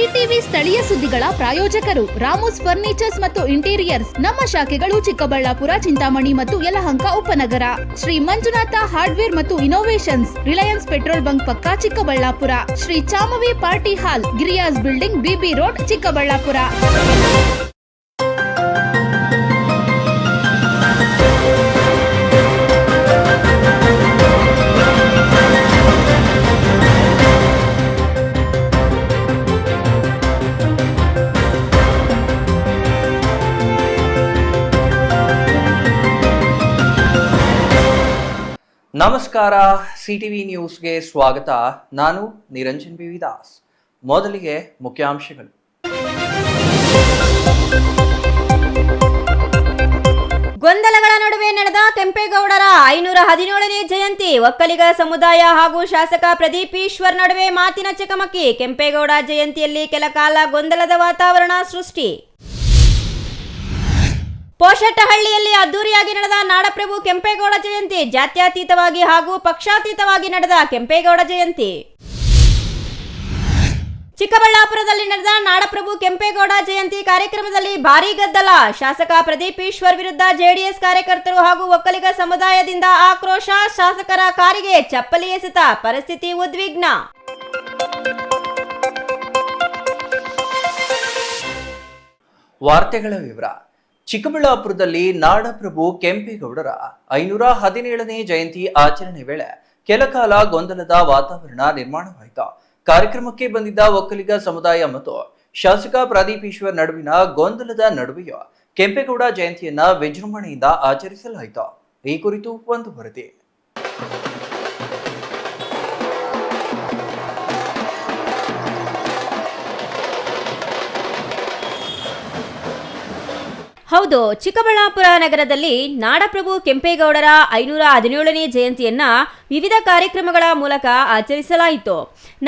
CTV ಸ್ಥಳೀಯ ಸುದ್ದಿಗಳ ಪ್ರಾಯೋಜಕರು ರಾಮೋಸ್ ಫರ್ನಿಚರ್ಸ್ ಮತ್ತು ಇಂಟೀರಿಯರ್ಸ್. ನಮ್ಮ ಶಾಖೆಗಳು ಚಿಕ್ಕಬಳ್ಳಾಪುರ, ಚಿಂತಾಮಣಿ ಮತ್ತು ಯಲಹಂಕ ಉಪನಗರ. ಶ್ರೀ ಮಂಜುನಾಥ ಹಾರ್ಡ್ವೇರ್ ಮತ್ತು ಇನೋವೇಷನ್ಸ್, ರಿಲಯನ್ಸ್ ಪೆಟ್ರೋಲ್ ಬಂಕ್ ಪಕ್ಕ Chikkaballapur. Shri Chamavi party hall, Giriyas building, BB road, Chikkaballapur. ನಮಸ್ಕಾರ, ಸಿಟಿವಿ ನ್ಯೂಸ್ಗೆ ಸ್ವಾಗತ. ನಾನು ನಿರಂಜನ್ ಬಿ ದಾಸ್. ಮೊದಲಿಗೆ ಮುಖ್ಯಾಂಶಗಳು. ಗೊಂದಲಗಳ ನಡುವೆ ನಡೆದ ಕೆಂಪೇಗೌಡರ 517ನೇ ಜಯಂತಿ. ಒಕ್ಕಲಿಗ ಸಮುದಾಯ ಹಾಗೂ ಶಾಸಕ ಪ್ರದೀಪ್ ಈಶ್ವರ್ ನಡುವೆ ಮಾತಿನ ಚಕಮಕಿ. ಕೆಂಪೇಗೌಡ ಜಯಂತಿಯಲ್ಲಿ ಕೆಲ ಕಾಲ ಗೊಂದಲದ ವಾತಾವರಣ ಸೃಷ್ಟಿ. ಪೋಷಟ್ಟಹಳ್ಳಿಯಲ್ಲಿ ಅದ್ದೂರಿಯಾಗಿ ನಡೆದ ನಾಡಪ್ರಭು ಕೆಂಪೇಗೌಡ ಜಯಂತಿ. ಜಾತ್ಯತೀತವಾಗಿ ಹಾಗೂ ಪಕ್ಷಾತೀತವಾಗಿ ನಡೆದ ಕೆಂಪೇಗೌಡ ಜಯಂತಿ. ಚಿಕ್ಕಬಳ್ಳಾಪುರದಲ್ಲಿ ನಡೆದ ನಾಡಪ್ರಭು ಕೆಂಪೇಗೌಡ ಜಯಂತಿ ಕಾರ್ಯಕ್ರಮದಲ್ಲಿ ಭಾರೀ ಗದ್ದಲ. ಶಾಸಕ ಪ್ರದೀಪ್ ಈಶ್ವರ್ ವಿರುದ್ಧ ಜೆಡಿಎಸ್ ಕಾರ್ಯಕರ್ತರು ಹಾಗೂ ಒಕ್ಕಲಿಗ ಸಮುದಾಯದಿಂದ ಆಕ್ರೋಶ. ಶಾಸಕರ ಕಾರಿಗೆ ಚಪ್ಪಲಿ ಎಸೆತ. ಪರಿಸ್ಥಿತಿ ಉದ್ವಿಗ್ನ. ವಾರ್ತೆಗಳ ವಿವರ. ಚಿಕ್ಕಬಳ್ಳಾಪುರದಲ್ಲಿ ನಾಡಪ್ರಭು ಕೆಂಪೇಗೌಡರ 517ನೇ ಜಯಂತಿ ಆಚರಣೆ ವೇಳೆ ಕೆಲಕಾಲ ಗೊಂದಲದ ವಾತಾವರಣ ನಿರ್ಮಾಣವಾಯಿತು. ಕಾರ್ಯಕ್ರಮಕ್ಕೆ ಬಂದಿದ್ದ ಒಕ್ಕಲಿಗ ಸಮುದಾಯ ಮತ್ತು ಶಾಸಕ ಪ್ರದೀಪ್ ಈಶ್ವರ್ ನಡುವಿನ ಗೊಂದಲದ ನಡುವೆಯೂ ಕೆಂಪೇಗೌಡ ಜಯಂತಿಯನ್ನ ವಿಜೃಂಭಣೆಯಿಂದ ಆಚರಿಸಲಾಯಿತು. ಈ ಕುರಿತು ಒಂದು ವರದಿ. ಹೌದು, ಚಿಕ್ಕಬಳ್ಳಾಪುರ ನಗರದಲ್ಲಿ ನಾಡಪ್ರಭು ಕೆಂಪೇಗೌಡರ 517ನೇ ಜಯಂತಿಯನ್ನ ವಿವಿಧ ಕಾರ್ಯಕ್ರಮಗಳ ಮೂಲಕ ಆಚರಿಸಲಾಯಿತು.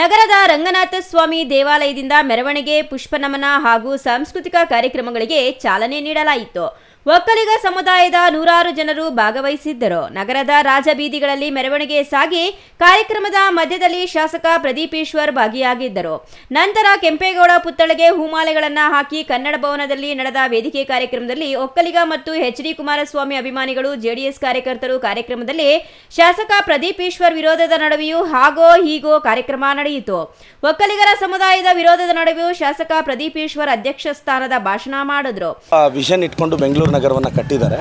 ನಗರದ ರಂಗನಾಥ ಸ್ವಾಮಿ ದೇವಾಲಯದಿಂದ ಮೆರವಣಿಗೆ, ಪುಷ್ಪನಮನ ಹಾಗೂ ಸಾಂಸ್ಕೃತಿಕ ಕಾರ್ಯಕ್ರಮಗಳಿಗೆ ಚಾಲನೆ ನೀಡಲಾಯಿತು. ಒಕ್ಕಲಿಗ ಸಮುದಾಯದ ನೂರಾರು ಜನರು ಭಾಗವಹಿಸಿದ್ದರು. ನಗರದ ರಾಜಬೀದಿಗಳಲ್ಲಿ ಮೆರವಣಿಗೆ ಸಾಗಿ ಕಾರ್ಯಕ್ರಮದ ಮಧ್ಯದಲ್ಲಿ ಶಾಸಕ ಪ್ರದೀಪ್ ಈಶ್ವರ್ ಭಾಗಿಯಾಗಿದ್ದರು. ನಂತರ ಕೆಂಪೇಗೌಡ ಪುತ್ಥಳಿಗೆ ಹೂಮಾಲೆಗಳನ್ನು ಹಾಕಿ ಕನ್ನಡ ಭವನದಲ್ಲಿ ನಡೆದ ವೇದಿಕೆ ಕಾರ್ಯಕ್ರಮದಲ್ಲಿ ಒಕ್ಕಲಿಗ ಮತ್ತು ಎಚ್.ಡಿ. ಕುಮಾರಸ್ವಾಮಿ ಅಭಿಮಾನಿಗಳು, ಜೆಡಿಎಸ್ ಕಾರ್ಯಕರ್ತರು ಕಾರ್ಯಕ್ರಮದಲ್ಲಿ ಶಾಸಕ ಪ್ರದೀಪ್ ಈಶ್ವರ್ ವಿರೋಧದ ನಡುವೆಯೂ ಹಾಗೋ ಹೀಗೋ ಕಾರ್ಯಕ್ರಮ ನಡೆಯಿತು. ಒಕ್ಕಲಿಗರ ಸಮುದಾಯದ ವಿರೋಧದ ನಡುವೆಯೂ ಶಾಸಕ ಪ್ರದೀಪ್ ಈಶ್ವರ್ ಅಧ್ಯಕ್ಷ ಸ್ಥಾನದ ಭಾಷಣ ಮಾಡಿದ್ರು. ವಿಷನ್ ಇಟ್ಕೊಂಡು ಬೆಂಗಳೂರು ನಗರವನ್ನು ಕಟ್ಟಿದ್ದಾರೆ.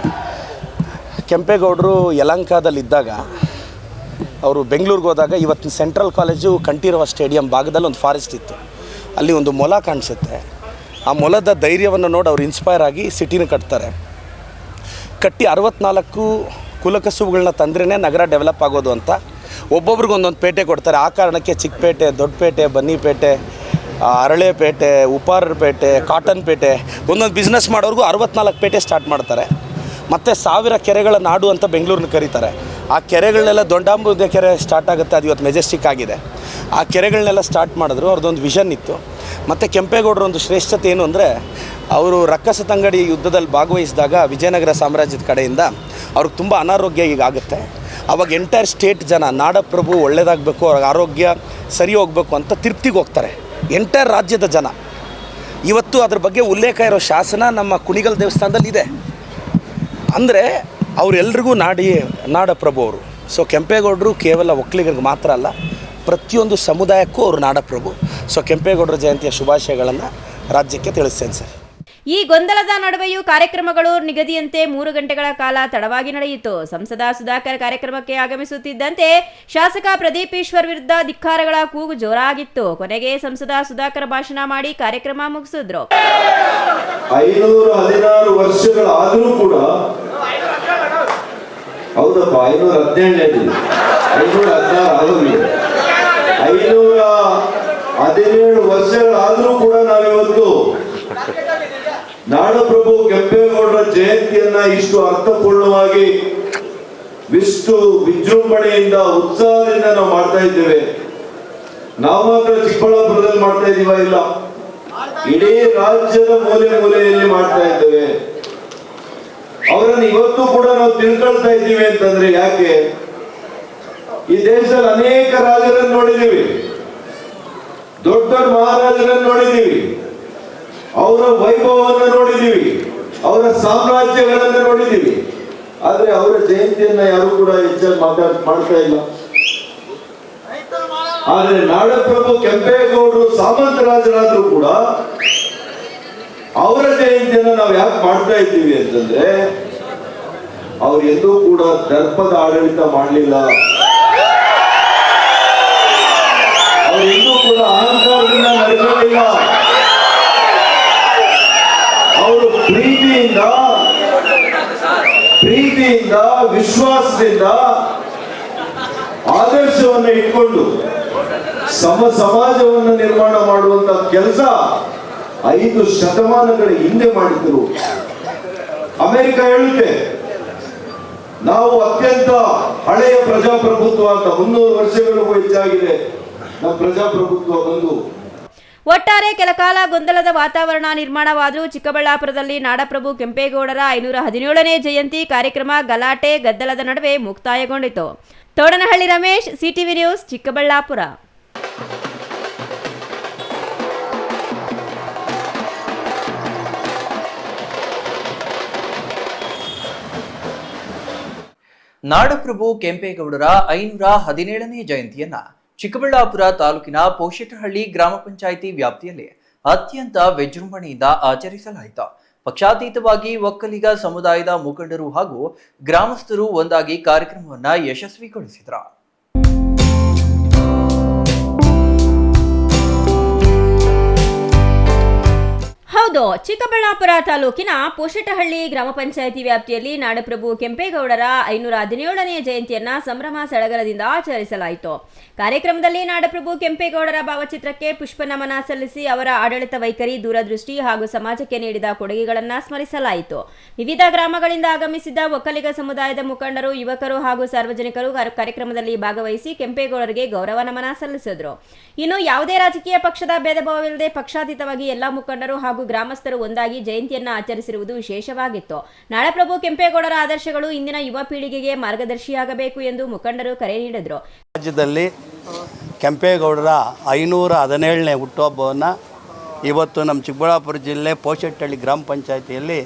ಕೆಂಪೇಗೌಡರು ಯಲಹಂಕದಲ್ಲಿದ್ದಾಗ ಅವರು ಬೆಂಗಳೂರಿಗೆ ಹೋದಾಗ ಇವತ್ತಿನ ಸೆಂಟ್ರಲ್ ಕಾಲೇಜು ಕಂಠೀರವ ಸ್ಟೇಡಿಯಂ ಭಾಗದಲ್ಲಿ ಒಂದು ಫಾರೆಸ್ಟ್ ಇತ್ತು. ಅಲ್ಲಿ ಒಂದು ಮೊಲ ಕಾಣಿಸುತ್ತೆ. ಆ ಮೊಲದ ಧೈರ್ಯವನ್ನು ನೋಡಿ ಅವ್ರು ಇನ್ಸ್ಪೈರ್ ಆಗಿ ಸಿಟಿನ ಕಟ್ತಾರೆ. ಕಟ್ಟಿ 64 ಕುಲಕಸುಬುಗಳನ್ನ ತಂದ್ರೇ ನಗರ ಡೆವಲಪ್ ಆಗೋದು ಅಂತ ಒಬ್ಬೊಬ್ರಿಗೆ ಒಂದೊಂದು ಪೇಟೆ ಕೊಡ್ತಾರೆ. ಆ ಕಾರಣಕ್ಕೆ ಚಿಕ್ಕಪೇಟೆ, ದೊಡ್ಡಪೇಟೆ, ಬನ್ನಿಪೇಟೆ, ಅರಳೆಪೇಟೆ, ಉಪಾರಪೇಟೆ, ಕಾಟನ್ ಪೇಟೆ, ಒಂದೊಂದು ಬಿಸ್ನೆಸ್ ಮಾಡೋರ್ಗೂ 64 ಪೇಟೆ ಸ್ಟಾರ್ಟ್ ಮಾಡ್ತಾರೆ. ಮತ್ತು 1000 ಕೆರೆಗಳ ನಾಡು ಅಂತ ಬೆಂಗಳೂರನ್ನ ಕರೀತಾರೆ. ಆ ಕೆರೆಗಳನ್ನೆಲ್ಲ ದೊಡ್ಡಾಂಬುದ ಕೆರೆ ಸ್ಟಾರ್ಟ್ ಆಗುತ್ತೆ, ಅದು ಇವತ್ತು ಮೆಜೆಸ್ಟಿಕ್ ಆಗಿದೆ. ಆ ಕೆರೆಗಳನ್ನೆಲ್ಲ ಸ್ಟಾರ್ಟ್ ಮಾಡಿದ್ರು. ಅವ್ರದ್ದೊಂದು ವಿಷನ್ ಇತ್ತು. ಮತ್ತು ಕೆಂಪೇಗೌಡರ ಒಂದು ಶ್ರೇಷ್ಠತೆ ಏನು ಅಂದರೆ, ಅವರು ರಕ್ಕಸತಂಗಡಿ ಯುದ್ಧದಲ್ಲಿ ಭಾಗವಹಿಸಿದಾಗ ವಿಜಯನಗರ ಸಾಮ್ರಾಜ್ಯದ ಕಡೆಯಿಂದ ಅವ್ರಿಗೆ ತುಂಬ ಅನಾರೋಗ್ಯ ಆಗುತ್ತೆ. ಆವಾಗ ಎಂಟೈರ್ ಸ್ಟೇಟ್ ಜನ ನಾಡಪ್ರಭು ಒಳ್ಳೇದಾಗಬೇಕು, ಅವ್ರ ಆರೋಗ್ಯ ಸರಿ ಹೋಗಬೇಕು ಅಂತ ತಿರುಪ್ತಿಗೆ ಹೋಗ್ತಾರೆ. ಎಂಟೈರ್ ರಾಜ್ಯದ ಜನ. ಇವತ್ತು ಅದ್ರ ಬಗ್ಗೆ ಉಲ್ಲೇಖ ಇರೋ ಶಾಸನ ನಮ್ಮ ಕುಣಿಗಲ್ ದೇವಸ್ಥಾನದಲ್ಲಿ ಇದೆ. ಅಂದರೆ ಅವರೆಲ್ರಿಗೂ ನಾಡಪ್ರಭು ಅವರು. ಸೊ ಕೆಂಪೇಗೌಡರು ಕೇವಲ ಒಕ್ಕಲಿಗರಿಗೆ ಮಾತ್ರ ಅಲ್ಲ, ಪ್ರತಿಯೊಂದು ಸಮುದಾಯಕ್ಕೂ ಅವರು ನಾಡಪ್ರಭು. ಸೊ ಕೆಂಪೇಗೌಡರ ಜಯಂತಿಯ ಶುಭಾಶಯಗಳನ್ನು ರಾಜ್ಯಕ್ಕೆ ತಿಳಿಸ್ತೇನೆ ಸರ್. ಈ ಗೊಂದಲದ ನಡುವೆಯೂ ಕಾರ್ಯಕ್ರಮಗಳು ನಿಗದಿಯಂತೆ 3 ಗಂಟೆಗಳ ಕಾಲ ತಡವಾಗಿ ನಡೆಯಿತು. ಸಂಸದ ಸುಧಾಕರ್ ಕಾರ್ಯಕ್ರಮಕ್ಕೆ ಆಗಮಿಸುತ್ತಿದ್ದಂತೆ ಶಾಸಕ ಪ್ರದೀಪ್ ಈಶ್ವರ್ ವಿರುದ್ಧ ಧಿಕ್ಕಾರಗಳ ಕೂಗು ಜೋರಾಗಿತ್ತು. ಕೊನೆಗೆ ಸಂಸದ ಸುಧಾಕರ್ ಭಾಷಣ ಮಾಡಿ ಕಾರ್ಯಕ್ರಮ ಮುಗಿಸಿದ್ರು. 516 ವರ್ಷಗಳಾದರೂ ಕೂಡ ಹೌದಪ್ಪ 517 ವರ್ಷಗಳಾದರೂ ಕೂಡ ನಾವಿವತ್ತು ನಾಡಪ್ರಭು ಕೆಂಪೇಗೌಡರ ಜಯಂತಿಯನ್ನ ಇಷ್ಟು ಅರ್ಥಪೂರ್ಣವಾಗಿ ಇಷ್ಟು ವಿಜೃಂಭಣೆಯಿಂದ ಉತ್ಸಾಹದಿಂದ ನಾವು ಮಾಡ್ತಾ ಇದ್ದೇವೆ. ನಾವು ಮಾತ್ರ ಚಿಕ್ಕಬಳ್ಳಾಪುರದಲ್ಲಿ ಮಾಡ್ತಾ ಇದೀವ? ಇಲ್ಲ, ಇಡೀ ರಾಜ್ಯದ ಮೂಲೆ ಮೂಲೆಯಲ್ಲಿ ಮಾಡ್ತಾ ಇದ್ದೇವೆ. ಅವರನ್ನು ಇವತ್ತು ಕೂಡ ನಾವು ತಿಳ್ಕೊಳ್ತಾ ಇದ್ದೀವಿ ಅಂತಂದ್ರೆ ಯಾಕೆ? ಈ ದೇಶದಲ್ಲಿ ಅನೇಕ ರಾಜರನ್ನು ನೋಡಿದೀವಿ. ದೊಡ್ಡ ದೊಡ್ಡ ಮಹಾರಾಜರನ್ನು ನೋಡಿದ್ದೀವಿ, ಅವರ ವೈಭವವನ್ನು ನೋಡಿದ್ದೀವಿ, ಅವರ ಸಾಮ್ರಾಜ್ಯಗಳನ್ನು ನೋಡಿದ್ದೀವಿ. ಆದ್ರೆ ಅವರ ಜಯಂತಿಯನ್ನ ಯಾರು ಕೂಡ ಹೆಚ್ಚಾಗಿ ಮಾಡ್ತಾ ಇಲ್ಲ. ಆದ್ರೆ ನಾಡಪ್ರಭು ಕೆಂಪೇಗೌಡರು ಸಾಮಂತರಾಜರಾದ್ರೂ ಕೂಡ ಅವರ ಜಯಂತಿಯನ್ನು ನಾವು ಯಾಕೆ ಮಾಡ್ತಾ ಇದ್ದೀವಿ ಅಂತಂದ್ರೆ, ಅವ್ರು ಎಂದೂ ಕೂಡ ದರ್ಪದ ಆಡಳಿತ ಮಾಡಲಿಲ್ಲ, ಅವ್ರು ಎಂದೂ ಕೂಡ ಅಹಂಕಾರದಿಂದ ನಡ್ಕೊಳ್ಳಿಲ್ಲ. ಅವರು ಪ್ರೀತಿಯಿಂದ ವಿಶ್ವಾಸದಿಂದ ಆದರ್ಶವನ್ನು ಇಟ್ಕೊಂಡು ಸಮಾಜವನ್ನು ನಿರ್ಮಾಣ ಮಾಡುವಂತ ಕೆಲಸ 5 ಶತಮಾನಗಳ ಹಿಂದೆ ಮಾಡಿದ್ರು. ಅಮೆರಿಕ ಹೇಳುತ್ತೆ ನಾವು ಅತ್ಯಂತ ಹಳೆಯ ಪ್ರಜಾಪ್ರಭುತ್ವ ಅಂತ, 300 ವರ್ಷಗಳಿಗೂ ಹೆಚ್ಚಾಗಿದೆ ನಮ್ಮ ಪ್ರಜಾಪ್ರಭುತ್ವ ಬಂದು. ಒಟ್ಟಾರೆ ಕೆಲಕಾಲ ಗೊಂದಲದ ವಾತಾವರಣ ನಿರ್ಮಾಣವಾದರೂ ಚಿಕ್ಕಬಳ್ಳಾಪುರದಲ್ಲಿ ನಾಡಪ್ರಭು ಕೆಂಪೇಗೌಡರ 517ನೇ ಜಯಂತಿ ಕಾರ್ಯಕ್ರಮ ಗಲಾಟೆ ಗದ್ದಲದ ನಡುವೆ ಮುಕ್ತಾಯಗೊಂಡಿತು. ತೋಡನಹಳ್ಳಿ ರಮೇಶ್, ಸಿಟಿವಿ ನ್ಯೂಸ್, ಚಿಕ್ಕಬಳ್ಳಾಪುರ. ನಾಡಪ್ರಭು ಕೆಂಪೇಗೌಡರ 517ನೇ ಜಯಂತಿಯನ್ನ ಚಿಕ್ಕಬಳ್ಳಾಪುರ ತಾಲೂಕಿನ ಪೋಷೆಟ್ಟಹಳ್ಳಿ ಗ್ರಾಮ ಪಂಚಾಯಿತಿ ವ್ಯಾಪ್ತಿಯಲ್ಲಿ ಅತ್ಯಂತ ವಿಜೃಂಭಣೆಯಿಂದ ಆಚರಿಸಲಾಯಿತು. ಪಕ್ಷಾತೀತವಾಗಿ ಒಕ್ಕಲಿಗ ಸಮುದಾಯದ ಮುಖಂಡರು ಹಾಗೂ ಗ್ರಾಮಸ್ಥರು ಒಂದಾಗಿ ಕಾರ್ಯಕ್ರಮವನ್ನು ಯಶಸ್ವಿಗೊಳಿಸಿದರು. ಹೌದು, ಚಿಕ್ಕಬಳ್ಳಾಪುರ ತಾಲೂಕಿನ ಪೋಷೆಟ್ಟಹಳ್ಳಿ ಗ್ರಾಮ ಪಂಚಾಯಿತಿ ವ್ಯಾಪ್ತಿಯಲ್ಲಿ ನಾಡಪ್ರಭು ಕೆಂಪೇಗೌಡರ 517ನೇ ಜಯಂತಿಯನ್ನ ಸಂಭ್ರಮ ಸಡಗರದಿಂದ ಆಚರಿಸಲಾಯಿತು. ಕಾರ್ಯಕ್ರಮದಲ್ಲಿ ನಾಡಪ್ರಭು ಕೆಂಪೇಗೌಡರ ಭಾವಚಿತ್ರಕ್ಕೆ ಪುಷ್ಪ ನಮನ ಸಲ್ಲಿಸಿ ಅವರ ಆಡಳಿತ ವೈಖರಿ, ದೂರದೃಷ್ಟಿ ಹಾಗೂ ಸಮಾಜಕ್ಕೆ ನೀಡಿದ ಕೊಡುಗೆಗಳನ್ನು ಸ್ಮರಿಸಲಾಯಿತು. ವಿವಿಧ ಗ್ರಾಮಗಳಿಂದ ಆಗಮಿಸಿದ್ದ ಒಕ್ಕಲಿಗ ಸಮುದಾಯದ ಮುಖಂಡರು, ಯುವಕರು ಹಾಗೂ ಸಾರ್ವಜನಿಕರು ಕಾರ್ಯಕ್ರಮದಲ್ಲಿ ಭಾಗವಹಿಸಿ ಕೆಂಪೇಗೌಡರಿಗೆ ಗೌರವ ನಮನ ಸಲ್ಲಿಸಿದರು. ಇನ್ನು ಯಾವುದೇ ರಾಜಕೀಯ ಪಕ್ಷದ ಭೇದ ಭಾವವಿಲ್ಲದೆ ಪಕ್ಷಾತೀತವಾಗಿ ಎಲ್ಲಾ ಮುಖಂಡರು ಹಾಗೂ ಗ್ರಾಮಸ್ಥರು ಒಂದಾಗಿ ಜಯಂತಿಯನ್ನ ಆಚರಿಸಿರುವುದು ವಿಶೇಷವಾಗಿತ್ತು. ನಾಡಪ್ರಭು ಕೆಂಪೇಗೌಡರ ಆದರ್ಶಗಳು ಇಂದಿನ ಯುವ ಪೀಳಿಗೆಗೆ ಮಾರ್ಗದರ್ಶಿಯಾಗಬೇಕು ಎಂದು ಮುಖಂಡರು ಕರೆ ನೀಡಿದರು. ರಾಜ್ಯದಲ್ಲಿ ಕೆಂಪೇಗೌಡರ 517ನೇ ಹುಟ್ಟುಹಬ್ಬವನ್ನು ಇವತ್ತು ನಮ್ಮ ಚಿಕ್ಕಬಳ್ಳಾಪುರ ಜಿಲ್ಲೆ ಪೋಷೆಟ್ಟಹಳ್ಳಿ ಗ್ರಾಮ ಪಂಚಾಯಿತಿಯಲ್ಲಿ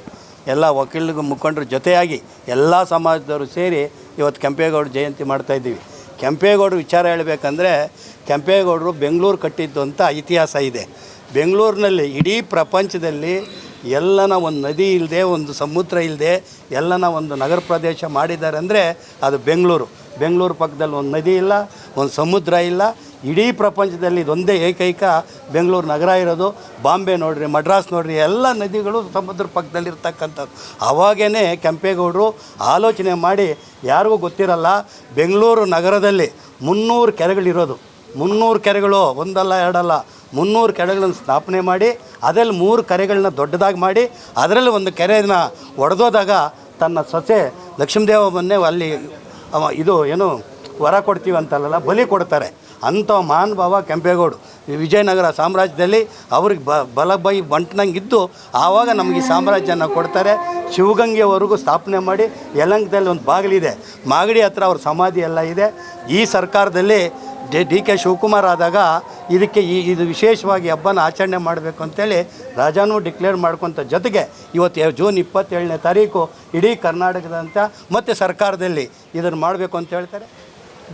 ಎಲ್ಲ ವಕೀಲರು ಮುಖಂಡರ ಜೊತೆಯಾಗಿ ಎಲ್ಲ ಸಮಾಜದವರು ಸೇರಿ ಇವತ್ತು ಕೆಂಪೇಗೌಡ ಜಯಂತಿ ಮಾಡ್ತಾಯಿದ್ದೀವಿ. ಕೆಂಪೇಗೌಡರು ವಿಚಾರ ಹೇಳಬೇಕಂದ್ರೆ, ಕೆಂಪೇಗೌಡರು ಬೆಂಗಳೂರು ಕಟ್ಟಿದ್ದು ಅಂತ ಇತಿಹಾಸ ಇದೆ. ಬೆಂಗಳೂರಿನಲ್ಲಿ ಇಡೀ ಪ್ರಪಂಚದಲ್ಲಿ ಎಲ್ಲನ ಒಂದು ನದಿ ಇಲ್ಲದೆ, ಒಂದು ಸಮುದ್ರ ಇಲ್ಲದೆ ಎಲ್ಲನ ಒಂದು ನಗರ ಪ್ರದೇಶ ಮಾಡಿದ್ದಾರೆ ಅಂದರೆ ಅದು ಬೆಂಗಳೂರು. ಬೆಂಗಳೂರು ಪಕ್ಕದಲ್ಲಿ ಒಂದು ನದಿ ಇಲ್ಲ, ಒಂದು ಸಮುದ್ರ ಇಲ್ಲ. ಇಡೀ ಪ್ರಪಂಚದಲ್ಲಿ ಇದೊಂದೇ ಏಕೈಕ ಬೆಂಗಳೂರು ನಗರ ಇರೋದು. ಬಾಂಬೆ ನೋಡಿರಿ, ಮಡ್ರಾಸ್ ನೋಡಿರಿ, ಎಲ್ಲ ನದಿಗಳು ಸಮುದ್ರ ಪಕ್ಕದಲ್ಲಿರ್ತಕ್ಕಂಥದ್ದು. ಆವಾಗೇ ಕೆಂಪೇಗೌಡರು ಆಲೋಚನೆ ಮಾಡಿ, ಯಾರಿಗೂ ಗೊತ್ತಿರಲ್ಲ, ಬೆಂಗಳೂರು ನಗರದಲ್ಲಿ 300 ಕೆರೆಗಳಿರೋದು. 300 ಕೆರೆಗಳು ಒಂದಲ್ಲ ಎರಡಲ್ಲ, 300 ಕೆರೆಗಳನ್ನು ಸ್ಥಾಪನೆ ಮಾಡಿ ಅದರಲ್ಲಿ 3 ಕೆರೆಗಳನ್ನ ದೊಡ್ಡದಾಗಿ ಮಾಡಿ ಅದರಲ್ಲಿ ಒಂದು ಕೆರೆಯನ್ನು ಒಡೆದೋದಾಗ ತನ್ನ ಸೊಸೆ ಲಕ್ಷ್ಮೀದೇವಮ್ಮನ್ನೇ ಅಲ್ಲಿ ಇದು ಏನು ವರ ಕೊಡ್ತೀವಿ ಅಂತಲ್ಲ, ಬಲಿ ಕೊಡ್ತಾರೆ. ಅಂಥ ಮಹಾನುಭಾವ ಕೆಂಪೇಗೌಡ. ವಿಜಯನಗರ ಸಾಮ್ರಾಜ್ಯದಲ್ಲಿ ಅವ್ರಿಗೆ ಬಲಬೈ ಬಂಟ್ನಂಗೆ ಇದ್ದು ಆವಾಗ ನಮಗೆ ಈ ಸಾಮ್ರಾಜ್ಯನ ಕೊಡ್ತಾರೆ. ಶಿವಗಂಗೆವರೆಗೂ ಸ್ಥಾಪನೆ ಮಾಡಿ ಯಲಹಂಕದಲ್ಲಿ ಒಂದು ಬಾಗಿಲಿದೆ, ಮಾಗಡಿ ಹತ್ರ ಅವ್ರ ಸಮಾಧಿ ಎಲ್ಲ ಇದೆ. ಈ ಸರ್ಕಾರದಲ್ಲಿ ಡಿ.ಕೆ. ಶಿವಕುಮಾರ್ ಆದಾಗ ಇದು ವಿಶೇಷವಾಗಿ ಹಬ್ಬನ ಆಚರಣೆ ಮಾಡಬೇಕು ಅಂತೇಳಿ ರಾಜಾನೂ ಡಿಕ್ಲೇರ್ ಮಾಡ್ಕೊತ, ಜೊತೆಗೆ ಇವತ್ತು ಜೂನ್ 27ನೇ ತಾರೀಕು ಇಡೀ ಕರ್ನಾಟಕದಂತ ಮತ್ತು ಸರ್ಕಾರದಲ್ಲಿ ಇದನ್ನು ಮಾಡಬೇಕು ಅಂತ ಹೇಳ್ತಾರೆ.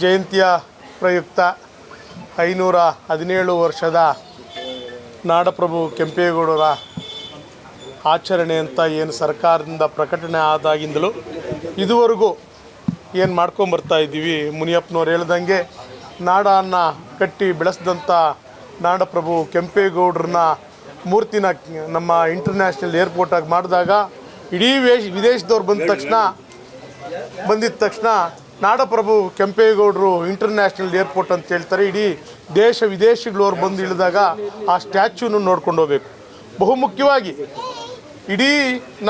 ಜಯಂತಿಯ ಪ್ರಯುಕ್ತ 517 ವರ್ಷದ ನಾಡಪ್ರಭು ಕೆಂಪೇಗೌಡರ ಆಚರಣೆ ಅಂತ ಏನು ಸರ್ಕಾರದಿಂದ ಪ್ರಕಟಣೆ ಆದಾಗಿಂದಲೂ ಇದುವರೆಗೂ ಏನು ಮಾಡ್ಕೊಂಬರ್ತಾ ಇದ್ದೀವಿ. ಮುನಿಯಪ್ಪನವ್ರು ಹೇಳ್ದಂಗೆ ನಾಡನ್ನು ಕಟ್ಟಿ ಬೆಳೆಸಿದಂಥ ನಾಡಪ್ರಭು ಕೆಂಪೇಗೌಡರನ್ನ ಮೂರ್ತಿನ ನಮ್ಮ ಇಂಟರ್ನ್ಯಾಷನಲ್ ಏರ್ಪೋರ್ಟಾಗಿ ಮಾಡಿದಾಗ ಇಡೀ ವಿದೇಶದವ್ರು ಬಂದಿದ್ದ ತಕ್ಷಣ ನಾಡಪ್ರಭು ಕೆಂಪೇಗೌಡರು ಇಂಟರ್ನ್ಯಾಷನಲ್ ಏರ್ಪೋರ್ಟ್ ಅಂತ ಹೇಳ್ತಾರೆ. ಇಡೀ ದೇಶ ವಿದೇಶಗಳವ್ರು ಬಂದು ಇಳಿದಾಗ ಆ ಸ್ಟ್ಯಾಚ್ಯೂನ ನೋಡ್ಕೊಂಡು ಹೋಗ್ಬೇಕು. ಬಹುಮುಖ್ಯವಾಗಿ ಇಡೀ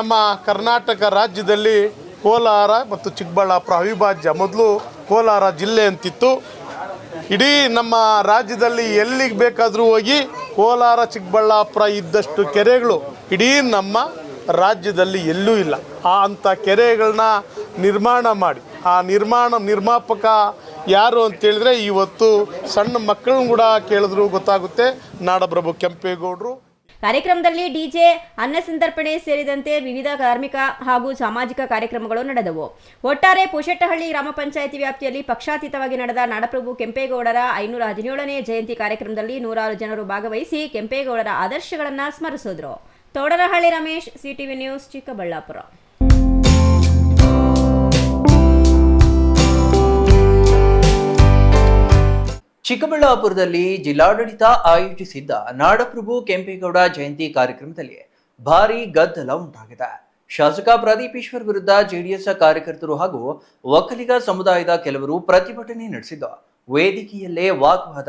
ನಮ್ಮ ಕರ್ನಾಟಕ ರಾಜ್ಯದಲ್ಲಿ ಕೋಲಾರ ಮತ್ತು ಚಿಕ್ಕಬಳ್ಳಾಪುರ ಅವಿಭಾಜ್ಯ. ಮೊದಲು ಕೋಲಾರ ಜಿಲ್ಲೆ ಅಂತಿತ್ತು. ಇಡೀ ನಮ್ಮ ರಾಜ್ಯದಲ್ಲಿ ಎಲ್ಲಿಗೆ ಬೇಕಾದರೂ ಹೋಗಿ ಕೋಲಾರ ಚಿಕ್ಕಬಳ್ಳಾಪುರ ಇದ್ದಷ್ಟು ಕೆರೆಗಳು ಇಡೀ ನಮ್ಮ ರಾಜ್ಯದಲ್ಲಿ ಎಲ್ಲೂ ಇಲ್ಲ. ಅಂಥ ಕೆರೆಗಳನ್ನ ನಿರ್ಮಾಣ ಮಾಡಿ, ಆ ನಿರ್ಮಾಪಕ ಯಾರು ಅಂತೇಳಿದ್ರೆ ಇವತ್ತು ಸಣ್ಣ ಮಕ್ಕಳನ್ನು ಕೂಡ ಕೇಳಿದ್ರು ಗೊತ್ತಾಗುತ್ತೆ ನಾಡಪ್ರಭು ಕೆಂಪೇಗೌಡರು. ಕಾರ್ಯಕ್ರಮದಲ್ಲಿ ಡಿಜೆ, ಅನ್ನ ಸಂತರ್ಪಣೆ ಸೇರಿದಂತೆ ವಿವಿಧ ಧಾರ್ಮಿಕ ಹಾಗೂ ಸಾಮಾಜಿಕ ಕಾರ್ಯಕ್ರಮಗಳು ನಡೆದವು. ಒಟ್ಟಾರೆ ಪೋಷೆಟ್ಟಹಳ್ಳಿ ಗ್ರಾಮ ಪಂಚಾಯಿತಿ ವ್ಯಾಪ್ತಿಯಲ್ಲಿ ಪಕ್ಷಾತೀತವಾಗಿ ನಡೆದ ನಾಡಪ್ರಭು ಕೆಂಪೇಗೌಡರ 517ನೇ ಜಯಂತಿ ಕಾರ್ಯಕ್ರಮದಲ್ಲಿ ನೂರಾರು ಜನರು ಭಾಗವಹಿಸಿ ಕೆಂಪೇಗೌಡರ ಆದರ್ಶಗಳನ್ನು ಸ್ಮರಿಸಿದರು. ತೋಡರಹಳ್ಳಿ ರಮೇಶ್, ಸಿಟಿವಿ ನ್ಯೂಸ್, ಚಿಕ್ಕಬಳ್ಳಾಪುರ. ಚಿಕ್ಕಬಳ್ಳಾಪುರದಲ್ಲಿ ಜಿಲ್ಲಾಡಳಿತ ಆಯೋಜಿಸಿದ್ದ ನಾಡಪ್ರಭು ಕೆಂಪೇಗೌಡ ಜಯಂತಿ ಕಾರ್ಯಕ್ರಮದಲ್ಲಿ ಭಾರೀ ಗದ್ದಲ ಉಂಟಾಗಿದೆ. ಶಾಸಕ ಪ್ರದೀಪ್ ಈಶ್ವರ್ ವಿರುದ್ಧ ಜೆಡಿಎಸ್ ಕಾರ್ಯಕರ್ತರು ಹಾಗೂ ಒಕ್ಕಲಿಗ ಸಮುದಾಯದ ಕೆಲವರು ಪ್ರತಿಭಟನೆ ನಡೆಸಿದ್ದು, ವೇದಿಕೆಯಲ್ಲೇ ವಾಗ್ವಾದ,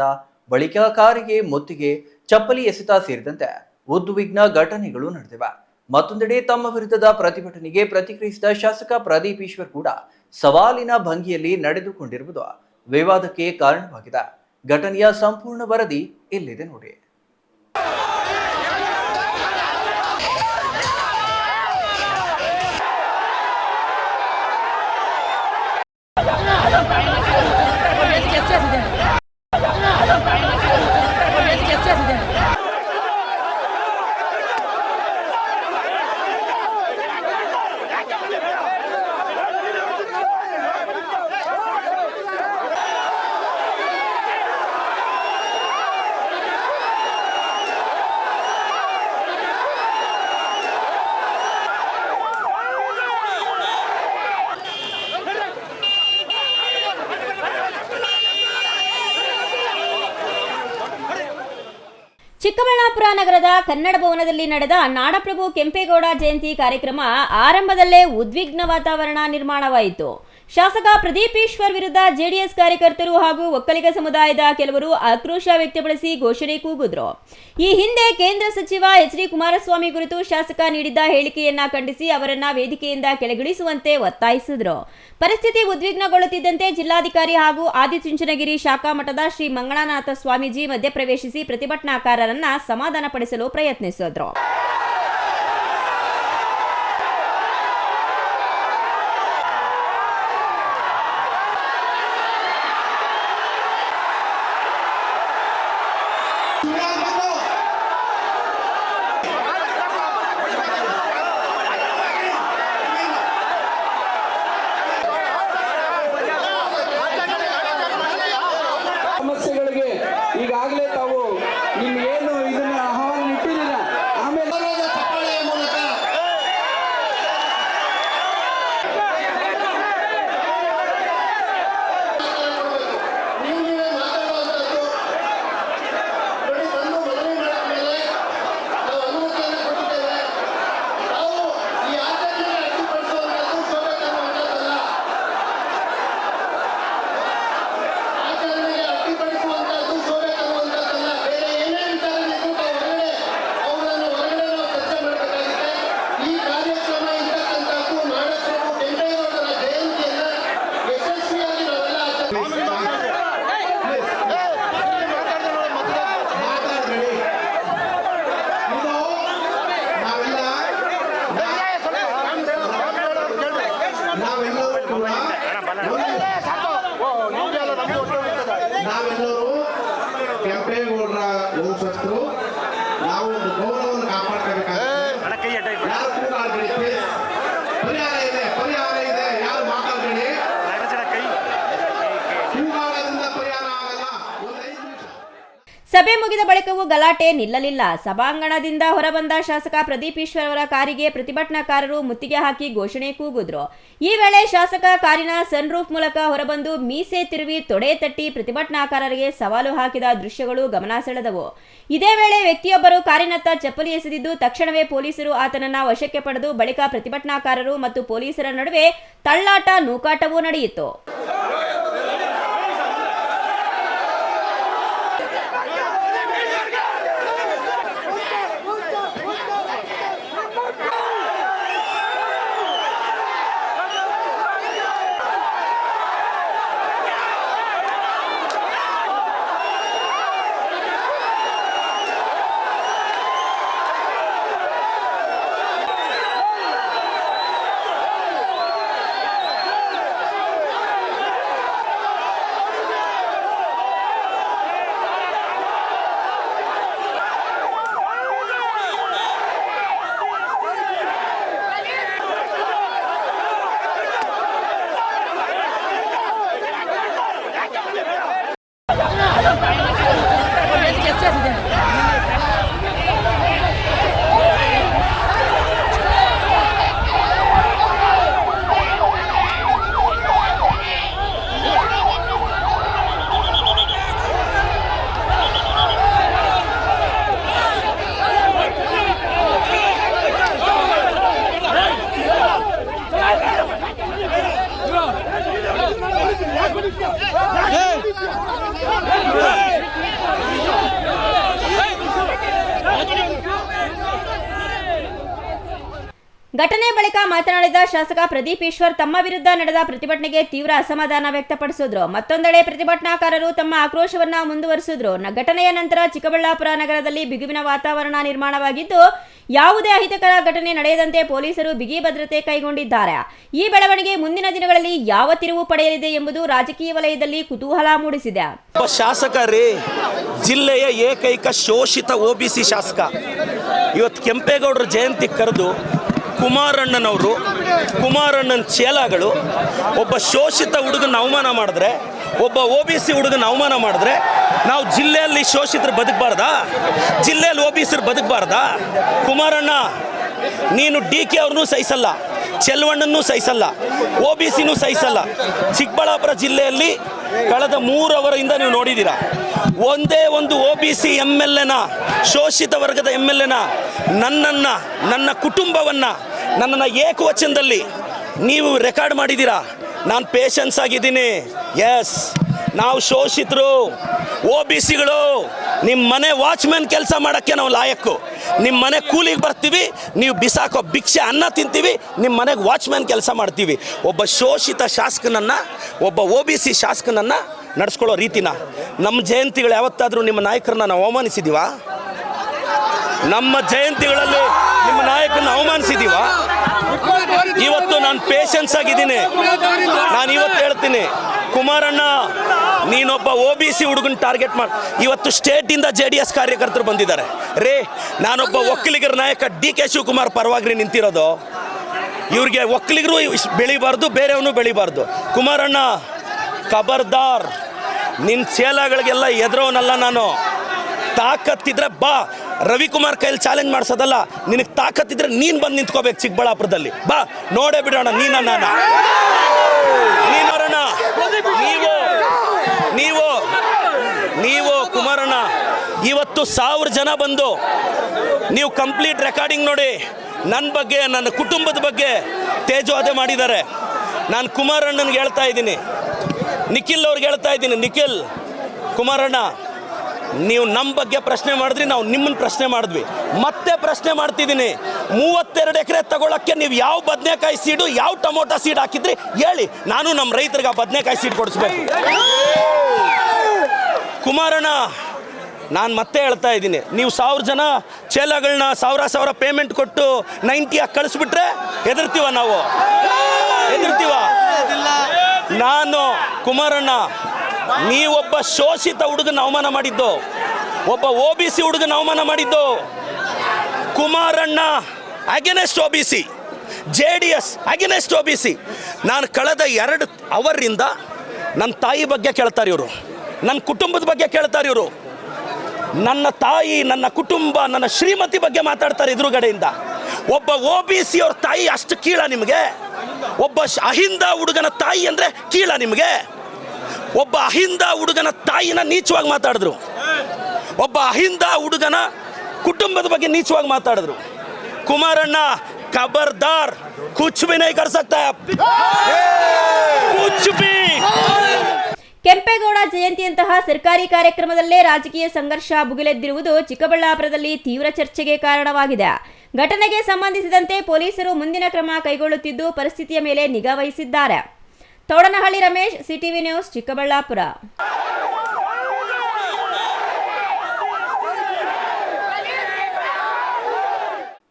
ಬಳಿಕ ಕಾರಿಗೆ ಮುತ್ತಿಗೆ, ಚಪ್ಪಲಿ ಎಸೆತ ಸೇರಿದಂತೆ ಉದ್ವಿಗ್ನ ಘಟನೆಗಳು ನಡೆದಿವೆ. ಮತ್ತೊಂದೆಡೆ ತಮ್ಮ ವಿರುದ್ಧದ ಪ್ರತಿಭಟನೆಗೆ ಪ್ರತಿಕ್ರಿಯಿಸಿದ ಶಾಸಕ ಪ್ರದೀಪ್ ಈಶ್ವರ್ ಕೂಡ ಸವಾಲಿನ ಭಂಗಿಯಲ್ಲಿ ನಡೆದುಕೊಂಡಿರುವುದು ವಿವಾದಕ್ಕೆ ಕಾರಣವಾಗಿದೆ. ಘಟನೆಯ ಸಂಪೂರ್ಣ ವರದಿ ಇಲ್ಲಿದೆ ನೋಡಿ. ಚಿಕ್ಕಬಳ್ಳಾಪುರ ನಗರದ ಕನ್ನಡ ಭವನದಲ್ಲಿ ನಡೆದ ನಾಡಪ್ರಭು ಕೆಂಪೇಗೌಡ ಜಯಂತಿ ಕಾರ್ಯಕ್ರಮ ಆರಂಭದಲ್ಲೇ ಉದ್ವಿಗ್ನ ವಾತಾವರಣ ನಿರ್ಮಾಣವಾಯಿತು. ಶಾಸಕ ಪ್ರದೀಪ್ ಈಶ್ವರ್ ವಿರುದ್ಧ ಜೆಡಿಎಸ್ ಕಾರ್ಯಕರ್ತರು ಹಾಗೂ ಒಕ್ಕಲಿಗ ಸಮುದಾಯದ ಕೆಲವರು ಆಕ್ರೋಶ ವ್ಯಕ್ತಪಡಿಸಿ ಘೋಷಣೆ ಕೂಗಿದ್ರು. ಈ ಹಿಂದೆ ಕೇಂದ್ರ ಸಚಿವ ಎಚ್.ಡಿ. ಕುಮಾರಸ್ವಾಮಿ ಕುರಿತು ಶಾಸಕ ನೀಡಿದ್ದ ಹೇಳಿಕೆಯನ್ನ ಖಂಡಿಸಿ ಅವರನ್ನ ವೇದಿಕೆಯಿಂದ ಕೆಳಗಿಳಿಸುವಂತೆ ಒತ್ತಾಯಿಸಿದ್ರು. ಪರಿಸ್ಥಿತಿ ಉದ್ವಿಗ್ನಗೊಳ್ಳುತ್ತಿದ್ದಂತೆ ಜಿಲ್ಲಾಧಿಕಾರಿ ಹಾಗೂ ಆದಿಚುಂಚನಗಿರಿ ಶಾಖಾ ಮಠದ ಶ್ರೀ ಮಂಗಳಾನಾಥ ಸ್ವಾಮೀಜಿ ಮಧ್ಯಪ್ರವೇಶಿಸಿ ಪ್ರತಿಭಟನಾಕಾರರನ್ನ ಸಮಾಧಾನಪಡಿಸಲು ಪ್ರಯತ್ನಿಸಿದ್ರು. ಸಮಸ್ಯೆಗಳಿಗೆ ಈಗಾಗಲೇ ತಾವು ನಿಮ್ಗೇನು ಇದನ್ನ ಆಹ್ವಾನ ಇಟ್ಟಿದ್ದೀರ, ಆಮೇಲೆ ಚಪ್ಪಾಳೆಯ ಮೂಲಕ ನಾವೆಲ್ಲರೂ ಕೆಂಪೇಗೌಡರ ವಂಶಸ್ಥರು, ನಾವು ಒಂದು ಗೌರವವನ್ನು ಕಾಪಾಡ್ಕೋಬೇಕಾಗುತ್ತೆ. ಯಾರು ಕೂಗಾಡ್ಬೇಡಿ, ಪರಿಹಾರ ಇದೆ, ಪರಿಹಾರ ಇದೆ, ಯಾರು ಮಾತಾಡ್ಬೇಡಿ. ಕೂಗಾಡೋದ್ರಿಂದ ಪರಿಹಾರ ಆಗಲ್ಲ. ಒಂದು 5 ನಿಮಿಷ. ಸಭೆ ಮುಗಿದ ಬಳಿಕವೂ ಗಲಾಟೆ ನಿಲ್ಲಲಿಲ್ಲ. ಸಭಾಂಗಣದಿಂದ ಹೊರಬಂದ ಶಾಸಕ ಪ್ರದೀಪ್ ಈಶ್ವರ್ ಅವರ ಕಾರಿಗೆ ಪ್ರತಿಭಟನಾಕಾರರು ಮುತ್ತಿಗೆ ಹಾಕಿ ಘೋಷಣೆ ಕೂಗಿದ್ರು. ಈ ವೇಳೆ ಶಾಸಕ ಕಾರಿನ ಸನ್ ರೂಫ್ ಮೂಲಕ ಹೊರಬಂದು ಮೀಸೆ ತಿರುವಿ ತೊಡೆ ತಟ್ಟಿ ಪ್ರತಿಭಟನಾಕಾರರಿಗೆ ಸವಾಲು ಹಾಕಿದ ದೃಶ್ಯಗಳು ಗಮನ ಸೆಳೆದವು. ಇದೇ ವೇಳೆ ವ್ಯಕ್ತಿಯೊಬ್ಬರು ಕಾರಿನತ್ತ ಚಪ್ಪಲಿ ಎಸೆದಿದ್ದು ತಕ್ಷಣವೇ ಪೊಲೀಸರು ಆತನನ್ನ ವಶಕ್ಕೆ ಪಡೆದು ಬಳಿಕ ಪ್ರತಿಭಟನಾಕಾರರು ಮತ್ತು ಪೊಲೀಸರ ನಡುವೆ ತಳ್ಳಾಟ ನೂಕಾಟವೂ ನಡೆಯಿತು. ಘಟನೆ ಬಳಿಕ ಮಾತನಾಡಿದ ಶಾಸಕ ಪ್ರದೀಪ್ ಈಶ್ವರ್ ತಮ್ಮ ವಿರುದ್ಧ ನಡೆದ ಪ್ರತಿಭಟನೆಗೆ ತೀವ್ರ ಅಸಮಾಧಾನ ವ್ಯಕ್ತಪಡಿಸಿದ್ರು. ಮತ್ತೊಂದೆಡೆ ಪ್ರತಿಭಟನಾಕಾರರು ತಮ್ಮ ಆಕ್ರೋಶವನ್ನ ಮುಂದುವರಿಸಿದ್ರು. ಘಟನೆಯ ನಂತರ ಚಿಕ್ಕಬಳ್ಳಾಪುರ ನಗರದಲ್ಲಿ ಬಿಗುವಿನ ವಾತಾವರಣ ನಿರ್ಮಾಣವಾಗಿದ್ದು, ಯಾವುದೇ ಅಹಿತಕರ ಘಟನೆ ನಡೆಯದಂತೆ ಪೊಲೀಸರು ಬಿಗಿ ಭದ್ರತೆ ಕೈಗೊಂಡಿದ್ದಾರೆ. ಈ ಬೆಳವಣಿಗೆ ಮುಂದಿನ ದಿನಗಳಲ್ಲಿ ಯಾವ ತಿರುವು ಪಡೆಯಲಿದೆ ಎಂಬುದು ರಾಜಕೀಯ ವಲಯದಲ್ಲಿ ಕುತೂಹಲ ಮೂಡಿಸಿದೆ. ಶಾಸಕರೇ, ಜಿಲ್ಲೆಯ ಏಕೈಕ ಶೋಷಿತ OBC ಶಾಸಕ ಇವತ್ತು ಕೆಂಪೇಗೌಡರ ಜಯಂತಿ ಕರೆದು ಕುಮಾರಣ್ಣನವರು, ಕುಮಾರಣ್ಣನ ಚೇಲಾಗಳು ಒಬ್ಬ ಶೋಷಿತ ಹುಡುಗನ ಅವಮಾನ ಮಾಡಿದ್ರೆ, ಒಬ್ಬ OBC ಹುಡುಗನ ಅವಮಾನ ಮಾಡಿದ್ರೆ ನಾವು ಜಿಲ್ಲೆಯಲ್ಲಿ ಶೋಷಿತರು ಬದುಕಬಾರ್ದಾ? ಜಿಲ್ಲೆಯಲ್ಲಿ OBCರು ಬದುಕಬಾರ್ದಾ? ಕುಮಾರಣ್ಣ, ನೀನು DK ಅವ್ರನ್ನೂ ಸಹಿಸಲ್ಲ, ಚೆಲ್ವಣ್ಣನೂ ಸಹಿಸಲ್ಲ, OBCನೂ ಸಹಿಸಲ್ಲ. ಚಿಕ್ಕಬಳ್ಳಾಪುರ ಜಿಲ್ಲೆಯಲ್ಲಿ ಕಳೆದ 3 ಅವರಿಂದ ನೀವು ನೋಡಿದ್ದೀರಾ, ಒಂದೇ ಒಂದು OBC MLAನ, ಶೋಷಿತ ವರ್ಗದ MLAನ, ನನ್ನನ್ನು, ನನ್ನ ಕುಟುಂಬವನ್ನು, ನನ್ನನ್ನು ಏಕವಚನದಲ್ಲಿ ನೀವು ರೆಕಾರ್ಡ್ ಮಾಡಿದ್ದೀರಾ. ನಾನು ಪೇಷನ್ಸ್ ಆಗಿದ್ದೀನಿ. ಎಸ್, ನಾವು ಶೋಷಿತರು, OBCಗಳು ನಿಮ್ಮ ಮನೆ ವಾಚ್ಮ್ಯಾನ್ ಕೆಲಸ ಮಾಡೋಕ್ಕೆ ನಾವು ಲಾಯಕ್ಕು. ನಿಮ್ಮ ಮನೆ ಕೂಲಿಗೆ ಬರ್ತೀವಿ, ನೀವು ಬಿಸಾಕೋ ಭಿಕ್ಷೆ ಅನ್ನ ತಿಂತೀವಿ, ನಿಮ್ಮ ಮನೆಗೆ ವಾಚ್ಮ್ಯಾನ್ ಕೆಲಸ ಮಾಡ್ತೀವಿ. ಒಬ್ಬ ಶೋಷಿತ ಶಾಸಕನನ್ನು, ಒಬ್ಬ OBC ಶಾಸಕನನ್ನು ನಡೆಸ್ಕೊಳ್ಳೋ ರೀತಿನ ನಮ್ಮ ಜಯಂತಿಗಳು ಯಾವತ್ತಾದರೂ ನಿಮ್ಮ ನಾಯಕರನ್ನ ನಾವು ಅವಮಾನಿಸಿದ್ದೀವಾ? ನಮ್ಮ ಜಯಂತಿಗಳಲ್ಲಿ ನಿಮ್ಮ ನಾಯಕರನ್ನ ಅವಮಾನಿಸಿದ್ದೀವ? ಇವತ್ತು ನಾನು ಪೇಷನ್ಸ್ ಆಗಿದ್ದೀನಿ. ನಾನು ಇವತ್ತು ಹೇಳ್ತೀನಿ, ಕುಮಾರಣ್ಣ, ನೀನೊಬ್ಬ OBC ಹುಡುಗನ ಟಾರ್ಗೆಟ್ ಮಾಡಿ ಇವತ್ತು ಸ್ಟೇಟಿಂದ JDS ಕಾರ್ಯಕರ್ತರು ಬಂದಿದ್ದಾರೆ. ರೇ, ನಾನೊಬ್ಬ ಒಕ್ಕಲಿಗರ ನಾಯಕ DK ಶಿವಕುಮಾರ್ ಪರವಾಗಿ ನಿಂತಿರೋದು. ಇವ್ರಿಗೆ ಒಕ್ಕಲಿಗರು ಬೆಳಿಬಾರ್ದು, ಬೇರೆಯವನು ಬೆಳಿಬಾರ್ದು. ಕುಮಾರಣ್ಣ, ಖಬರ್ದಾರ್, ನಿನ್ನ ಚೇಲಾಗಳಿಗೆಲ್ಲ ಎದುರೋನಲ್ಲ ನಾನು. ತಾಕತ್ತಿದ್ರೆ ಬಾ, ರವಿಕುಮಾರ್ ಕೈಲಿ ಚಾಲೆಂಜ್ ಮಾಡಿಸೋದಲ್ಲ. ನಿನಗೆ ತಾಕತ್ತಿದ್ರೆ ನೀನು ಬಂದು ನಿಂತ್ಕೋಬೇಕು ಚಿಕ್ಕಬಳ್ಳಾಪುರದಲ್ಲಿ. ಬಾ, ನೋಡೇ ಬಿಡೋಣ ನೀನ ನಾನು. ನೀನೋರಣ್ಣ, ನೀವು ಕುಮಾರಣ್ಣ, ಇವತ್ತು 1000 ಜನ ಬಂದು ನೀವು ಕಂಪ್ಲೀಟ್ ರೆಕಾರ್ಡಿಂಗ್ ನೋಡಿ, ನನ್ನ ಬಗ್ಗೆ, ನನ್ನ ಕುಟುಂಬದ ಬಗ್ಗೆ ತೇಜೋವಧೆ ಮಾಡಿದ್ದಾರೆ. ನಾನು ಕುಮಾರಣ್ಣನಿಗೆ ಹೇಳ್ತಾ ಇದ್ದೀನಿ, ನಿಖಿಲ್ ಅವ್ರಿಗೆ ಹೇಳ್ತಾ ಇದ್ದೀನಿ, ನಿಖಿಲ್, ಕುಮಾರಣ್ಣ, ನೀವು ನಮ್ಮ ಬಗ್ಗೆ ಪ್ರಶ್ನೆ ಮಾಡಿದ್ರಿ, ನಾವು ನಿಮ್ಮನ್ನು ಪ್ರಶ್ನೆ ಮಾಡಿದ್ವಿ, ಮತ್ತೆ ಪ್ರಶ್ನೆ ಮಾಡ್ತಿದ್ದೀನಿ. 32 ಎಕರೆ ತಗೊಳ್ಳೋಕ್ಕೆ ನೀವು ಯಾವ ಬದನೆಕಾಯಿ ಸೀಡು, ಯಾವ ಟೊಮೊಟೊ ಸೀಡ್ ಹಾಕಿದ್ರಿ ಹೇಳಿ, ನಾನು ನಮ್ಮ ರೈತರಿಗೆ ಆ ಬದನೆಕಾಯಿ ಸೀಡ್ ಕೊಡಿಸ್ಬೇಕು. ಕುಮಾರಣ್ಣ, ನಾನು ಮತ್ತೆ ಹೇಳ್ತಾ ಇದ್ದೀನಿ, ನೀವು 1000 ಜನ ಚೇಲಾಗಳನ್ನ 1000 ಪೇಮೆಂಟ್ ಕೊಟ್ಟು 90 ಕಳಿಸ್ಬಿಟ್ರೆ ಹೆದರ್ತೀವ ನಾವು? ಹೆದರ್ತೀವ? ನಾನು ಕುಮಾರಣ್ಣ, ನೀವೊಬ್ಬ ಶೋಷಿತ ಹುಡುಗನ ಅವಮಾನ ಮಾಡಿದ್ದು, ಒಬ್ಬ OBC ಹುಡುಗನ ಅವಮಾನ ಮಾಡಿದ್ದು. ಕುಮಾರಣ್ಣ against OBC, JDS against OBC. ನಾನು ಕಳೆದ 2 ಅವರಿಂದ ನನ್ನ ತಾಯಿ ಬಗ್ಗೆ ಕೇಳ್ತಾರೆ ಇವರು, ನನ್ನ ಕುಟುಂಬದ ಬಗ್ಗೆ ಕೇಳ್ತಾರೆ ಇವರು. ನನ್ನ ತಾಯಿ, ನನ್ನ ಕುಟುಂಬ, ನನ್ನ ಶ್ರೀಮತಿ ಬಗ್ಗೆ ಮಾತಾಡ್ತಾರೆ ಎದುರುಗಡೆಯಿಂದ. ಒಬ್ಬ OBC ಅವ್ರ ತಾಯಿ ಅಷ್ಟು ಕೀಳ ನಿಮಗೆ? ಒಬ್ಬ ಅಹಿಂದ ಹುಡುಗನ ತಾಯಿ ಅಂದರೆ ಕೀಳ ನಿಮಗೆ? ಒಬ್ಬ ಅಹಿಂದ ಹುಡುಗನ ತಾಯಿನ ನೀಚವಾಗಿ ಮಾತಾಡಿದ್ರು, ಒಬ್ಬ ಅಹಿಂದ ಹುಡುಗನ ಕುಟುಂಬದ ಬಗ್ಗೆ ನೀಚವಾಗಿ ಮಾತಾಡಿದ್ರು. ಕುಮಾರಣ್ಣ, ಖಬರ್ದಾರ್, ಕುಚ್ ಭಿ ನಹೀ ಕರ್ ಸಕ್ತಾ, ಕುಚ್ ಭಿ. ಕೆಂಪೇಗೌಡ ಜಯಂತಿಯಂತಹ ಸರ್ಕಾರಿ ಕಾರ್ಯಕ್ರಮದಲ್ಲೇ ರಾಜಕೀಯ ಸಂಘರ್ಷ ಭುಗಿಲೆದ್ದಿರುವುದು ಚಿಕ್ಕಬಳ್ಳಾಪುರದಲ್ಲಿ ತೀವ್ರ ಚರ್ಚೆಗೆ ಕಾರಣವಾಗಿದೆ. ಘಟನೆಗೆ ಸಂಬಂಧಿಸಿದಂತೆ ಪೊಲೀಸರು ಮುಂದಿನ ಕ್ರಮ ಕೈಗೊಳ್ಳುತ್ತಿದ್ದು ಪರಿಸ್ಥಿತಿಯ ಮೇಲೆ ನಿಗಾ ವಹಿಸಿದ್ದಾರೆ. ತೋಡನಹಳ್ಳಿ ರಮೇಶ್, ಸಿಟಿವಿ ನ್ಯೂಸ್, ಚಿಕ್ಕಬಳ್ಳಾಪುರ.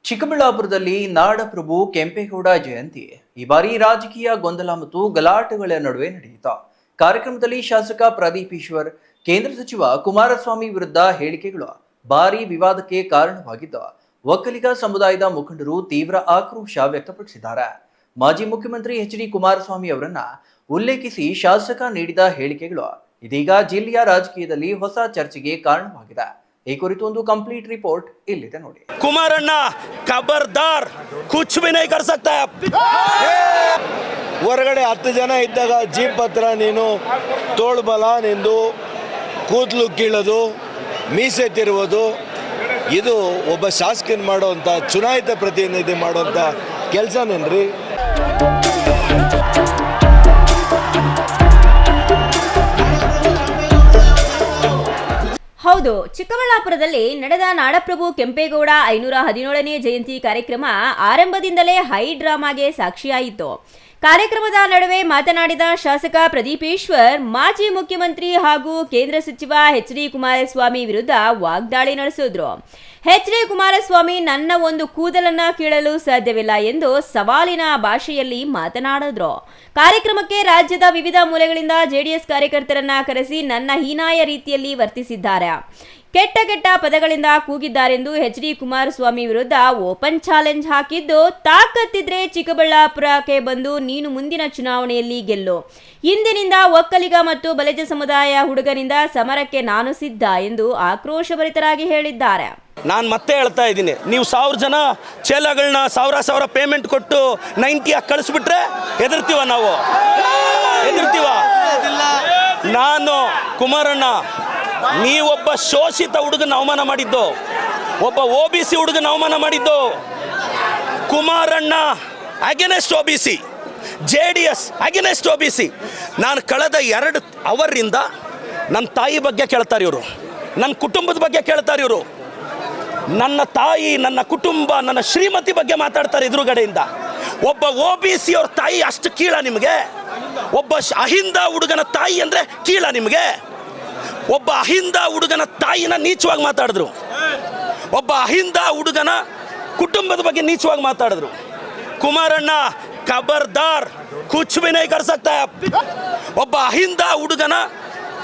ಚಿಕ್ಕಬಳ್ಳಾಪುರದಲ್ಲಿ ನಾಡಪ್ರಭು ಕೆಂಪೇಗೌಡ ಜಯಂತಿ ಈ ಬಾರಿ ರಾಜಕೀಯ ಗೊಂದಲ ಮತ್ತು ಗಲಾಟೆಗಳ ನಡುವೆ ನಡೆಯಿತು. ಕಾರ್ಯಕ್ರಮದಲ್ಲಿ ಶಾಸಕ ಪ್ರದೀಪ್ ಈಶ್ವರ್, ಕೇಂದ್ರ ಸಚಿವ ಕುಮಾರಸ್ವಾಮಿ ವಿರುದ್ಧ ಹೇಳಿಕೆಗಳು ಭಾರೀ ವಿವಾದಕ್ಕೆ ಕಾರಣವಾಗಿದ್ದು, ಒಕ್ಕಲಿಗ ಸಮುದಾಯದ ಮುಖಂಡರು ತೀವ್ರ ಆಕ್ರೋಶ ವ್ಯಕ್ತಪಡಿಸಿದ್ದಾರೆ. ಮಾಜಿ ಮುಖ್ಯಮಂತ್ರಿ HD ಕುಮಾರಸ್ವಾಮಿ ಅವರನ್ನ ಉಲ್ಲೇಖಿಸಿ ಶಾಸಕ ನೀಡಿದ ಹೇಳಿಕೆಗಳು ಇದೀಗ ಜಿಲ್ಲೆಯ ರಾಜಕೀಯದಲ್ಲಿ ಹೊಸ ಚರ್ಚೆಗೆ ಕಾರಣವಾಗಿದೆ. ಈ ಕುರಿತು ಒಂದು ಕಂಪ್ಲೀಟ್ ರಿಪೋರ್ಟ್ ಇಲ್ಲಿದೆ ನೋಡಿ. ಕುಮಾರಣ್ಣ ಖಬರ್ದಾರ್, ಕುಚ್ ಭಿ ನಹೀ ಕರ್ ಸಕ್ತಾ. ಹೊರಗಡೆ 10 ಜನ ಇದ್ದಾಗ ಜೀಪ್ ಹತ್ರ ನೀನು ತೋಳ್ಬಲ ನಿಂದು ಕೂದಲು ಕೀಳೋದು, ಮೀಸೆ ತಿರುವುದು, ಇದು ಒಬ್ಬ ಶಾಸಕನ ಮಾಡುವಂಥ, ಚುನಾಯಿತ ಪ್ರತಿನಿಧಿ ಮಾಡುವಂಥ ಕೆಲಸನೇನ್ರಿ? ಹೌದು, ಚಿಕ್ಕಬಳ್ಳಾಪುರದಲ್ಲಿ ನಡೆದ ನಾಡಪ್ರಭು ಕೆಂಪೇಗೌಡ 517ನೇ ಜಯಂತಿ ಕಾರ್ಯಕ್ರಮ ಆರಂಭದಿಂದಲೇ ಹೈ ಡ್ರಾಮಾಗೆ ಸಾಕ್ಷಿಯಾಯಿತು. ಕಾರ್ಯಕ್ರಮದ ನಡುವೆ ಮಾತನಾಡಿದ ಶಾಸಕ ಪ್ರದೀಪೇಶ್ವರ್ ಮಾಜಿ ಮುಖ್ಯಮಂತ್ರಿ ಹಾಗೂ ಕೇಂದ್ರ ಸಚಿವ ಎಚ್.ಡಿ. ಕುಮಾರಸ್ವಾಮಿ ವಿರುದ್ಧ ವಾಗ್ದಾಳಿ ನಡೆಸಿದ್ರು. ಎಚ್.ಡಿ. ಕುಮಾರಸ್ವಾಮಿ ನನ್ನ ಒಂದು ಕೂದಲನ್ನ ಕೀಳಲು ಸಾಧ್ಯವಿಲ್ಲ ಎಂದು ಸವಾಲಿನ ಭಾಷೆಯಲ್ಲಿ ಮಾತನಾಡಿದ್ರು. ಕಾರ್ಯಕ್ರಮಕ್ಕೆ ರಾಜ್ಯದ ವಿವಿಧ ಮೂಲೆಗಳಿಂದ ಜೆಡಿಎಸ್ ಕಾರ್ಯಕರ್ತರನ್ನ ಕರೆಸಿ ನನ್ನ ಹೀನಾಯ ರೀತಿಯಲ್ಲಿ ವರ್ತಿಸಿದ್ದಾರೆ, ಕೆಟ್ಟ ಪದಗಳಿಂದ ಕೂಗಿದ್ದಾರೆಂದು ಎಚ್.ಡಿ. ಕುಮಾರಸ್ವಾಮಿ ವಿರುದ್ಧ ಓಪನ್ ಚಾಲೆಂಜ್ ಹಾಕಿದ್ದು, ತಾಕತ್ತಿದ್ರೆ ಚಿಕ್ಕಬಳ್ಳಾಪುರಕ್ಕೆ ಬಂದು ನೀನು ಮುಂದಿನ ಚುನಾವಣೆಯಲ್ಲಿ ಗೆಲ್ಲು, ಇಂದಿನಿಂದ ಒಕ್ಕಲಿಗ ಮತ್ತು ಬಲಿಜ ಸಮುದಾಯ ಹುಡುಗನಿಂದ ಸಮರಕ್ಕೆ ನಾನು ಸಿದ್ಧ ಎಂದು ಆಕ್ರೋಶಭರಿತರಾಗಿ ಹೇಳಿದ್ದಾರೆ. ನಾನು ಮತ್ತೆ ಹೇಳ್ತಾ ಇದ್ದೀನಿ, ನೀವು 1000 ಜನ ಚೇಲಗಳನ್ನ 1000 ಪೇಮೆಂಟ್ ಕೊಟ್ಟು 90 ಕಳಿಸ್ಬಿಟ್ರೆ ಹೆದರ್ತೀವ? ನಾವು ಹೆದರ್ತೀವ? ನಾನು ಕುಮಾರಣ್ಣ, ನೀವೊಬ್ಬ ಶೋಷಿತ ಹುಡುಗನ ಅವಮಾನ ಮಾಡಿದ್ದು, ಒಬ್ಬ OBC ಹುಡುಗನ ಅವಮಾನ ಮಾಡಿದ್ದು. ಕುಮಾರಣ್ಣ against OBC, JDS against OBC. ನಾನು ಕಳೆದ 2 ಅವರಿಂದ ನನ್ನ ತಾಯಿ ಬಗ್ಗೆ ಕೇಳ್ತಾರೆ ಇವರು, ನನ್ನ ಕುಟುಂಬದ ಬಗ್ಗೆ ಕೇಳ್ತಾರೆ ಇವರು. ನನ್ನ ತಾಯಿ, ನನ್ನ ಕುಟುಂಬ, ನನ್ನ ಶ್ರೀಮತಿ ಬಗ್ಗೆ ಮಾತಾಡ್ತಾರೆ ಎದುರುಗಡೆಯಿಂದ. ಒಬ್ಬ OBC ಅವ್ರ ತಾಯಿ ಅಷ್ಟು ಕೀಳ ನಿಮಗೆ? ಒಬ್ಬ ಅಹಿಂದ ಹುಡುಗನ ತಾಯಿ ಅಂದರೆ ಕೀಳ ನಿಮಗೆ? ಒಬ್ಬ ಅಹಿಂದ ಹುಡುಗನ ತಾಯಿನ ನೀಚವಾಗಿ ಮಾತಾಡಿದ್ರು, ಒಬ್ಬ ಅಹಿಂದ ಹುಡುಗನ ಕುಟುಂಬದ ಬಗ್ಗೆ ನೀಚವಾಗಿ ಮಾತಾಡಿದ್ರು. ಕುಮಾರಣ್ಣ ಖಬರ್ದಾರ್, ಕುಚ್ ಭಿ ನಹೀ ಕರ್ ಸಕ್ತಾ. ಒಬ್ಬ ಅಹಿಂದ ಹುಡುಗನ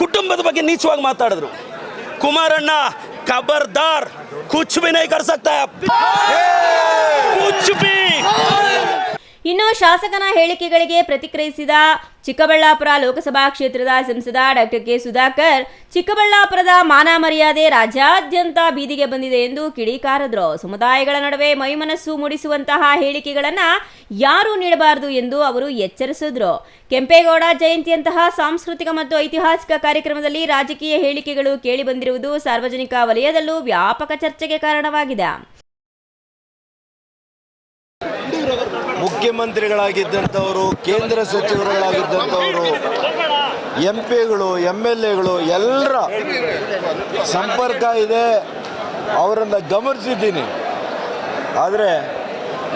ಕುಟುಂಬದ ಬಗ್ಗೆ ನೀಚವಾಗಿ ಮಾತಾಡಿದ್ರು. ಕುಮಾರಣ್ಣ ಖಬರ್ದಾರ್, ಕುಚ್ ಭಿ ನಹೀ ಕರ್ ಸಕ್ತಾ. ಕುಚ್ ಭಿ. ಇನ್ನು ಶಾಸಕನ ಹೇಳಿಕೆಗಳಿಗೆ ಪ್ರತಿಕ್ರಿಯಿಸಿದ ಚಿಕ್ಕಬಳ್ಳಾಪುರ ಲೋಕಸಭಾ ಕ್ಷೇತ್ರದ ಸಂಸದ ಡಾಕ್ಟರ್ ಕೆ ಸುಧಾಕರ್, ಚಿಕ್ಕಬಳ್ಳಾಪುರದ ಮಾನ ಮರ್ಯಾದೆ ರಾಜ್ಯಾದ್ಯಂತ ಬೀದಿಗೆ ಬಂದಿದೆ ಎಂದು ಕಿಡಿಕಾರಿದ್ರು. ಸಮುದಾಯಗಳ ನಡುವೆ ಮೈಮನಸ್ಸು ಮೂಡಿಸುವಂತಹ ಹೇಳಿಕೆಗಳನ್ನ ಯಾರೂ ನೀಡಬಾರದು ಎಂದು ಅವರು ಎಚ್ಚರಿಸಿದ್ರು. ಕೆಂಪೇಗೌಡ ಜಯಂತಿಯಂತಹ ಸಾಂಸ್ಕೃತಿಕ ಮತ್ತು ಐತಿಹಾಸಿಕ ಕಾರ್ಯಕ್ರಮದಲ್ಲಿ ರಾಜಕೀಯ ಹೇಳಿಕೆಗಳು ಕೇಳಿಬಂದಿರುವುದು ಸಾರ್ವಜನಿಕ ವಲಯದಲ್ಲೂ ವ್ಯಾಪಕ ಚರ್ಚೆಗೆ ಕಾರಣವಾಗಿದೆ. ಮುಖ್ಯಮಂತ್ರಿಗಳಾಗಿದ್ದಂಥವರು, ಕೇಂದ್ರ ಸಚಿವರುಗಳಾಗಿದ್ದಂಥವರು, MP ಗಳು, MLA ಗಳು ಎಲ್ಲರ ಸಂಪರ್ಕ ಇದೆ, ಅವರನ್ನು ಗಮನಿಸಿದ್ದೀನಿ. ಆದರೆ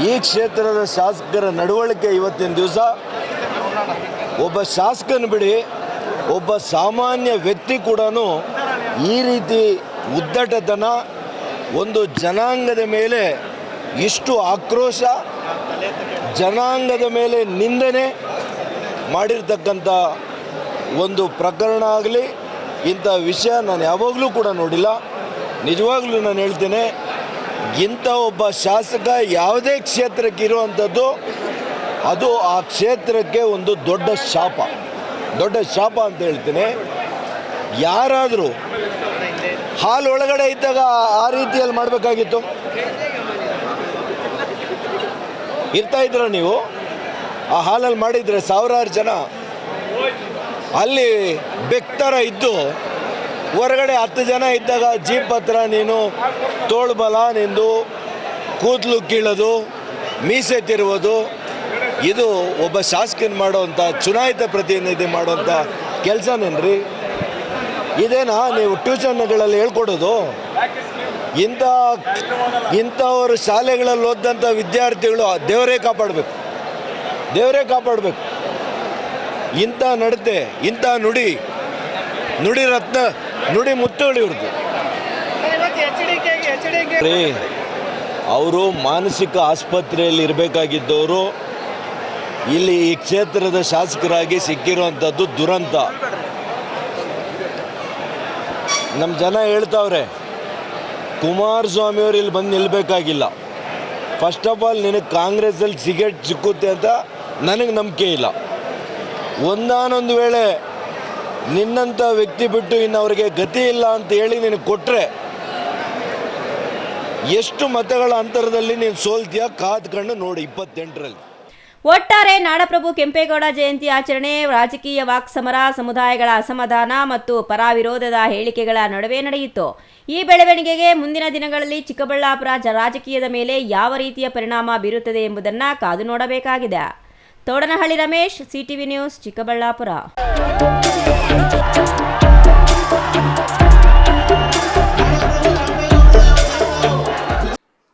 ಈ ಕ್ಷೇತ್ರದ ಶಾಸಕರ ನಡವಳಿಕೆ ಇವತ್ತಿನ ದಿವಸ, ಒಬ್ಬ ಶಾಸಕನ ಬಿಡಿ, ಒಬ್ಬ ಸಾಮಾನ್ಯ ವ್ಯಕ್ತಿ ಕೂಡ ಈ ರೀತಿ ಉದ್ದಟತನ, ಒಂದು ಜನಾಂಗದ ಮೇಲೆ ಇಷ್ಟು ಆಕ್ರೋಶ, ಜನಾಂಗದ ಮೇಲೆ ನಿಂದನೆ ಮಾಡಿರ್ತಕ್ಕಂಥ ಒಂದು ಪ್ರಕರಣ ಆಗಲಿ, ಇಂಥ ವಿಷಯ ನಾನು ಯಾವಾಗಲೂ ಕೂಡ ನೋಡಿಲ್ಲ. ನಿಜವಾಗ್ಲೂ ನಾನು ಹೇಳ್ತೇನೆ, ಇಂಥ ಒಬ್ಬ ಶಾಸಕ ಯಾವುದೇ ಕ್ಷೇತ್ರಕ್ಕೆ ಇರುವಂಥದ್ದು ಅದು ಆ ಕ್ಷೇತ್ರಕ್ಕೆ ಒಂದು ದೊಡ್ಡ ಶಾಪ ಅಂತ ಹೇಳ್ತೇನೆ. ಯಾರಾದರೂ ಹಾಲ್ ಒಳಗಡೆ ಇದ್ದಾಗ ಆ ರೀತಿಯಲ್ಲಿ ಮಾಡಬೇಕಾಗಿತ್ತು? ಇರ್ತಾ ಇದ್ರ ನೀವು? ಆ ಹಾಲಲ್ಲಿ ಮಾಡಿದರೆ 1000 ಜನ ಅಲ್ಲಿ ಬೆಕ್ತರ ಇದ್ದು, ಹೊರಗಡೆ 10 ಜನ ಇದ್ದಾಗ ಜೀಪ್ ಹತ್ರ ನೀನು ತೋಳ್ಬಲ ನಿಂದು ಕೂದಲು ಕೀಳೋದು, ಮೀಸೆ ತಿರುವುದು, ಇದು ಒಬ್ಬ ಶಾಸಕನ ಮಾಡುವಂಥ, ಚುನಾಯಿತ ಪ್ರತಿನಿಧಿ ಮಾಡುವಂಥ ಕೆಲಸನೇನ್ರಿ? ಇದೇನಾ ನೀವು ಟ್ಯೂಷನ್ಗಳಲ್ಲಿ ಹೇಳ್ಕೊಡೋದು? ಇಂಥವರು ಶಾಲೆಗಳಲ್ಲಿ ಓದಂಥ ವಿದ್ಯಾರ್ಥಿಗಳು ದೇವರೇ ಕಾಪಾಡಬೇಕು. ಇಂಥ ನಡತೆ, ಇಂಥ ನುಡಿ ರತ್ನ, ನುಡಿ ಮುತ್ತುಗಳು ಇವ್ರದ್ದು. ಅವರು ಮಾನಸಿಕ ಆಸ್ಪತ್ರೆಯಲ್ಲಿ ಇರಬೇಕಾಗಿದ್ದವರು ಇಲ್ಲಿ ಈ ಕ್ಷೇತ್ರದ ಶಾಸಕರಾಗಿ ಸಿಕ್ಕಿರುವಂಥದ್ದು ದುರಂತ. ನಮ್ಮ ಜನ ಹೇಳ್ತಾವ್ರೆ, ಕುಮಾರಸ್ವಾಮಿಯವರು ಇಲ್ಲಿ ಬಂದು ನಿಲ್ಲಬೇಕಾಗಿಲ್ಲ. ಫಸ್ಟ್ ಆಫ್ ಆಲ್ ನಿನಗೆ ಕಾಂಗ್ರೆಸ್ಸಲ್ಲಿ ಟಿಕೆಟ್ ಸಿಕ್ಕುತ್ತೆ ಅಂತ ನನಗೆ ನಂಬಿಕೆ ಇಲ್ಲ. ಒಂದಾನೊಂದು ವೇಳೆ ನಿನ್ನಂಥ ವ್ಯಕ್ತಿ ಬಿಟ್ಟು ಇನ್ನು ಅವರಿಗೆ ಗತಿ ಇಲ್ಲ ಅಂತ ಹೇಳಿ ನೀನು ಕೊಟ್ಟರೆ ಎಷ್ಟು ಮತಗಳ ಅಂತರದಲ್ಲಿ ನೀನು ಸೋಲ್ತೀಯ ಕಾದ್ಕೊಂಡು ನೋಡಿ 28ರಲ್ಲಿ. ಒಟ್ಟಾರೆ ನಾಡಪ್ರಭು ಕೆಂಪೇಗೌಡ ಜಯಂತಿ ಆಚರಣೆ ರಾಜಕೀಯ ವಾಕ್ಸಮರ, ಸಮುದಾಯಗಳ ಅಸಮಾಧಾನ ಮತ್ತು ಪರಾವಿರೋಧದ ಹೇಳಿಕೆಗಳ ನಡುವೆ ನಡೆಯಿತು. ಈ ಬೆಳವಣಿಗೆಗೆ ಮುಂದಿನ ದಿನಗಳಲ್ಲಿ ಚಿಕ್ಕಬಳ್ಳಾಪುರ ರಾಜಕೀಯದ ಮೇಲೆ ಯಾವ ರೀತಿಯ ಪರಿಣಾಮ ಬೀರುತ್ತದೆ ಎಂಬುದನ್ನು ಕಾದು ನೋಡಬೇಕಾಗಿದೆ. ತೋಡನಹಳ್ಳಿ ರಮೇಶ್, ಸಿಟಿವಿ ನ್ಯೂಸ್, ಚಿಕ್ಕಬಳ್ಳಾಪುರ.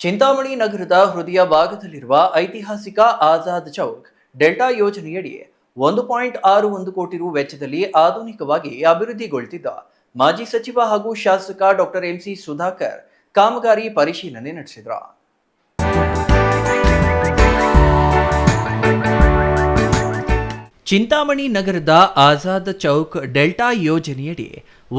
ಚಿಂತಾಮಣಿ ನಗರದ ಹೃದಯ ಭಾಗದಲ್ಲಿರುವ ಐತಿಹಾಸಿಕ ಆಜಾದ್ ಚೌಕ್ ಡೆಲ್ಟಾ ಯೋಜನೆಯಡಿ 1.61 ಕೋಟಿ ರು ವೆಚ್ಚದಲ್ಲಿ ಆಧುನಿಕವಾಗಿ ಅಭಿವೃದ್ಧಿಗೊಳ್ತಿದ್ದ ಮಾಜಿ ಸಚಿವ ಹಾಗೂ ಶಾಸಕ ಡಾಕ್ಟರ್ ಎಂಸಿ ಸುಧಾಕರ್ ಕಾಮಗಾರಿ ಪರಿಶೀಲನೆ ನಡೆಸಿದರು. ಚಿಂತಾಮಣಿ ನಗರದ ಆಜಾದ್ ಚೌಕ್ ಡೆಲ್ಟಾ ಯೋಜನೆಯಡಿ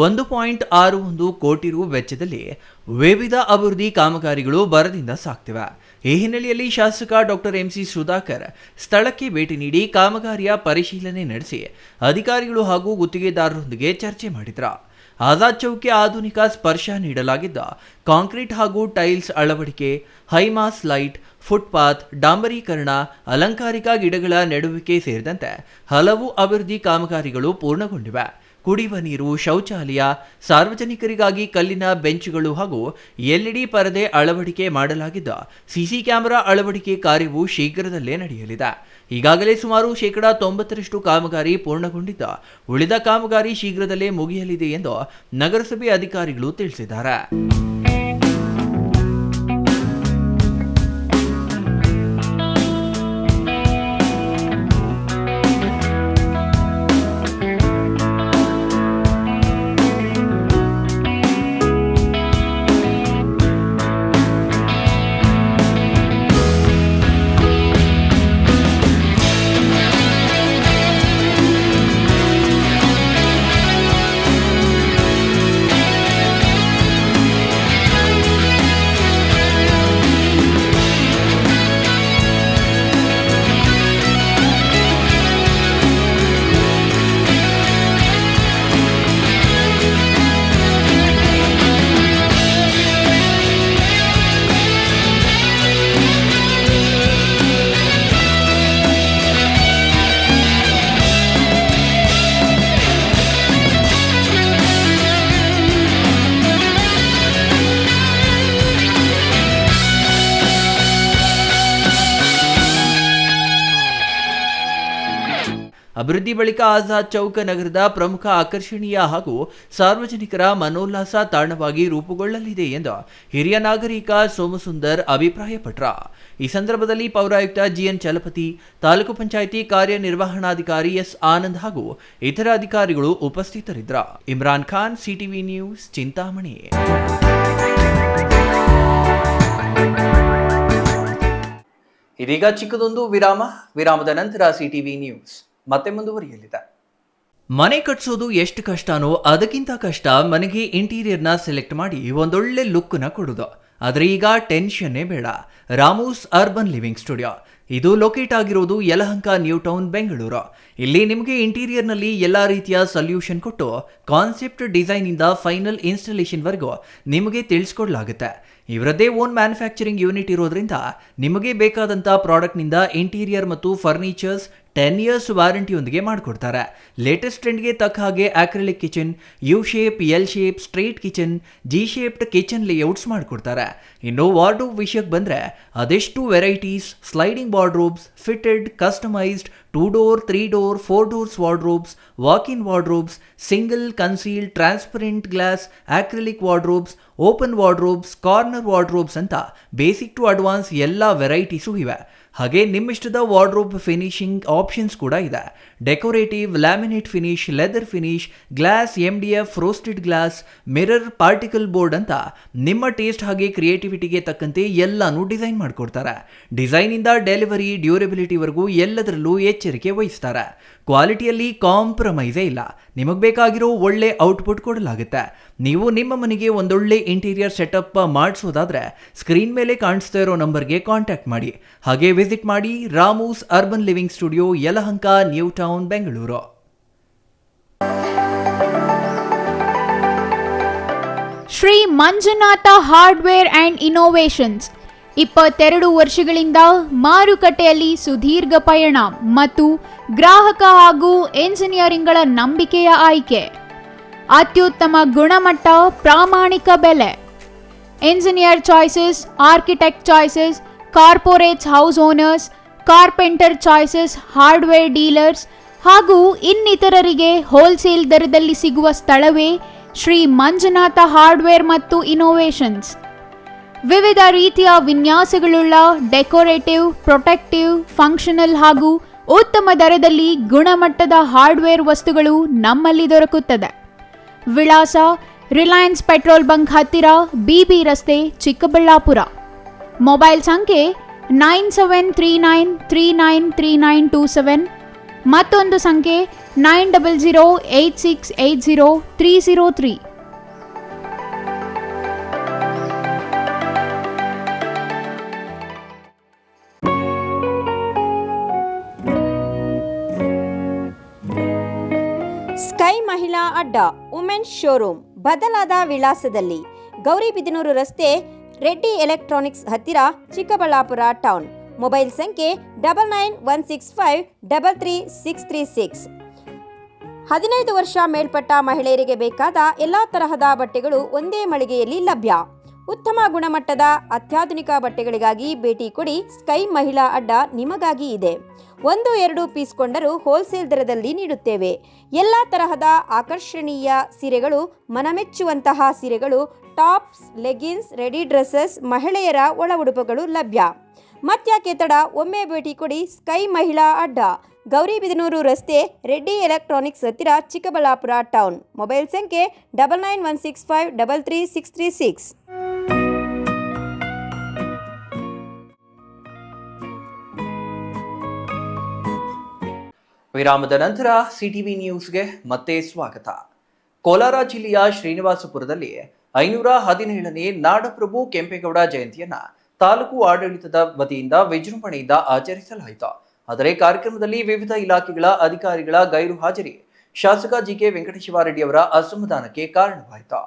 1.61 ಕೋಟಿ ರು ವೆಚ್ಚದಲ್ಲಿ ವಿವಿಧ ಅಭಿವೃದ್ಧಿ ಕಾಮಗಾರಿಗಳು ಭರದಿಂದ ಸಾಗ್ತಿವೆ. ಈ ಹಿನ್ನೆಲೆಯಲ್ಲಿ ಶಾಸಕ ಡಾಕ್ಟರ್ ಎಂಸಿ ಸುಧಾಕರ್ ಸ್ಥಳಕ್ಕೆ ಭೇಟಿ ನೀಡಿ ಕಾಮಗಾರಿಯ ಪರಿಶೀಲನೆ ನಡೆಸಿ ಅಧಿಕಾರಿಗಳು ಹಾಗೂ ಗುತ್ತಿಗೆದಾರರೊಂದಿಗೆ ಚರ್ಚೆ ಮಾಡಿದರು. ಆಜಾದ್ ಚೌಕ್ಗೆ ಆಧುನಿಕ ಸ್ಪರ್ಶ ನೀಡಲಾಗಿದ್ದ ಕಾಂಕ್ರೀಟ್ ಹಾಗೂ ಟೈಲ್ಸ್ ಅಳವಡಿಕೆ, ಹೈಮಾಸ್ ಲೈಟ್, ಫುಟ್ಪಾತ್, ಡಾಂಬರೀಕರಣ, ಅಲಂಕಾರಿಕ ಗಿಡಗಳ ನೆಡುವಿಕೆ ಸೇರಿದಂತೆ ಹಲವು ಅಭಿವೃದ್ಧಿ ಕಾಮಗಾರಿಗಳು ಪೂರ್ಣಗೊಂಡಿವೆ. ಕುಡಿಯುವ ನೀರು, ಶೌಚಾಲಯ, ಸಾರ್ವಜನಿಕರಿಗಾಗಿ ಕಲ್ಲಿನ ಬೆಂಚುಗಳು ಹಾಗೂ ಎಲ್ಇಡಿ ಪರದೆ ಅಳವಡಿಕೆ ಮಾಡಲಾಗಿದ್ದ ಸಿಸಿ ಕ್ಯಾಮೆರಾ ಅಳವಡಿಕೆ ಕಾರ್ಯವು ಶೀಘ್ರದಲ್ಲೇ ನಡೆಯಲಿದೆ. ಈಗಾಗಲೇ ಸುಮಾರು 90% ಕಾಮಗಾರಿ ಪೂರ್ಣಗೊಂಡಿದ್ದ ಉಳಿದ ಕಾಮಗಾರಿ ಶೀಘ್ರದಲ್ಲೇ ಮುಗಿಯಲಿದೆ ಎಂದು ನಗರಸಭೆ ಅಧಿಕಾರಿಗಳು ತಿಳಿಸಿದ್ದಾರೆ. ಅಭಿವೃದ್ಧಿ ಬಳಿಕ ಆಜಾದ್ ಚೌಕ ನಗರದ ಪ್ರಮುಖ ಆಕರ್ಷಣೀಯ ಹಾಗೂ ಸಾರ್ವಜನಿಕರ ಮನೋಲ್ಲಾಸ ತಾಣವಾಗಿ ರೂಪುಗೊಳ್ಳಲಿದೆ ಎಂದು ಹಿರಿಯ ನಾಗರಿಕ ಸೋಮಸುಂದರ್ ಅಭಿಪ್ರಾಯಪಟ್ಟರು. ಈ ಸಂದರ್ಭದಲ್ಲಿ ಪೌರಾಯುಕ್ತ ಜಿಎನ್ ಚಲಪತಿ, ತಾಲೂಕು ಪಂಚಾಯಿತಿ ಕಾರ್ಯನಿರ್ವಹಣಾಧಿಕಾರಿ ಎಸ್ ಆನಂದ್ ಹಾಗೂ ಇತರ ಅಧಿಕಾರಿಗಳು ಉಪಸ್ಥಿತರಿದ್ದರು. Imran Khan, CTV news, Chintamani. ಇದೀಗ ಚಿಕ್ಕದೊಂದು ವಿರಾಮದ ನಂತರ ಸಿಟಿವಿ ನ್ಯೂಸ್ ಮತ್ತೆ ಮುಂದುವರಿಯಲಿದೆ. ಮನೆ ಕಟ್ಸೋದು ಎಷ್ಟು ಕಷ್ಟನೋ ಅದಕ್ಕಿಂತ ಕಷ್ಟ ಮನೆಗೆ ಇಂಟೀರಿಯರ್ನ ಸೆಲೆಕ್ಟ್ ಮಾಡಿ ಒಂದೊಳ್ಳೆ ಲುಕ್ನ ಕೊಡೋದು. ಆದರೆ ಈಗ ಟೆನ್ಷನ್ನೇ ಬೇಡ. ರಾಮೂಸ್ ಅರ್ಬನ್ ಲಿವಿಂಗ್ ಸ್ಟುಡಿಯೋ ಇದು ಲೊಕೇಟ್ ಆಗಿರೋದು ಯಲಹಂಕ ನ್ಯೂ ಟೌನ್, ಬೆಂಗಳೂರು. ಇಲ್ಲಿ ನಿಮಗೆ ಇಂಟೀರಿಯರ್ನಲ್ಲಿ ಎಲ್ಲ ರೀತಿಯ ಸೊಲ್ಯೂಷನ್ ಕೊಟ್ಟು ಕಾನ್ಸೆಪ್ಟ್ ಡಿಸೈನ್ ಇಂದ ಫೈನಲ್ ಇನ್ಸ್ಟಾಲೇಷನ್ ವರೆಗೂ ನಿಮಗೆ ತಿಳಿಸ್ಕೊಡ್ಲಾಗುತ್ತೆ. ಇವರದ್ದೇ ಓನ್ ಮ್ಯಾನುಫ್ಯಾಕ್ಚರಿಂಗ್ ಯೂನಿಟ್ ಇರೋದ್ರಿಂದ ನಿಮಗೆ ಬೇಕಾದಂಥ ಪ್ರಾಡಕ್ಟ್ನಿಂದ ಇಂಟೀರಿಯರ್ ಮತ್ತು ಫರ್ನಿಚರ್ಸ್ 10 years ವಾರಂಟಿಯೊಂದಿಗೆ ಮಾಡಿಕೊಡ್ತಾರೆ. ಲೇಟೆಸ್ಟ್ ಟ್ರೆಂಡ್ಗೆ ತಕ್ಕ ಹಾಗೆ acrylic kitchen, U shape, L shape, straight kitchen, G shaped kitchen layouts ಮಾಡಿಕೊಡ್ತಾರೆ. ಇನ್ನು ವಾರ್ಡ್ರೋಬ್ ವಿಷಯಕ್ಕೆ ಬಂದರೆ ಅದೆಷ್ಟು varieties, sliding wardrobes, fitted, customised 2 door, 3 door, 4 doors wardrobes, walk-in wardrobes, single, concealed, transparent glass, acrylic wardrobes, open wardrobes, corner wardrobes ಅಂತ basic to advance ಎಲ್ಲ varieties ಇವೆ. ಹಾಗೆ ನಿಮ್ಮಿಷ್ಟದ wardrobe finishing options ಕೂಡ ಇದೆ. Decorative, laminate finish, leather finish, glass, MDF, roasted glass, mirror, particle board ಅಂತ ನಿಮ್ಮ taste ಹಾಗೆ ಕ್ರಿಯೇಟಿವಿಟಿಗೆ ತಕ್ಕಂತೆ ಎಲ್ಲಾನು ಡಿಸೈನ್ ಮಾಡಿಕೊಡ್ತಾರೆ. ಡಿಸೈನಿಂದ ಡೆಲಿವರಿ, ಡ್ಯೂರಬಿಲಿಟಿವರೆಗೂ ಎಲ್ಲದರಲ್ಲೂ ಎಚ್ಚರಿಕೆ ವಹಿಸ್ತಾರೆ. ಕ್ವಾಲಿಟಿಯಲ್ಲಿ ಕಾಂಪ್ರಮೈಸೇ ಇಲ್ಲ. ನಿಮಗೆ ಬೇಕಾಗಿರೋ ಒಳ್ಳೆ ಔಟ್ಪುಟ್ ಕೊಡಲಾಗುತ್ತೆ. ನೀವು ನಿಮ್ಮ ಮನೆಗೆ ಒಂದೊಳ್ಳೆ ಇಂಟೀರಿಯರ್ ಸೆಟಪ್ ಮಾಡಿಸೋದಾದ್ರೆ ಸ್ಕ್ರೀನ್ ಮೇಲೆ ಕಾಣಿಸ್ತಾ ಇರೋ ನಂಬರ್ಗೆ ಕಾಂಟ್ಯಾಕ್ಟ್ ಮಾಡಿ. ಹಾಗೆ ವಿಸಿಟ್ ಮಾಡಿ Ramu's urban living studio, Yelahanka, new town, Bengaluru. Shri Manjunatha hardware and innovations 22 ವರ್ಷಗಳಿಂದ ಮಾರುಕಟ್ಟೆಯಲ್ಲಿ ಸುದೀರ್ಘ ಪಯಣ ಮತ್ತು ಗ್ರಾಹಕ ಹಾಗೂ ಎಂಜಿನಿಯರಿಂಗ್ಗಳ ನಂಬಿಕೆಯ ಆಯ್ಕೆ. ಅತ್ಯುತ್ತಮ ಗುಣಮಟ್ಟ, ಪ್ರಾಮಾಣಿಕ ಬೆಲೆ. Engineer choices, architect choices, corporates house owners, carpenter choices, hardware dealers ಹಾಗೂ ಇನ್ನಿತರರಿಗೆ ಹೋಲ್ಸೇಲ್ ದರದಲ್ಲಿ ಸಿಗುವ ಸ್ಥಳವೇ ಶ್ರೀ ಮಂಜುನಾಥ ಹಾರ್ಡ್ವೇರ್ ಮತ್ತು ಇನೋವೇಷನ್ಸ್. ವಿವಿಧ ರೀತಿಯ ವಿನ್ಯಾಸಗಳುಳ್ಳ ಡೆಕೋರೇಟಿವ್, ಪ್ರೊಟೆಕ್ಟಿವ್, ಫಂಕ್ಷನಲ್ ಹಾಗೂ ಉತ್ತಮ ದರದಲ್ಲಿ ಗುಣಮಟ್ಟದ ಹಾರ್ಡ್ವೇರ್ ವಸ್ತುಗಳು ನಮ್ಮಲ್ಲಿ ದೊರಕುತ್ತದೆ. ವಿಳಾಸ: ರಿಲಯನ್ಸ್ ಪೆಟ್ರೋಲ್ ಬಂಕ್ ಹತ್ತಿರ, BB ರಸ್ತೆ, ಚಿಕ್ಕಬಳ್ಳಾಪುರ. ಮೊಬೈಲ್ ಸಂಖ್ಯೆ 9739393927. ಮತ್ತೊಂದು ಸಂಖ್ಯೆ 9008680303. ಸ್ಕೈ ಮಹಿಳಾ ಅಡ್ಡ ವುಮೆನ್ಸ್ ಶೋರೂಮ್ ಬದಲಾದ ವಿಳಾಸದಲ್ಲಿ, ಗೌರಿಬಿದನೂರು ರಸ್ತೆ, ರೆಡ್ಡಿ ಎಲೆಕ್ಟ್ರಾನಿಕ್ಸ್ ಹತ್ತಿರ, ಚಿಕ್ಕಬಳ್ಳಾಪುರ ಟೌನ್. ಮೊಬೈಲ್ ಸಂಖ್ಯೆ 9916533636. 15 ವರ್ಷ ಮೇಲ್ಪಟ್ಟ ಮಹಿಳೆಯರಿಗೆ ಬೇಕಾದ ಎಲ್ಲ ತರಹದ ಬಟ್ಟೆಗಳು ಒಂದೇ ಮಳಿಗೆಯಲ್ಲಿ ಲಭ್ಯ. ಉತ್ತಮ ಗುಣಮಟ್ಟದ ಅತ್ಯಾಧುನಿಕ ಬಟ್ಟೆಗಳಿಗಾಗಿ ಭೇಟಿ ಕೊಡಿ. ಸ್ಕೈ ಮಹಿಳಾ ಅಡ್ಡ ನಿಮಗಾಗಿ ಇದೆ. 1-2 ಪೀಸ್ ಕೊಂಡರೂ ಹೋಲ್ಸೇಲ್ ದರದಲ್ಲಿ ನೀಡುತ್ತೇವೆ. ಎಲ್ಲ ತರಹದ ಆಕರ್ಷಣೀಯ ಸೀರೆಗಳು, ಮನಮೆಚ್ಚುವಂತಹ ಸೀರೆಗಳು, ಟಾಪ್ಸ್, ಲೆಗಿನ್ಸ್, ರೆಡಿ ಡ್ರೆಸ್ಸಸ್, ಮಹಿಳೆಯರ ಒಳ ಉಡುಪುಗಳು ಲಭ್ಯ. ಮತ್ಯಾಕೆ ತಡ, ಒಮ್ಮೆ ಭೇಟಿ ಕೊಡಿ. ಸ್ಕೈ ಮಹಿಳಾ ಅಡ್ಡ, ಗೌರಿಬಿದನೂರು ರಸ್ತೆ, ರೆಡ್ಡಿ ಎಲೆಕ್ಟ್ರಾನಿಕ್ಸ್ ಹತ್ತಿರ, ಚಿಕ್ಕಬಳ್ಳಾಪುರ ಟೌನ್. ಮೊಬೈಲ್ ಸಂಖ್ಯೆ 9916533636. ವಿರಾಮದ ನಂತರ ಸಿಟಿವಿ ನ್ಯೂಸ್ಗೆ ಮತ್ತೆ ಸ್ವಾಗತ. ಕೋಲಾರ ಜಿಲ್ಲೆಯ ಶ್ರೀನಿವಾಸಪುರದಲ್ಲಿ 517ನೇ ನಾಡಪ್ರಭು ಕೆಂಪೇಗೌಡ ಜಯಂತಿಯನ್ನ ತಾಲೂಕು ಆಡಳಿತದ ವತಿಯಿಂದ ವಿಜೃಂಭಣೆಯಿಂದ ಆಚರಿಸಲಾಯಿತು. ಆದರೆ ಕಾರ್ಯಕ್ರಮದಲ್ಲಿ ವಿವಿಧ ಇಲಾಖೆಗಳ ಅಧಿಕಾರಿಗಳ ಗೈರು ಹಾಜರಿ ಶಾಸಕ ಜಿಕೆ ವೆಂಕಟೇಶಿವಾರೆಡ್ಡಿ ಅವರ ಅಸಮಾಧಾನಕ್ಕೆ ಕಾರಣವಾಯಿತು.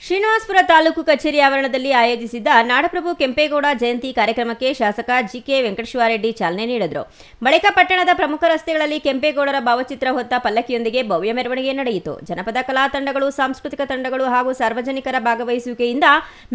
ಶ್ರೀನಿವಾಸಪುರ ತಾಲೂಕು ಕಚೇರಿ ಆವರಣದಲ್ಲಿ ಆಯೋಜಿಸಿದ್ದ ನಾಡಪ್ರಭು ಕೆಂಪೇಗೌಡ ಜಯಂತಿ ಕಾರ್ಯಕ್ರಮಕ್ಕೆ ಶಾಸಕ ಜಿಕೆ ವೆಂಕಟೇಶಿವಾರೆಡ್ಡಿ ಚಾಲನೆ ನೀಡಿದರು. ಬಳಿಕ ಪಟ್ಟಣದ ಪ್ರಮುಖ ರಸ್ತೆಗಳಲ್ಲಿ ಕೆಂಪೇಗೌಡರ ಭಾವಚಿತ್ರ ಹೊತ್ತ ಪಲ್ಲಕ್ಕಿಯೊಂದಿಗೆ ಭವ್ಯ ಮೆರವಣಿಗೆ ನಡೆಯಿತು. ಜನಪದ ಕಲಾ ತಂಡಗಳು, ಸಾಂಸ್ಕೃತಿಕ ತಂಡಗಳು ಹಾಗೂ ಸಾರ್ವಜನಿಕರ ಭಾಗವಹಿಸುವಿಕೆಯಿಂದ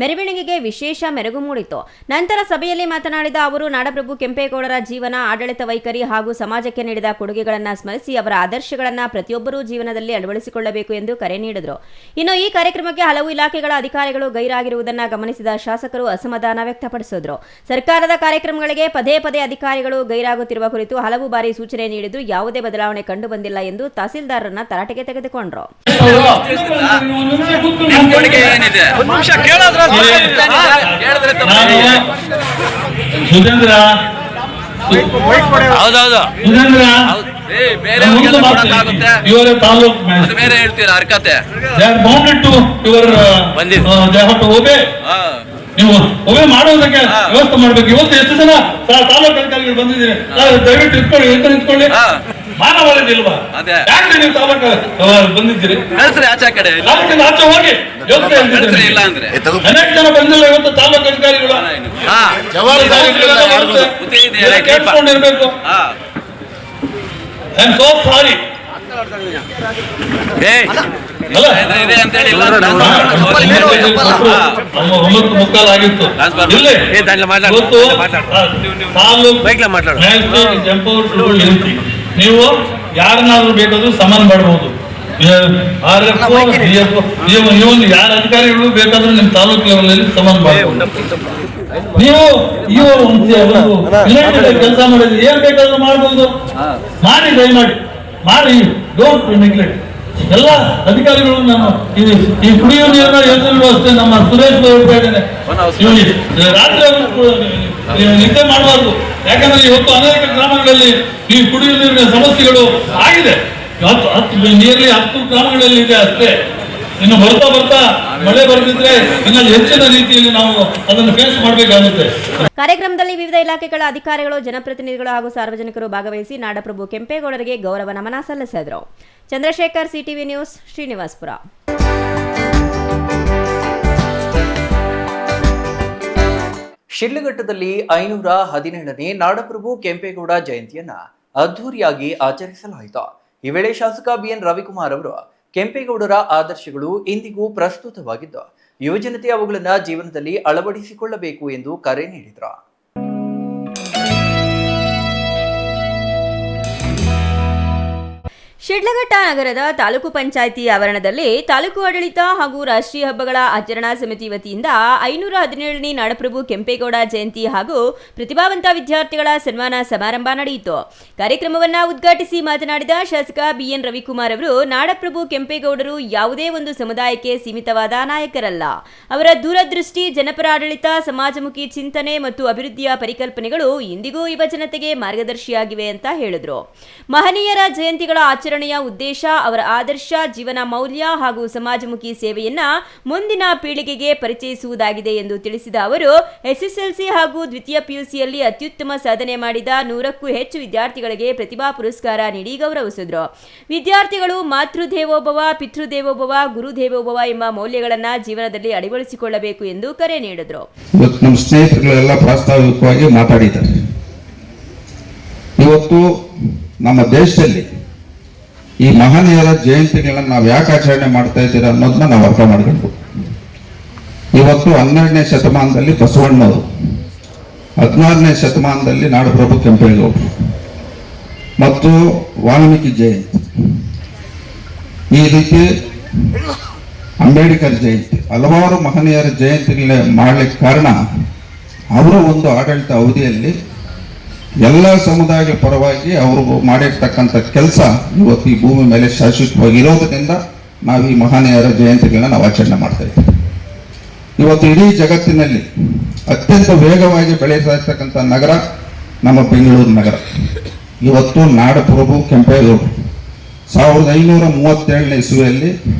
ಮೆರವಣಿಗೆಗೆ ವಿಶೇಷ ಮೆರುಗು ಮೂಡಿತು. ನಂತರ ಸಭೆಯಲ್ಲಿ ಮಾತನಾಡಿದ ಅವರು, ನಾಡಪ್ರಭು ಕೆಂಪೇಗೌಡರ ಜೀವನ, ಆಡಳಿತ ವೈಖರಿ ಹಾಗೂ ಸಮಾಜಕ್ಕೆ ನೀಡಿದ ಕೊಡುಗೆಗಳನ್ನು ಸ್ಮರಿಸಿ ಅವರ ಆದರ್ಶಗಳನ್ನು ಪ್ರತಿಯೊಬ್ಬರೂ ಜೀವನದಲ್ಲಿ ಅಳವಡಿಸಿಕೊಳ್ಳಬೇಕು ಎಂದು ಕರೆ ನೀಡಿದರು. ಇನ್ನು ಈ ಕಾರ್ಯಕ್ರಮಕ್ಕೆ ಹಲವು ಇಲಾಖೆಗಳ ಅಧಿಕಾರಿಗಳು ಗೈರಾಗಿರುವುದನ್ನು ಗಮನಿಸಿದ ಶಾಸಕರು ಅಸಮಾಧಾನ ವ್ಯಕ್ತಪಡಿಸಿದರು. ಸರ್ಕಾರದ ಕಾರ್ಯಕ್ರಮಗಳಿಗೆ ಪದೇ ಪದೇ ಅಧಿಕಾರಿಗಳು ಗೈರಾಗುತ್ತಿರುವ ಕುರಿತು ಹಲವು ಬಾರಿ ಸೂಚನೆ ನೀಡಿದ್ದು ಯಾವುದೇ ಬದಲಾವಣೆ ಕಂಡು ಬಂದಿಲ್ಲ ಎಂದು ತಹಸೀಲ್ದಾರರನ್ನ ತರಾಟೆಗೆ ತೆಗೆದುಕೊಂಡರು. ನೀವು ಒಮ್ಮೆ ಮಾಡುವುದಕ್ಕೆ ವ್ಯವಸ್ಥೆ ಮಾಡಬೇಕು. ಇವತ್ತು ಎಷ್ಟು ಜನ ತಾಲೂಕು ಅಧಿಕಾರಿಗಳು ಬಂದಿದ್ದೀರಿ, ದಯವಿಟ್ಟು ಇಟ್ಕೊಳ್ಳಿ, ನಿಂತ್ಕೊಳ್ಳಿ. ಮಾನವದಿಲ್ವಾ? ಯಾಕೆ ನೀವು ತಾಲೂಕು ಬಂದಿದ್ದೀರಿ? ಆಚೆ ಹೋಗಿ ಅನೇಕ ಜನ ಬಂದಿಲ್ಲ. ಇವತ್ತು ತಾಲೂಕು ಅಧಿಕಾರಿಗಳು ಕೇಳ್ಕೊಂಡಿರ್ಬೇಕು. I am so sorry. ಆಗಿತ್ತು ನೀವು ಯಾರನ್ನಾದ್ರೂ ಬೇಕಾದ್ರೂ ಸಮಾನ ಮಾಡಬಹುದು. ನೀವು ಯಾರ ಅಧಿಕಾರಿಗಳು ಬೇಕಾದ್ರೂ ನಿಮ್ಮ ತಾಲೂಕು ಲೆವೆಲ್ ಸಮಾನ ಮಾಡಬಹುದು. ನೀವು ಕೆಲಸ ಮಾಡಿದ್ರೆ ಏನ್ ಬೇಕಾದ್ರೂ ಮಾಡಬಹುದು. ಮಾಡಿ, ದಯಮಾಡಿ ಮಾಡಿ, ಡೋಂಟ್ ನೆಗ್ಲೆಕ್ಟ್. ಎಲ್ಲ ಅಧಿಕಾರಿಗಳು ನಾನು ಈ ಕುಡಿಯುವ ನೀರಿನ ಯೋಜನೆಗಳು ಅಷ್ಟೇ. ನಮ್ಮ ಸುರೇಶ್ ರಾತ್ರಿ ನಿದ್ದೆ ಮಾಡಬಾರ್ದು. ಯಾಕಂದ್ರೆ ಇವತ್ತು ಅನೇಕ ಗ್ರಾಮಗಳಲ್ಲಿ ಈ ಕುಡಿಯುವ ನೀರಿನ ಸಮಸ್ಯೆಗಳು ಆಗಿದೆ. ನಿಯರ್ಲಿ 10 ಗ್ರಾಮಗಳಲ್ಲಿ ಇದೆ ಅಷ್ಟೇ. ಇನ್ನು ಬರ್ತಾ ಮಳೆ ಬರದಿದ್ರೆ ಇನ್ನು ಹೆಚ್ಚಿನ ರೀತಿಯಲ್ಲಿ ನಾವು ಅದನ್ನು ಫೇಸ್ ಮಾಡಬೇಕಾಗುತ್ತೆ. ಕಾರ್ಯಕ್ರಮದಲ್ಲಿ ವಿವಿಧ ಇಲಾಖೆಗಳ ಅಧಿಕಾರಿಗಳು, ಜನಪ್ರತಿನಿಧಿಗಳು ಹಾಗೂ ಸಾರ್ವಜನಿಕರು ಭಾಗವಹಿಸಿ ನಾಡಪ್ರಭು ಕೆಂಪೇಗೌಡರಿಗೆ ಗೌರವ ನಮನ ಸಲ್ಲಿಸಿದರು. Chandrashekar, CTV news, Srinivaspur. ಶಿಡ್ಲಘಟ್ಟದಲ್ಲಿ 517ನೇ ನಾಡಪ್ರಭು ಕೆಂಪೇಗೌಡ ಜಯಂತಿಯನ್ನ ಅದ್ದೂರಿಯಾಗಿ ಆಚರಿಸಲಾಯಿತು. ಈ ವೇಳೆ ಶಾಸಕ ಬಿಎನ್ ರವಿಕುಮಾರ್ ಅವರು ಕೆಂಪೇಗೌಡರ ಆದರ್ಶಗಳು ಇಂದಿಗೂ ಪ್ರಸ್ತುತವಾಗಿದ್ದು ಯುವಜನತೆ ಅವುಗಳನ್ನು ಜೀವನದಲ್ಲಿ ಅಳವಡಿಸಿಕೊಳ್ಳಬೇಕು ಎಂದು ಕರೆ ನೀಡಿದರು. ಶಿಡ್ಲಘಟ್ಟ ನಗರದ ತಾಲೂಕು ಪಂಚಾಯಿತಿ ಆವರಣದಲ್ಲಿ ತಾಲೂಕು ಆಡಳಿತ ಹಾಗೂ ರಾಷ್ಟ್ರೀಯ ಹಬ್ಬಗಳ ಆಚರಣಾ ಸಮಿತಿ ವತಿಯಿಂದ 517ನೇ ನಾಡಪ್ರಭು ಕೆಂಪೇಗೌಡ ಜಯಂತಿ ಹಾಗೂ ಪ್ರತಿಭಾವಂತ ವಿದ್ಯಾರ್ಥಿಗಳ ಸನ್ಮಾನ ಸಮಾರಂಭ ನಡೆಯಿತು. ಕಾರ್ಯಕ್ರಮವನ್ನು ಉದ್ಘಾಟಿಸಿ ಮಾತನಾಡಿದ ಶಾಸಕ ಬಿಎನ್ ರವಿಕುಮಾರ್ ಅವರು, ನಾಡಪ್ರಭು ಕೆಂಪೇಗೌಡರು ಯಾವುದೇ ಒಂದು ಸಮುದಾಯಕ್ಕೆ ಸೀಮಿತವಾದ ನಾಯಕರಲ್ಲ. ಅವರ ದೂರದೃಷ್ಟಿ, ಜನಪರ ಆಡಳಿತ, ಸಮಾಜಮುಖಿ ಚಿಂತನೆ ಮತ್ತು ಅಭಿವೃದ್ಧಿಯ ಪರಿಕಲ್ಪನೆಗಳು ಇಂದಿಗೂ ಯುವ ಜನತೆಗೆ ಮಾರ್ಗದರ್ಶಿಯಾಗಿವೆ ಅಂತ ಹೇಳಿದರು. ಮಹನೀಯರ ಜಯಂತಿಗಳ ಆಚರಣೆಯ ಉದ್ದೇಶ ಅವರ ಆದರ್ಶ, ಜೀವನ ಮೌಲ್ಯ ಹಾಗೂ ಸಮಾಜಮುಖಿ ಸೇವೆಯನ್ನ ಮುಂದಿನ ಪೀಳಿಗೆಗೆ ಪರಿಚಯಿಸುವುದಾಗಿದೆ ಎಂದು ತಿಳಿಸಿದ ಅವರು, ಎಸ್ಎಸ್ಎಲ್ಸಿ ಹಾಗೂ ದ್ವಿತೀಯ ಪಿಯುಸಿಯಲ್ಲಿ ಅತ್ಯುತ್ತಮ ಸಾಧನೆ ಮಾಡಿದ 100ಕ್ಕೂ ಹೆಚ್ಚು ವಿದ್ಯಾರ್ಥಿಗಳಿಗೆ ಪ್ರತಿಭಾ ಪುರಸ್ಕಾರ ನೀಡಿ ಗೌರವಿಸಿದರು. ವಿದ್ಯಾರ್ಥಿಗಳು ಮಾತೃದೇವೋಭವ, ಪಿತೃದೇವೋಭವ, ಗುರುದೇವೋಭವ ಎಂಬ ಮೌಲ್ಯಗಳನ್ನು ಜೀವನದಲ್ಲಿ ಅಳವಡಿಸಿಕೊಳ್ಳಬೇಕು ಎಂದು ಕರೆ ನೀಡಿದರು. ನಮ್ಮ ಸ್ನೇಹಿತರುಗಳೆಲ್ಲ ಪ್ರಾಸ್ತಾವಿಕವಾಗಿ ಮಾತಾಡಿದ್ದಾರೆ. ಇವತ್ತು ನಮ್ಮ ದೇಶದಲ್ಲಿ ಈ ಮಹನೀಯರ ಜಯಂತಿಗಳನ್ನು ನಾವು ಯಾಕೆ ಆಚರಣೆ ಮಾಡ್ತಾ ಇದ್ದೀರಾ ಅನ್ನೋದನ್ನ ನಾವು ಅರ್ಥ ಮಾಡ್ಕೊಂಡು, ಇವತ್ತು 12ನೇ ಶತಮಾನದಲ್ಲಿ ಬಸವಣ್ಣವರು, 16ನೇ ಶತಮಾನದಲ್ಲಿ ನಾಡಪ್ರಭು ಕೆಂಪೇಗೌಡರು ಮತ್ತು ವಾಲ್ಮೀಕಿ ಜಯಂತಿ, ಈ ರೀತಿ ಅಂಬೇಡ್ಕರ್ ಜಯಂತಿ, ಹಲವಾರು ಮಹನೀಯರ ಜಯಂತಿಗಳನ್ನ ಮಾಡಲಿಕ್ಕೆ ಕಾರಣ ಅವರು ಒಂದು ಆಡಳಿತ ಅವಧಿಯಲ್ಲಿ ಎಲ್ಲ ಸಮುದಾಯಗಳ ಪರವಾಗಿ ಅವರು ಮಾಡಿರ್ತಕ್ಕಂಥ ಕೆಲಸ ಇವತ್ತು ಈ ಭೂಮಿ ಮೇಲೆ ಶಾಶ್ವತವಾಗಿ ಇರೋದರಿಂದ ನಾವು ಈ ಮಹನೀಯರ ಜಯಂತಿಗಳನ್ನ ನಾವು ಆಚರಣೆ ಮಾಡ್ತಾ ಇದ್ದೀವಿ. ಇವತ್ತು ಇಡೀ ಜಗತ್ತಿನಲ್ಲಿ ಅತ್ಯಂತ ವೇಗವಾಗಿ ಬೆಳೀತಾ ಇರ್ತಕ್ಕಂಥ ನಗರ ನಮ್ಮ ಬೆಂಗಳೂರು ನಗರ. ಇವತ್ತು ನಾಡಪ್ರಭು ಕೆಂಪೇಗೌಡರು 1537ನೇ ಇಸ್ವಿಯಲ್ಲಿ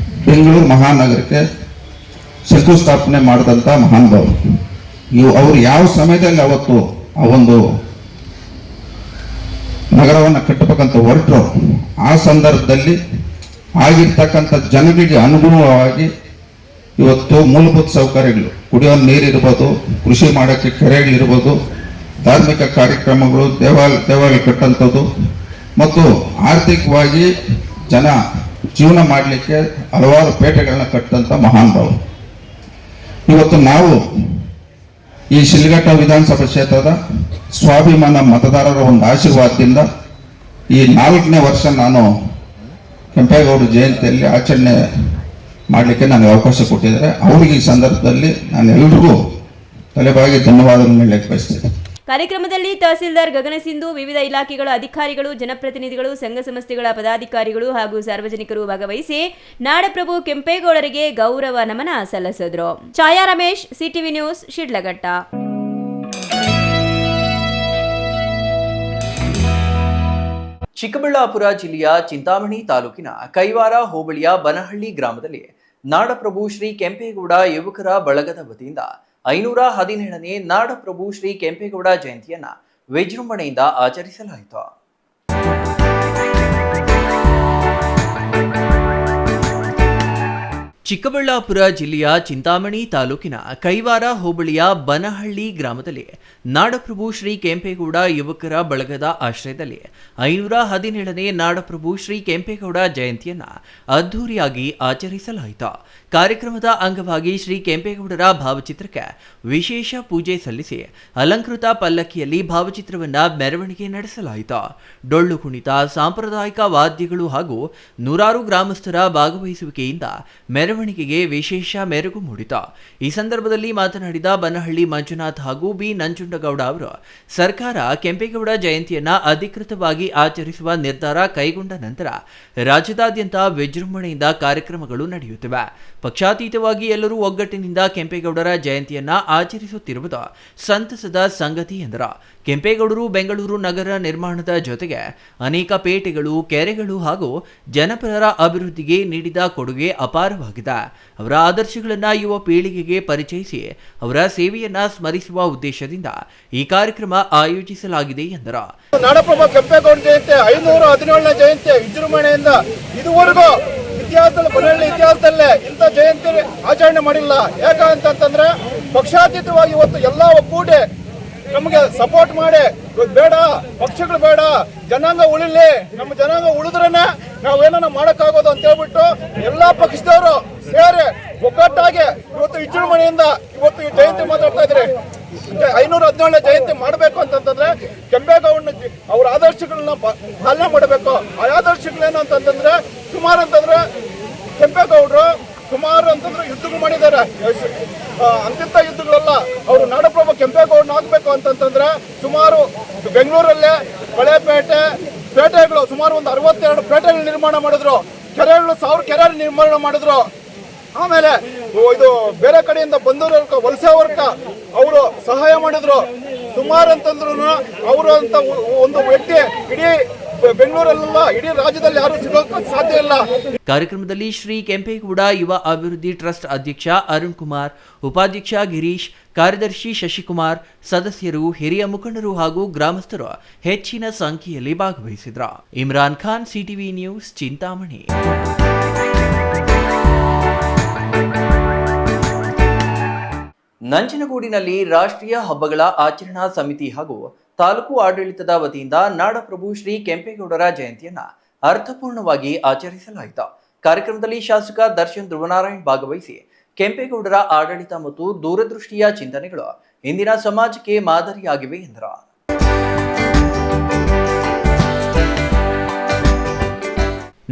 ಬೆಂಗಳೂರು ಮಹಾನಗರಕ್ಕೆ ಶಂಕುಸ್ಥಾಪನೆ ಮಾಡಿದಂಥ ಮಹಾನುಭಾವರು. ಅವರು ಯಾವ ಸಮಯದಲ್ಲಿ ಅವತ್ತು ಆ ಒಂದು ನಗರವನ್ನು ಕಟ್ಟಬೇಕಂತ ಹೊರಟರು, ಆ ಸಂದರ್ಭದಲ್ಲಿ ಆಗಿರ್ತಕ್ಕಂಥ ಜನಗಳಿಗೆ ಅನುಗುಣವಾಗಿ ಇವತ್ತು ಮೂಲಭೂತ ಸೌಕರ್ಯಗಳು, ಕುಡಿಯೋ ನೀರಿರ್ಬೋದು, ಕೃಷಿ ಮಾಡೋಕ್ಕೆ ಕೆರೆಗಳಿರ್ಬೋದು, ಧಾರ್ಮಿಕ ಕಾರ್ಯಕ್ರಮಗಳು, ದೇವಾಲಯ ಕಟ್ಟಂಥದ್ದು ಮತ್ತು ಆರ್ಥಿಕವಾಗಿ ಜನ ಜೀವನ ಮಾಡಲಿಕ್ಕೆ ಹಲವಾರು ಪೇಟೆಗಳನ್ನ ಕಟ್ಟಂಥ ಮಹಾನುಭಾವರು. ಇವತ್ತು ನಾವು ಈ ಶಿಡ್ಲಘಟ್ಟ ವಿಧಾನಸಭಾ ಕ್ಷೇತ್ರದ ಸ್ವಾಭಿಮಾನ ಮತದಾರರ ಒಂದು ಆಶೀರ್ವಾದದಿಂದ ಈ 4ನೇ ವರ್ಷ ನಾನು ಕೆಂಪೇಗೌಡ ಜಯಂತಿಯಲ್ಲಿ ಆಚರಣೆ ಮಾಡಲಿಕ್ಕೆ ನನಗೆ ಅವಕಾಶ ಕೊಟ್ಟಿದ್ದಾರೆ. ಅವರಿಗೆ ಈ ಸಂದರ್ಭದಲ್ಲಿ ನಾನು ಎಲ್ರಿಗೂ ತಲೆಬಾಗಿ ಧನ್ಯವಾದಗಳನ್ನು ಹೇಳಕ್ಕೆ ಬಯಸ್ತೇನೆ. ಕಾರ್ಯಕ್ರಮದಲ್ಲಿ ತಹಸೀಲ್ದಾರ್ ಗಗನ ಸಿಂಧು, ವಿವಿಧ ಇಲಾಖೆಗಳ ಅಧಿಕಾರಿಗಳು, ಜನಪ್ರತಿನಿಧಿಗಳು, ಸಂಘ ಸಂಸ್ಥೆಗಳ ಪದಾಧಿಕಾರಿಗಳು ಹಾಗೂ ಸಾರ್ವಜನಿಕರು ಭಾಗವಹಿಸಿ ನಾಡಪ್ರಭು ಕೆಂಪೇಗೌಡರಿಗೆ ಗೌರವ ನಮನ ಸಲ್ಲಿಸಿದರು. ಛಾಯಾ ರಮೇಶ್, ಸಿಟಿವಿ ನ್ಯೂಸ್, ಶಿಡ್ಲಘಟ್ಟ. ಚಿಕ್ಕಬಳ್ಳಾಪುರ ಜಿಲ್ಲೆಯ ಚಿಂತಾಮಣಿ ತಾಲೂಕಿನ ಕೈವಾರ ಹೋಬಳಿಯ ಬನಹಳ್ಳಿ ಗ್ರಾಮದಲ್ಲಿ ನಾಡಪ್ರಭು ಶ್ರೀ ಕೆಂಪೇಗೌಡ ಯುವಕರ ಬಳಗದ ವತಿಯಿಂದ 517ನೇ ನಾಡಪ್ರಭು ಶ್ರೀ ಕೆಂಪೇಗೌಡ ಜಯಂತಿಯನ್ನ ವಿಜೃಂಭಣೆಯಿಂದ ಆಚರಿಸಲಾಯಿತು. ಚಿಕ್ಕಬಳ್ಳಾಪುರ ಜಿಲ್ಲೆಯ ಚಿಂತಾಮಣಿ ತಾಲೂಕಿನ ಕೈವಾರ ಹೋಬಳಿಯ ಬನಹಳ್ಳಿ ಗ್ರಾಮದಲ್ಲಿ ನಾಡಪ್ರಭು ಶ್ರೀ ಕೆಂಪೇಗೌಡ ಯುವಕರ ಬಳಗದ ಆಶ್ರಯದಲ್ಲಿ 517ನೇ ನಾಡಪ್ರಭು ಶ್ರೀ ಕೆಂಪೇಗೌಡ ಜಯಂತಿಯನ್ನ ಅದ್ದೂರಿಯಾಗಿ ಆಚರಿಸಲಾಯಿತು. ಕಾರ್ಯಕ್ರಮದ ಅಂಗವಾಗಿ ಶ್ರೀ ಕೆಂಪೇಗೌಡರ ಭಾವಚಿತ್ರಕ್ಕೆ ವಿಶೇಷ ಪೂಜೆ ಸಲ್ಲಿಸಿ ಅಲಂಕೃತ ಪಲ್ಲಕ್ಕಿಯಲ್ಲಿ ಭಾವಚಿತ್ರವನ್ನ ಮೆರವಣಿಗೆ ನಡೆಸಲಾಯಿತು. ಡೊಳ್ಳು ಕುಣಿತ, ಸಾಂಪ್ರದಾಯಿಕ ವಾದ್ಯಗಳು ಹಾಗೂ ನೂರಾರು ಗ್ರಾಮಸ್ಥರ ಭಾಗವಹಿಸುವಿಕೆಯಿಂದ ಮೆರವಣಿಗೆಗೆ ವಿಶೇಷ ಮೆರುಗು ಮೂಡಿತು. ಈ ಸಂದರ್ಭದಲ್ಲಿ ಮಾತನಾಡಿದ ಬನಹಳ್ಳಿ ಮಂಜುನಾಥ್ ಹಾಗೂ ಬಿ ನಂಜುಂಡಗೌಡ ಅವರು, ಸರ್ಕಾರ ಕೆಂಪೇಗೌಡ ಜಯಂತಿಯನ್ನ ಅಧಿಕೃತವಾಗಿ ಆಚರಿಸುವ ನಿರ್ಧಾರ ಕೈಗೊಂಡ ನಂತರ ರಾಜ್ಯದಾದ್ಯಂತ ವಿಜೃಂಭಣೆಯಿಂದ ಕಾರ್ಯಕ್ರಮಗಳು ನಡೆಯುತ್ತಿವೆ. ಪಕ್ಷಾತೀತವಾಗಿ ಎಲ್ಲರೂ ಒಗ್ಗಟ್ಟಿನಿಂದ ಕೆಂಪೇಗೌಡರ ಜಯಂತಿಯನ್ನ ಆಚರಿಸುತ್ತಿರುವುದು ಸಂತಸದ ಸಂಗತಿ ಎಂದರು. ಕೆಂಪೇಗೌಡರು ಬೆಂಗಳೂರು ನಗರ ನಿರ್ಮಾಣದ ಜೊತೆಗೆ ಅನೇಕ ಪೇಟೆಗಳು, ಕೆರೆಗಳು ಹಾಗೂ ಜನಪರರ ಅಭಿವೃದ್ಧಿಗೆ ನೀಡಿದ ಕೊಡುಗೆ ಅಪಾರವಾಗಿದೆ. ನೀಡಿದೆ. ಅವರ ಆದರ್ಶಗಳನ್ನು ಯುವ ಪೀಳಿಗೆಗೆ ಪರಿಚಯಿಸಿ ಅವರ ಸೇವೆಯನ್ನ ಸ್ಮರಿಸುವ ಉದ್ದೇಶದಿಂದ ಈ ಕಾರ್ಯಕ್ರಮ ಆಯೋಜಿಸಲಾಗಿದೆ ಎಂದರು. ನಾಡಪ್ರಭು ಕೆಂಪೇಗೌಡ ಜಯಂತಿ 517ನೇ ಜಯಂತಿ ವಿಜೃಂಭಣೆಯಿಂದ ಇದುವರೆಗೂ ಕೊನೆಯಲ್ಲಿ ಇತಿಹಾಸದಲ್ಲೇ ಇಂಥ ಜಯಂತಿ ಆಚರಣೆ ಮಾಡಿಲ್ಲ. ಯಾಕಂತಂದ್ರೆ ಪಕ್ಷಾತೀತವಾಗಿ ಇವತ್ತು ಎಲ್ಲ ಒಕ್ಕೂಡಿ ನಮಗೆ ಸಪೋರ್ಟ್ ಮಾಡಿ ಬೇಡ ಪಕ್ಷಗಳು ಬೇಡ, ಜನಾಂಗ ಉಳಿಲಿ, ನಮ್ಮ ಜನಾಂಗ ಉಳಿದ್ರೇನೆ ನಾವೇನ ಮಾಡೋಕ್ಕಾಗೋದು ಅಂತ ಹೇಳ್ಬಿಟ್ಟು ಎಲ್ಲಾ ಪಕ್ಷದವರು ಸೇರಿ ಒಗ್ಗಟ್ಟಾಗಿ ಇವತ್ತು ವಿಜೃಂಭಣೆಯಿಂದ ಇವತ್ತು ಜಯಂತಿ ಮಾತಾಡ್ತಾ ಇದ್ರಿ. 517ನೇ ಜಯಂತಿ ಮಾಡಬೇಕು ಅಂತಂದ್ರೆ ಕೆಂಪೇಗೌಡನ ಅವ್ರ ಆದರ್ಶಗಳನ್ನ ಪಾಲನೆ ಮಾಡಬೇಕು. ಆ ಆದರ್ಶಗಳೇನು ಅಂತಂದ್ರೆ ಸುಮಾರು ಅಂತಂದ್ರೆ ಕೆಂಪೇಗೌಡರು ಸುಮಾರು ಅಂತಂದ್ರೆ ಯುದ್ಧಗಳು ಮಾಡಿದ್ದಾರೆ. ಅಂತಿಂತ ಯುದ್ಧಗಳೆಲ್ಲ ಅವರು ನಾಡಪ್ರಭು ಕೆಂಪೇಗೌಡನ ಆಗ್ಬೇಕು ಅಂತಂತಂದ್ರೆ ಸುಮಾರು ಬೆಂಗಳೂರಲ್ಲೇ ಬಳೆಪೇಟೆ ಪೇಟೆಗಳು ಸುಮಾರು ಒಂದು 62 ಪೇಟೆಗಳು ನಿರ್ಮಾಣ ಮಾಡಿದ್ರು. ಕೆರೆಗಳು 1000 ಕೆರೆ ನಿರ್ಮಾಣ ಮಾಡಿದ್ರು. ಆಮೇಲೆ ಇದು ಬೇರೆ ಕಡೆಯಿಂದ ಬಂದೂರ ವಲಸೆ ವರ್ಗ ಅವರು ಸಹಾಯ ಮಾಡಿದ್ರು. ಸುಮಾರು ಅಂತಂದ್ರು ಅವರು ಅಂತ ಒಂದು ವ್ಯಕ್ತಿ ಇಡೀ ಬೆಂಗಳೂರಲ್ಲ ಇಡೀ ರಾಜ್ಯದಲ್ಲಿ ಯಾರು ಸಿಗೋಕೆ ಸಾಧ್ಯ ಇಲ್ಲ. ಕಾರ್ಯಕ್ರಮದಲ್ಲಿ ಶ್ರೀ ಕೆಂಪೇಗೌಡ ಯುವ ಅಭಿವೃದ್ಧಿ ಟ್ರಸ್ಟ್ ಅಧ್ಯಕ್ಷ ಅರುಣ್ ಕುಮಾರ್, ಉಪಾಧ್ಯಕ್ಷ ಗಿರೀಶ್, ಕಾರ್ಯದರ್ಶಿ ಶಶಿಕುಮಾರ್, ಸದಸ್ಯರು, ಹಿರಿಯ ಮುಖಂಡರು ಹಾಗೂ ಗ್ರಾಮಸ್ಥರು ಹೆಚ್ಚಿನ ಸಂಖ್ಯೆಯಲ್ಲಿ ಭಾಗವಹಿಸಿದ್ರು. Imran Khan, CTV news, Chintamani. ನಂಜನಗೂಡಿನಲ್ಲಿ ರಾಷ್ಟ್ರೀಯ ಹಬ್ಬಗಳ ಆಚರಣಾ ಸಮಿತಿ ಹಾಗೂ ತಾಲೂಕು ಆಡಳಿತದ ವತಿಯಿಂದ ನಾಡಪ್ರಭು ಶ್ರೀ ಕೆಂಪೇಗೌಡರ ಜಯಂತಿಯನ್ನ ಅರ್ಥಪೂರ್ಣವಾಗಿ ಆಚರಿಸಲಾಯಿತು. ಕಾರ್ಯಕ್ರಮದಲ್ಲಿ ಶಾಸಕ ದರ್ಶನ್ ಧ್ರುವನಾರಾಯಣ್ ಭಾಗವಹಿಸಿ ಕೆಂಪೇಗೌಡರ ಆಡಳಿತ ಮತ್ತು ದೂರದೃಷ್ಟಿಯ ಚಿಂತನೆಗಳು ಇಂದಿನ ಸಮಾಜಕ್ಕೆ ಮಾದರಿಯಾಗಿವೆ ಎಂದರು.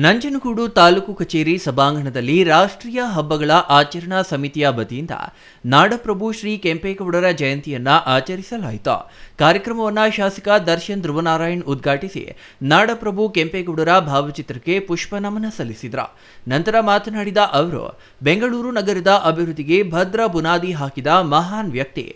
ನಂಜನಗೂಡು ತಾಲೂಕು ಕಚೇರಿ ಸಭಾಂಗಣದಲ್ಲಿ ರಾಷ್ಟ್ರೀಯ ಹಬ್ಬಗಳ ಆಚರಣಾ ಸಮಿತಿಯ ವತಿಯಿಂದ ನಾಡಪ್ರಭು ಶ್ರೀ ಕೆಂಪೇಗೌಡರ ಜಯಂತಿಯನ್ನ ಆಚರಿಸಲಾಯಿತು. ಕಾರ್ಯಕ್ರಮವನ್ನು ಶಾಸಕ ದರ್ಶನ್ ಧ್ರುವನಾರಾಯಣ್ ಉದ್ಘಾಟಿಸಿ ನಾಡಪ್ರಭು ಕೆಂಪೇಗೌಡರ ಭಾವಚಿತ್ರಕ್ಕೆ ಪುಷ್ಪ ನಮನ ಸಲ್ಲಿಸಿದರು. ನಂತರ ಮಾತನಾಡಿದ ಅವರು, ಬೆಂಗಳೂರು ನಗರದ ಅಭಿವೃದ್ಧಿಗೆ ಭದ್ರ ಬುನಾದಿ ಹಾಕಿದ ಮಹಾನ್ ವ್ಯಕ್ತಿ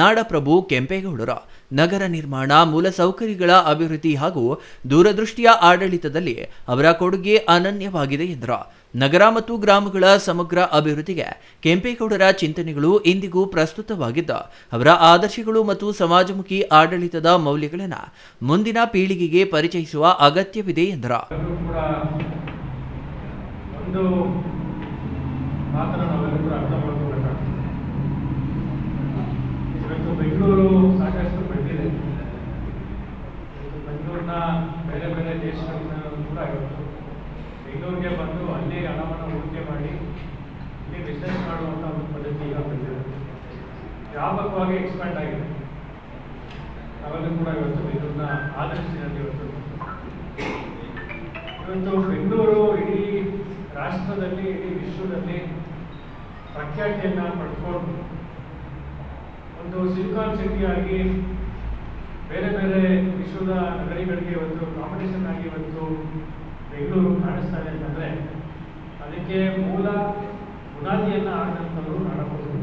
ನಾಡಪ್ರಭು ಕೆಂಪೇಗೌಡರು. ನಗರ ನಿರ್ಮಾಣ, ಮೂಲಸೌಕರ್ಯಗಳ ಅಭಿವೃದ್ಧಿ ಹಾಗೂ ದೂರದೃಷ್ಟಿಯ ಆಡಳಿತದಲ್ಲಿ ಅವರ ಕೊಡುಗೆ ಅನನ್ಯವಾಗಿದೆ ಎಂದರು. ನಗರ ಮತ್ತು ಗ್ರಾಮಗಳ ಸಮಗ್ರ ಅಭಿವೃದ್ಧಿಗೆ ಕೆಂಪೇಗೌಡರ ಚಿಂತನೆಗಳು ಇಂದಿಗೂ ಪ್ರಸ್ತುತವಾಗಿದ್ದು, ಅವರ ಆದರ್ಶಗಳು ಮತ್ತು ಸಮಾಜಮುಖಿ ಆಡಳಿತದ ಮೌಲ್ಯಗಳನ್ನು ಮುಂದಿನ ಪೀಳಿಗೆಗೆ ಪರಿಚಯಿಸುವ ಅಗತ್ಯವಿದೆ ಎಂದರು. ಬೆಂಗಳೂರು ಸಾಕಷ್ಟು ಬೆಳೆದಿದೆ. ಬೆಂಗಳೂರಿನ ಬೇರೆ ಬೇರೆ ದೇಶಗಳಿಂದ ಕೂಡ ಇವತ್ತು ಬೆಂಗಳೂರಿಗೆ ಬಂದು ಅಲ್ಲಿ ಹಣವನ್ನು ಹೂಡಿಕೆ ಮಾಡಿ ಇಲ್ಲಿ ಬಿಸ್ನೆಸ್ ಮಾಡುವಂಥ ಒಂದು ಪದ್ಧತಿ ಈಗ ಬೆಳೆದಿದೆ. ವ್ಯಾಪಕವಾಗಿ ಎಕ್ಸ್ಪ್ಯಾಂಡ್ ಆಗಿದೆ. ನಾವೆಲ್ಲೂ ಕೂಡ ಇವತ್ತು ಬೆಂಗಳೂರಿನ ಆದರ್ಶದಲ್ಲಿ ಇವತ್ತು ಬೆಂಗಳೂರು ಇಡೀ ರಾಷ್ಟ್ರದಲ್ಲಿ, ಇಡೀ ವಿಶ್ವದಲ್ಲಿ ಪ್ರಖ್ಯಾತಿಯನ್ನು ಪಡ್ಕೊಂಡು ಒಂದು ಸಿಲಿಕಾನ್ ಸಿಟಿಯಾಗಿ ಬೇರೆ ಬೇರೆ ವಿಶ್ವದ ನಗರಿಗಳಿಗೆ ಒಂದು ಕಾಂಪಿಟೇಷನ್ ಆಗಿ ಇವತ್ತು ಬೆಂಗಳೂರು ಕಾಣಿಸ್ತಾ ಇದೆ ಅಂತಂದರೆ ಅದಕ್ಕೆ ಮೂಲ ಬುನಾದಿಯನ್ನು ಹಾಕಿದಂಥವರು ನಾಡಪ್ರಭು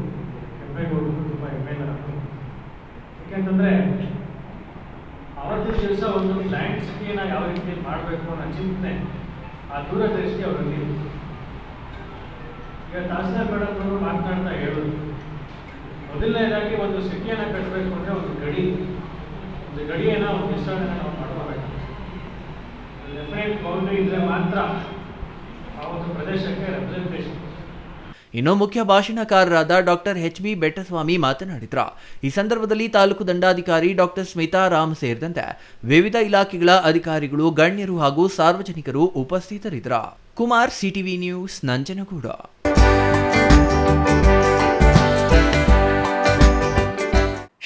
ಕೆಂಪೇಗೌಡರು ತುಂಬ ಹೆಮ್ಮೆಯಿಂದ. ಯಾಕೆಂತಂದರೆ ಅವತ್ತಿನ ದಿವಸ ಒಂದು ಪ್ಲ್ಯಾಂಟ್ ಸಿಟಿಯನ್ನು ಯಾವ ರೀತಿ ಮಾಡಬೇಕು ಅನ್ನೋ ಚಿಂತನೆ, ಆ ದೂರದೃಷ್ಟಿ ಅವರಲ್ಲಿ. ಈಗ ತಹಸೀಲ್ದಾರ್ ಮೇಡಮ್ ಅವರು ಮಾತನಾಡ್ತಾ ಹೇಳೋದು, ಮೊದಲನೇದಾಗಿ ಒಂದು ಸಿಟಿಯನ್ನು ಕಟ್ಟಬೇಕು ಅಂದರೆ ಒಂದು ಗಡಿಯನ್ನು ಒಂದು ವಿಸ್ತರಣೆ ನಾವು ಮಾಡಬೇಕು. ಡೆಫಿನೆಟ್ ಬೌಂಡ್ರಿ ಇದ್ರೆ ಮಾತ್ರ ಆ ಒಂದು ಪ್ರದೇಶಕ್ಕೆ ರೆಪ್ರೆಸೆಂಟೇಷನ್. ಇನ್ನು ಮುಖ್ಯ ಭಾಷಣಕಾರರಾದ ಡಾಕ್ಟರ್ ಎಚ್.ಬಿ. ಬೆಟ್ಟಸ್ವಾಮಿ ಮಾತನಾಡಿದರು. ಈ ಸಂದರ್ಭದಲ್ಲಿ ತಾಲೂಕು ದಂಡಾಧಿಕಾರಿ ಡಾಕ್ಟರ್ ಸ್ಮಿತಾ ರಾಮ್ ಸೇರಿದಂತೆ ವಿವಿಧ ಇಲಾಖೆಗಳ ಅಧಿಕಾರಿಗಳು, ಗಣ್ಯರು ಹಾಗೂ ಸಾರ್ವಜನಿಕರು ಉಪಸ್ಥಿತರಿದ್ದರು. Kumar, CTV news, Nanjangud.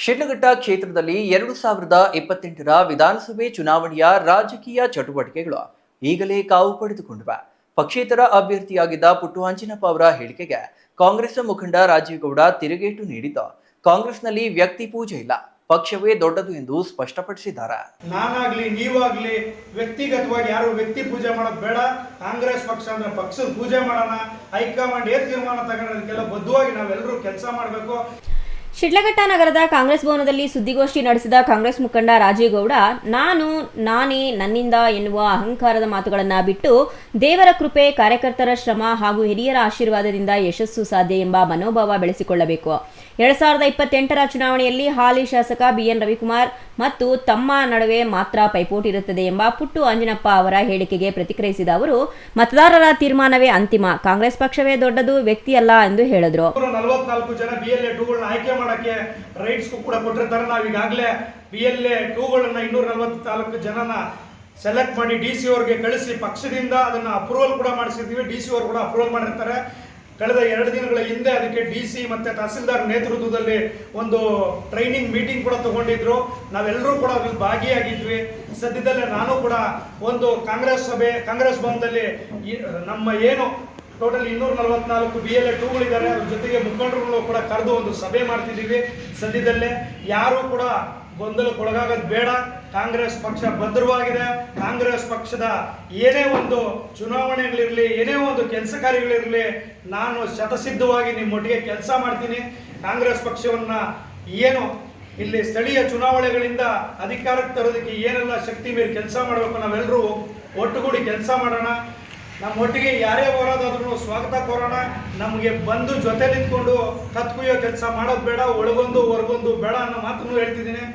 ಶಿಡ್ಲಘಟ್ಟ ಕ್ಷೇತ್ರದಲ್ಲಿ 2028ರ ವಿಧಾನಸಭೆ ಚುನಾವಣೆಯ ರಾಜಕೀಯ ಚಟುವಟಿಕೆಗಳು ಈಗಲೇ ಕಾವು ಪಡೆದುಕೊಂಡಿವೆ. ಪಕ್ಷೇತರ ಅಭ್ಯರ್ಥಿಯಾಗಿದ್ದ ಪುಟ್ಟು ಅಂಜಿನಪ್ಪ ಅವರ ಹೇಳಿಕೆಗೆ ಕಾಂಗ್ರೆಸ್ ಮುಖಂಡ ರಾಜೀವ್ ಗೌಡ ತಿರುಗೇಟು ನೀಡಿದ್ದು, ಕಾಂಗ್ರೆಸ್ನಲ್ಲಿ ವ್ಯಕ್ತಿ ಪೂಜೆ ಇಲ್ಲ, ಪಕ್ಷವೇ ದೊಡ್ಡದು ಎಂದು ಸ್ಪಷ್ಟಪಡಿಸಿದ್ದಾರೆ. ನಾನಾಗ್ಲಿ ನೀವಾಗ್ಲಿ ವ್ಯಕ್ತಿಗತವಾಗಿ ಯಾರು ವ್ಯಕ್ತಿ ಪೂಜೆ ಮಾಡೋದು ಬೇಡ. ಕಾಂಗ್ರೆಸ್ ಪಕ್ಷ ಅಂದ್ರೆ ಪಕ್ಷದ ಪೂಜೆ ಮಾಡೋಣ. ಹೈಕಮಾಂಡ್ ಏನ್ ತೀರ್ಮಾನ ತಗೊಂಡ್ರೆ ಅದಕ್ಕೆಲ್ಲ ಬದ್ಧವಾಗಿ ನಾವೆಲ್ಲರೂ ಕೆಲಸ ಮಾಡಬೇಕು. ಶಿಡ್ಲಘಟ್ಟ ನಗರದ ಕಾಂಗ್ರೆಸ್ ಭವನದಲ್ಲಿ ಸುದ್ದಿಗೋಷ್ಠಿ ನಡೆಸಿದ ಕಾಂಗ್ರೆಸ್ ಮುಖಂಡ ರಾಜೀವ್ ಗೌಡ, ನಾನೇ ನನ್ನಿಂದ ಎನ್ನುವ ಅಹಂಕಾರದ ಮಾತುಗಳನ್ನು ಬಿಟ್ಟು ದೇವರ ಕೃಪೆ, ಕಾರ್ಯಕರ್ತರ ಶ್ರಮ ಹಾಗೂ ಹಿರಿಯರ ಆಶೀರ್ವಾದದಿಂದ ಯಶಸ್ಸು ಸಾಧ್ಯ ಎಂಬ ಮನೋಭಾವ ಬೆಳೆಸಿಕೊಳ್ಳಬೇಕು. 2028ರ ಚುನಾವಣೆಯಲ್ಲಿ ಹಾಲಿ ಶಾಸಕ ಬಿಎನ್ ರವಿಕುಮಾರ್ ಮತ್ತು ತಮ್ಮ ನಡುವೆ ಮಾತ್ರ ಪೈಪೋಟಿ ಇರುತ್ತದೆ ಎಂಬ ಪುಟ್ಟು ಅಂಜನಪ್ಪ ಅವರ ಹೇಳಿಕೆಗೆ ಪ್ರತಿಕ್ರಿಯಿಸಿದ ಅವರು, ಮತದಾರರ ತೀರ್ಮಾನವೇ ಅಂತಿಮ, ಕಾಂಗ್ರೆಸ್ ಪಕ್ಷವೇ ದೊಡ್ಡದು, ವ್ಯಕ್ತಿಯಲ್ಲ ಎಂದು ಹೇಳಿದರು. 44 ಜನ BLA 2ಗಳನ್ನ ಆಯ್ಕೆ ಮಾಡಕ್ಕೆ ರೈಟ್ಸ್ ಕೂಡ ಕೊಟ್ಟಿರ್ತಾರೆ. ನಾವು ಈಗಾಗಲೇ BLA 2ಗಳನ್ನ 244 ಜನನ ಸೆಲೆಕ್ಟ್ ಮಾಡಿ DC ಅವರಿಗೆ ಕಳಿಸಿ ಪಕ್ಷದಿಂದ ಅದನ್ನ ಅಪ್ರೂವಲ್ ಕೂಡ ಮಾಡಿಸಿದ್ವಿ. DC ಅವರು ಕೂಡ ಅಪ್ರೂವಲ್ ಮಾಡಿರ್ತಾರೆ. ಕಳೆದ 2 ದಿನಗಳ ಹಿಂದೆ ಅದಕ್ಕೆ DC ಮತ್ತೆ ತಹಸೀಲ್ದಾರ್ ನೇತೃತ್ವದಲ್ಲಿ ಒಂದು ಟ್ರೈನಿಂಗ್ ಮೀಟಿಂಗ್ ಕೂಡ ತಗೊಂಡಿದ್ರು. ನಾವೆಲ್ಲರೂ ಕೂಡ ಅದ್ರಲ್ಲಿ ಭಾಗಿಯಾಗಿದ್ವಿ. ಸದ್ಯದಲ್ಲೇ ನಾನು ಕೂಡ ಒಂದು ಕಾಂಗ್ರೆಸ್ ಭವನದಲ್ಲಿ ನಮ್ಮ ಏನು ಟೋಟಲ್ 244 BLA 2ಗಳಿದ್ದಾರೆ, ಅದ್ರ ಜೊತೆಗೆ ಮುಖಂಡರುಗಳು ಕೂಡ ಕರೆದು ಒಂದು ಸಭೆ ಮಾಡ್ತಿದ್ದೀವಿ. ಸದ್ಯದಲ್ಲೇ ಯಾರು ಕೂಡ ಗೊಂದಲಕ್ಕೊಳಗಾಗೋದು ಬೇಡ. ಕಾಂಗ್ರೆಸ್ ಪಕ್ಷ ಭದ್ರವಾಗಿದೆ. ಕಾಂಗ್ರೆಸ್ ಪಕ್ಷದ ಏನೇ ಒಂದು ಚುನಾವಣೆಗಳಿರಲಿ, ಏನೇ ಒಂದು ಕೆಲಸ ಕಾರ್ಯಗಳಿರಲಿ, ನಾನು ಶತಸಿದ್ಧವಾಗಿ ನಿಮ್ಮೊಟ್ಟಿಗೆ ಕೆಲಸ ಮಾಡ್ತೀನಿ. ಕಾಂಗ್ರೆಸ್ ಪಕ್ಷವನ್ನ ಏನು ಇಲ್ಲಿ ಸ್ಥಳೀಯ ಚುನಾವಣೆಗಳಿಂದ ಅಧಿಕಾರಕ್ಕೆ ತರೋದಕ್ಕೆ ಏನೆಲ್ಲ ಶಕ್ತಿ ಮೀರಿ ಕೆಲಸ ಮಾಡಬೇಕು, ನಾವೆಲ್ಲರೂ ಒಟ್ಟುಗೂಡಿ ಕೆಲಸ ಮಾಡೋಣ. ನಮ್ಮೊಟ್ಟಿಗೆ ಯಾರೇ ಹೋರಾದಾದ್ರೂ ಸ್ವಾಗತ ಕೋರೋಣ. ನಮಗೆ ಬಂದು ಜೊತೆ ನಿಂತ್ಕೊಂಡು ಕತ್ಕುಯ್ಯೋ ಕೆಲಸ ಮಾಡೋದು ಬೇಡ, ಒಳಗೊಂದು ಹೊರಗೊಂದು ಬೇಡ ಅನ್ನೋ ಮಾತನ್ನು ಹೇಳ್ತಿದ್ದೀನಿ.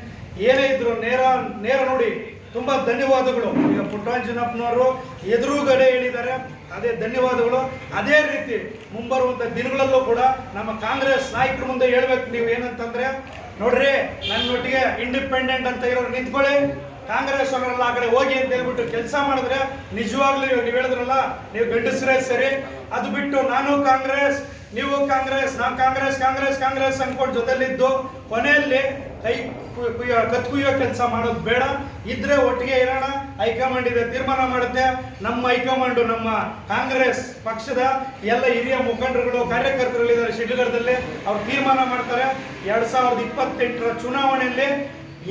ಏನೇ ಇದ್ರು ನೇರ ನೋಡಿ. ತುಂಬಾ ಧನ್ಯವಾದಗಳು. ಈಗ ಪುಟ್ಟಂಜನಪ್ಪನವರು ಎದುರುಗಡೆ ಹೇಳಿದ್ದಾರೆ, ಅದೇ ಧನ್ಯವಾದಗಳು. ಅದೇ ರೀತಿ ಮುಂಬರುವಂತ ದಿನಗಳಲ್ಲೂ ಕೂಡ ನಮ್ಮ ಕಾಂಗ್ರೆಸ್ ನಾಯಕರ ಮುಂದೆ ಹೇಳ್ಬೇಕು. ನೀವು ಏನಂತಂದ್ರೆ, ನೋಡ್ರಿ, ನನ್ನೊಟ್ಟಿಗೆ ಇಂಡಿಪೆಂಡೆಂಟ್ ಅಂತ ಇರೋರು ನಿಂತ್ಕೊಳ್ಳಿ, ಕಾಂಗ್ರೆಸ್ ಅವರೆಲ್ಲ ಆ ಕಡೆ ಹೋಗಿ ಅಂತ ಹೇಳ್ಬಿಟ್ಟು ಕೆಲಸ ಮಾಡಿದ್ರೆ ನಿಜವಾಗ್ಲೂ ನೀವು ಹೇಳಿದ್ರಲ್ಲ, ನೀವು ಗಂಡಸರೇ ಸರಿ. ಅದು ಬಿಟ್ಟು ನಾನು ಕಾಂಗ್ರೆಸ್, ನೀವು ಕಾಂಗ್ರೆಸ್, ನಾವು ಕಾಂಗ್ರೆಸ್ ಅನ್ಕೊಂಡು ಜೊತೆಲಿದ್ದು ಕೊನೆಯಲ್ಲಿ ಕತ್ಕುಯ್ಯೋ ಕೆಲಸ ಮಾಡೋದು ಬೇಡ. ಇದ್ರೆ ಒಟ್ಟಿಗೆ ಇರೋಣ. ಹೈಕಮಾಂಡ್ ಇದೆ, ತೀರ್ಮಾನ ಮಾಡುತ್ತೆ. ನಮ್ಮ ಹೈಕಮಾಂಡ್ ನಮ್ಮ ಕಾಂಗ್ರೆಸ್ ಪಕ್ಷದ ಎಲ್ಲ ಹಿರಿಯ ಮುಖಂಡರುಗಳು, ಕಾರ್ಯಕರ್ತರುಗಳಿದ್ದಾರೆ ಶಿಡ್ಲಘಟ್ಟದಲ್ಲಿ, ಅವ್ರು ತೀರ್ಮಾನ ಮಾಡ್ತಾರೆ. 2028ರ ಚುನಾವಣೆಯಲ್ಲಿ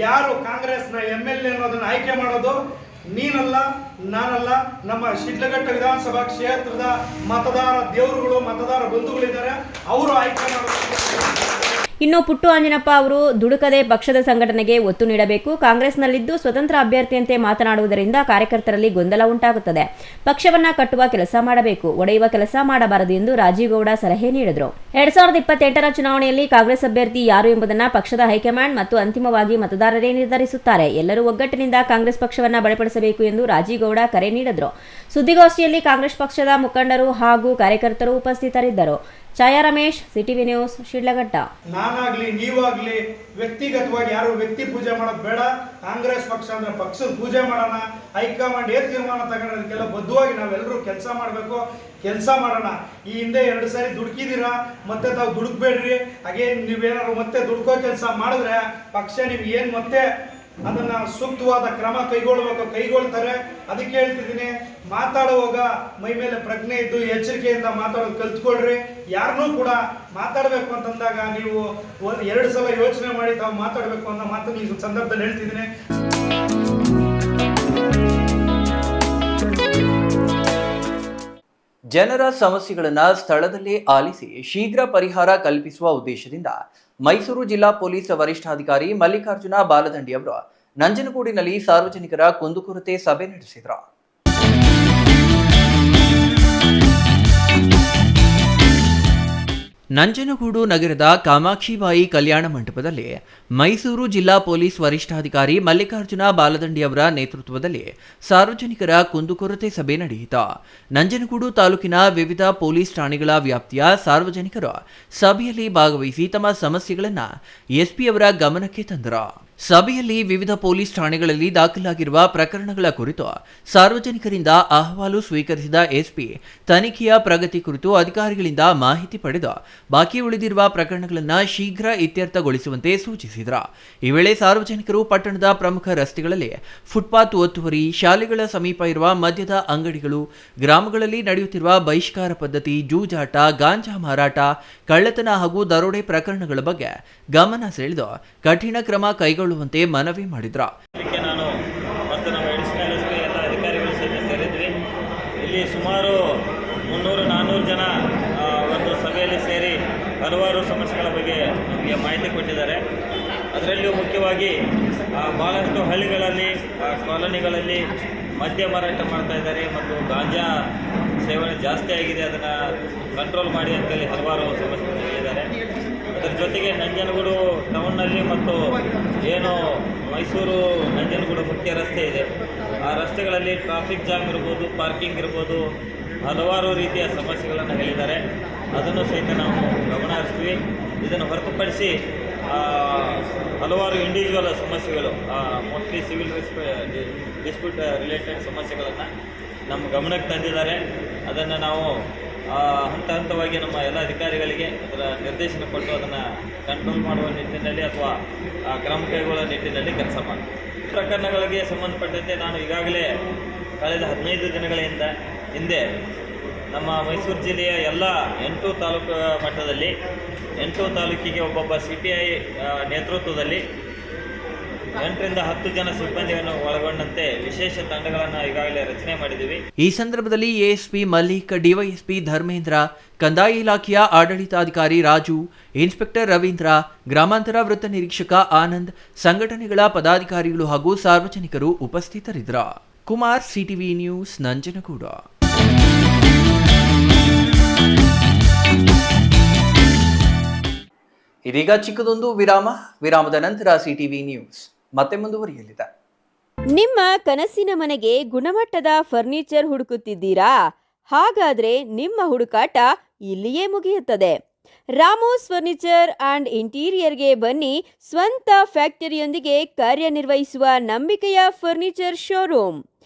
ಯಾರು ಕಾಂಗ್ರೆಸ್ನ MLA ಅನ್ನೋದನ್ನ ಆಯ್ಕೆ ಮಾಡೋದು ನೀನಲ್ಲ, ನಾನಲ್ಲ, ನಮ್ಮ ಶಿಡ್ಲಘಟ್ಟ ವಿಧಾನಸಭಾ ಕ್ಷೇತ್ರದ ಮತದಾರ ದೇವರುಗಳು, ಮತದಾರ ಬಂಧುಗಳಿದ್ದಾರೆ, ಅವರು ಆಯ್ಕೆ ಮಾಡೋದು. ಇನ್ನು ಪುಟ್ಟು ಅಂಜನಪ್ಪ ಅವರು ದುಡುಕದೆ ಪಕ್ಷದ ಸಂಘಟನೆಗೆ ಒತ್ತು ನೀಡಬೇಕು. ಕಾಂಗ್ರೆಸ್ನಲ್ಲಿದ್ದು ಸ್ವತಂತ್ರ ಅಭ್ಯರ್ಥಿಯಂತೆ ಮಾತನಾಡುವುದರಿಂದ ಕಾರ್ಯಕರ್ತರಲ್ಲಿ ಗೊಂದಲ ಉಂಟಾಗುತ್ತದೆ. ಪಕ್ಷವನ್ನ ಕಟ್ಟುವ ಕೆಲಸ ಮಾಡಬೇಕು, ಒಡೆಯುವ ಕೆಲಸ ಮಾಡಬಾರದು ಎಂದು ರಾಜೀವ್ ಗೌಡ ಸಲಹೆ ನೀಡಿದರು. 2028ರ ಚುನಾವಣೆಯಲ್ಲಿ ಕಾಂಗ್ರೆಸ್ ಅಭ್ಯರ್ಥಿ ಯಾರು ಎಂಬುದನ್ನು ಪಕ್ಷದ ಹೈಕಮಾಂಡ್ ಮತ್ತು ಅಂತಿಮವಾಗಿ ಮತದಾರರೇ ನಿರ್ಧರಿಸುತ್ತಾರೆ. ಎಲ್ಲರೂ ಒಗ್ಗಟ್ಟಿನಿಂದ ಕಾಂಗ್ರೆಸ್ ಪಕ್ಷವನ್ನ ಬಲಪಡಿಸಬೇಕು ಎಂದು ರಾಜೀವ್ ಗೌಡ ಕರೆ ನೀಡಿದರು. ಸುದ್ದಿಗೋಷ್ಠಿಯಲ್ಲಿ ಕಾಂಗ್ರೆಸ್ ಪಕ್ಷದ ಮುಖಂಡರು ಹಾಗೂ ಕಾರ್ಯಕರ್ತರು ಉಪಸ್ಥಿತರಿದ್ದರು. ಛಾಯಾ ರಮೇಶ್, ಸಿಟಿವಿ ನ್ಯೂಸ್, ಶಿಡ್ಲಘಟ್ಟ. ನಾನಾಗ್ಲಿ ನೀವಾಗ್ಲಿ ವ್ಯಕ್ತಿಗತವಾಗಿ ಯಾರು ವ್ಯಕ್ತಿ ಪೂಜೆ ಮಾಡೋದು ಬೇಡ. ಕಾಂಗ್ರೆಸ್ ಪಕ್ಷ ಅಂದ್ರೆ ಪಕ್ಷದ ಪೂಜೆ ಮಾಡೋಣ. ಹೈಕಮಾಂಡ್ ಏನ್ ತೀರ್ಮಾನ ತಗೊಂಡೋದಕ್ಕೆಲ್ಲ ಬದ್ಧವಾಗಿ ನಾವೆಲ್ಲರೂ ಕೆಲಸ ಮಾಡಬೇಕು, ಕೆಲಸ ಮಾಡೋಣ. ಈ ಹಿಂದೆ 2 ಸಾರಿ ದುಡುಕಿದ್ದೀರಾ, ಮತ್ತೆ ತಾವು ದುಡುಕ್ಬೇಡ್ರಿ. ಹಾಗೆ ನೀವೇನಾದ್ರು ಮತ್ತೆ ದುಡ್ಕೋ ಕೆಲಸ ಮಾಡಿದ್ರೆ ಪಕ್ಷ ನಿಮ್ಗೆ ಏನ್ ಮತ್ತೆ ಅದನ್ನ ಸೂಕ್ತವಾದ ಕ್ರಮ ಕೈಗೊಳ್ತಾರೆ. ಅದಕ್ಕೆ ಹೇಳ್ತಿದ್ದೀನಿ, ಮಾತಾಡುವಾಗ ಮೈ ಮೇಲೆ ಪ್ರಜ್ಞೆ ಇದ್ದು ಎಚ್ಚರಿಕೆಯಿಂದ ಮಾತಾಡೋದು ಕಲ್ತ್ಕೊಳ್ರಿ. ಯಾರನ್ನೂ ಕೂಡ ಮಾತಾಡಬೇಕು ಅಂತಂದಾಗ ನೀವು 2 ಸಲ ಯೋಚನೆ ಮಾಡಿ ತಾವು ಮಾತಾಡಬೇಕು ಅನ್ನೋ ಮಾತನ್ನು ಈ ಸಂದರ್ಭದಲ್ಲಿ ಹೇಳ್ತಿದ್ದೀನಿ. ಜನರ ಸಮಸ್ಯೆಗಳನ್ನ ಸ್ಥಳದಲ್ಲೇ ಆಲಿಸಿ ಶೀಘ್ರ ಪರಿಹಾರ ಕಲ್ಪಿಸುವ ಉದ್ದೇಶದಿಂದ ಮೈಸೂರು ಜಿಲ್ಲಾ ಪೊಲೀಸ್ ವರಿಷ್ಠಾಧಿಕಾರಿ ಮಲ್ಲಿಕಾರ್ಜುನ ಬಾಲದಂಡಿ ಅವರು ನಂಜನಗೂಡಿನಲ್ಲಿ ಸಾರ್ವಜನಿಕರ ಕುಂದುಕೊರತೆ ಸಭೆ ನಡೆಸಿದರು. ನಂಜನಗೂಡು ನಗರದ ಕಾಮಾಕ್ಷಿಬಾಯಿ ಕಲ್ಯಾಣ ಮಂಟಪದಲ್ಲಿ ಮೈಸೂರು ಜಿಲ್ಲಾ ಪೊಲೀಸ್ ವರಿಷ್ಠಾಧಿಕಾರಿ ಮಲ್ಲಿಕಾರ್ಜುನ ಬಾಲದಂಡಿ ಅವರ ನೇತೃತ್ವದಲ್ಲಿ ಸಾರ್ವಜನಿಕರ ಕುಂದುಕೊರತೆ ಸಭೆ ನಡೆಯಿತು. ನಂಜನಗೂಡು ತಾಲೂಕಿನ ವಿವಿಧ ಪೊಲೀಸ್ ಠಾಣೆಗಳ ವ್ಯಾಪ್ತಿಯ ಸಾರ್ವಜನಿಕರು ಸಭೆಯಲ್ಲಿ ಭಾಗವಹಿಸಿ ತಮ್ಮ ಸಮಸ್ಯೆಗಳನ್ನು ಎಸ್ಪಿ ಅವರ ಗಮನಕ್ಕೆ ತಂದರು. ಸಭೆಯಲ್ಲಿ ವಿವಿಧ ಪೊಲೀಸ್ ಠಾಣೆಗಳಲ್ಲಿ ದಾಖಲಾಗಿರುವ ಪ್ರಕರಣಗಳ ಕುರಿತು ಸಾರ್ವಜನಿಕರಿಂದ ಅಹವಾಲು ಸ್ವೀಕರಿಸಿದ ಎಸ್ಪಿ ತನಿಖೆಯ ಪ್ರಗತಿ ಕುರಿತು ಅಧಿಕಾರಿಗಳಿಂದ ಮಾಹಿತಿ ಪಡೆದು ಬಾಕಿ ಉಳಿದಿರುವ ಪ್ರಕರಣಗಳನ್ನು ಶೀಘ್ರ ಇತ್ಯರ್ಥಗೊಳಿಸುವಂತೆ ಸೂಚಿಸಿದರು. ಈ ವೇಳೆ ಸಾರ್ವಜನಿಕರು ಪಟ್ಟಣದ ಪ್ರಮುಖ ರಸ್ತೆಗಳಲ್ಲಿ ಫುಟ್ಪಾತ್ ಒತ್ತುವರಿ, ಶಾಲೆಗಳ ಸಮೀಪ ಇರುವ ಮದ್ಯದ ಅಂಗಡಿಗಳು, ಗ್ರಾಮಗಳಲ್ಲಿ ನಡೆಯುತ್ತಿರುವ ಬಹಿಷ್ಕಾರ ಪದ್ಧತಿ, ಜೂಜಾಟ, ಗಾಂಜಾ ಮಾರಾಟ, ಕಳ್ಳತನ ಹಾಗೂ ದರೋಡೆ ಪ್ರಕರಣಗಳ ಬಗ್ಗೆ ಗಮನ ಸೆಳೆದು ಕಠಿಣ ಕ್ರಮ ಕೈಗೊಳ್ಳುವಂತೆ ಮನವಿ ಮಾಡಿದ್ರು. ನಾನು ಮತ್ತು ನಮ್ಮ ಅಡಿಷನಲ್ ಎಸ್ಪಿ ಎಲ್ಲ ಅಧಿಕಾರಿಗಳು ಸೇರಿದ್ವಿ. ಇಲ್ಲಿ ಸುಮಾರು 300-400 ಜನ ಒಂದು ಸಭೆಯಲ್ಲಿ ಸೇರಿ ಹಲವಾರು ಸಮಸ್ಯೆಗಳ ಬಗ್ಗೆ ನಮಗೆ ಮಾಹಿತಿ ಕೊಟ್ಟಿದ್ದಾರೆ. ಅದರಲ್ಲಿಯೂ ಮುಖ್ಯವಾಗಿ ಭಾಳಷ್ಟು ಹಳ್ಳಿಗಳಲ್ಲಿ ಕಾಲೋನಿಗಳಲ್ಲಿ ಮದ್ಯ ಮಾರಾಟ ಮಾಡ್ತಾ ಇದ್ದಾರೆ ಮತ್ತು ಗಾಂಜಾ ಸೇವನೆ ಜಾಸ್ತಿ ಆಗಿದೆ, ಅದನ್ನು ಕಂಟ್ರೋಲ್ ಮಾಡಿ ಅಂತೇಳಿ ಹಲವಾರು ಸಮಸ್ಯೆಗಳು ಹೇಳಿದ್ದಾರೆ. ಅದರ ಜೊತೆಗೆ ನಂಜನಗೂಡು ಟೌನ್ನಲ್ಲಿ ಮತ್ತು ಏನು ಮೈಸೂರು ನಂಜನಗೂಡು ಮುಖ್ಯ ರಸ್ತೆ ಇದೆ, ಆ ರಸ್ತೆಗಳಲ್ಲಿ ಟ್ರಾಫಿಕ್ ಜಾಮ್ ಇರ್ಬೋದು, ಪಾರ್ಕಿಂಗ್ ಇರ್ಬೋದು, ಹಲವಾರು ರೀತಿಯ ಸಮಸ್ಯೆಗಳನ್ನು ಹೇಳಿದ್ದಾರೆ. ಅದನ್ನು ಸಹಿತ ನಾವು ಗಮನ ಹರಿಸ್ತೀವಿ. ಇದನ್ನು ಹೊರತುಪಡಿಸಿ ಹಲವಾರು ಇಂಡಿವಿಜುವಲ್ ಸಮಸ್ಯೆಗಳು, ಮೋಸ್ಟ್ಲಿ ಸಿವಿಲ್ ಡಿಸ್ಪ್ಯೂಟ್ ರಿಲೇಟೆಡ್ ಸಮಸ್ಯೆಗಳನ್ನು ನಮ್ಮ ಗಮನಕ್ಕೆ ತಂದಿದ್ದಾರೆ. ಅದನ್ನು ನಾವು ಹಂತ ಹಂತವಾಗಿ ನಮ್ಮ ಎಲ್ಲ ಅಧಿಕಾರಿಗಳಿಗೆ ಅದರ ನಿರ್ದೇಶನ ಕೊಟ್ಟು ಅದನ್ನು ಕಂಟ್ರೋಲ್ ಮಾಡುವ ನಿಟ್ಟಿನಲ್ಲಿ ಅಥವಾ ಕ್ರಮ ಕೈಗೊಳ್ಳುವ ನಿಟ್ಟಿನಲ್ಲಿ ಕೆಲಸ ಮಾಡ್ತೀವಿ. ಪ್ರಕರಣಗಳಿಗೆ ಸಂಬಂಧಪಟ್ಟಂತೆ ನಾನು ಈಗಾಗಲೇ ಕಳೆದ 15 ದಿನಗಳ ಹಿಂದೆ ನಮ್ಮ ಮೈಸೂರು ಜಿಲ್ಲೆಯ ಎಲ್ಲ 8 ತಾಲೂಕು ಮಟ್ಟದಲ್ಲಿ 8 ತಾಲೂಕಿಗೆ ಒಬ್ಬೊಬ್ಬ CPI ನೇತೃತ್ವದಲ್ಲಿ 8 ರಿಂದ 10 ಜನ ಸಿಬ್ಬಂದಿಯನ್ನು ಒಳಗೊಂಡಂತೆ ವಿಶೇಷ ತಂಡಗಳನ್ನು ಈಗಾಗಲೇ ರಚನೆ ಮಾಡಿದ್ದೀವಿ. ಈ ಸಂದರ್ಭದಲ್ಲಿ ASP ಮಲ್ಲಿಕ್, DYSP ಧರ್ಮೇಂದ್ರ, ಕಂದಾಯ ಇಲಾಖೆಯ ಆಡಳಿತಾಧಿಕಾರಿ ರಾಜು, ಇನ್ಸ್ಪೆಕ್ಟರ್ ರವೀಂದ್ರ, ಗ್ರಾಮಾಂತರ ವೃತ್ತ ನಿರೀಕ್ಷಕ ಆನಂದ್, ಸಂಘಟನೆಗಳ ಪದಾಧಿಕಾರಿಗಳು ಹಾಗೂ ಸಾರ್ವಜನಿಕರು ಉಪಸ್ಥಿತರಿದ್ದರು. Kumar, CTV news, Nanjangud. ಇದೀಗ ಚಿಕ್ಕದೊಂದು ವಿರಾಮದ ನಂತರ CTV ನ್ಯೂಸ್ ಮತ್ತೆ ಮುಂದುವರಿಯಲಿದೆ. ನಿಮ್ಮ ಕನಸಿನ ಮನೆಗೆ ಗುಣಮಟ್ಟದ ಫರ್ನಿಚರ್ ಹುಡುಕುತ್ತಿದ್ದೀರಾ? ಹಾಗಾದ್ರೆ ನಿಮ್ಮ ಹುಡುಕಾಟ ಇಲ್ಲಿಯೇ ಮುಗಿಯುತ್ತದೆ. ರಾಮೋಸ್ ಫರ್ನಿಚರ್ ಅಂಡ್ ಇಂಟೀರಿಯರ್ಗೆ ಬನ್ನಿ. ಸ್ವಂತ ಫ್ಯಾಕ್ಟರಿಯೊಂದಿಗೆ ಕಾರ್ಯನಿರ್ವಹಿಸುವ ನಂಬಿಕೆಯ ಫರ್ನಿಚರ್ ಶೋರೂಮ್.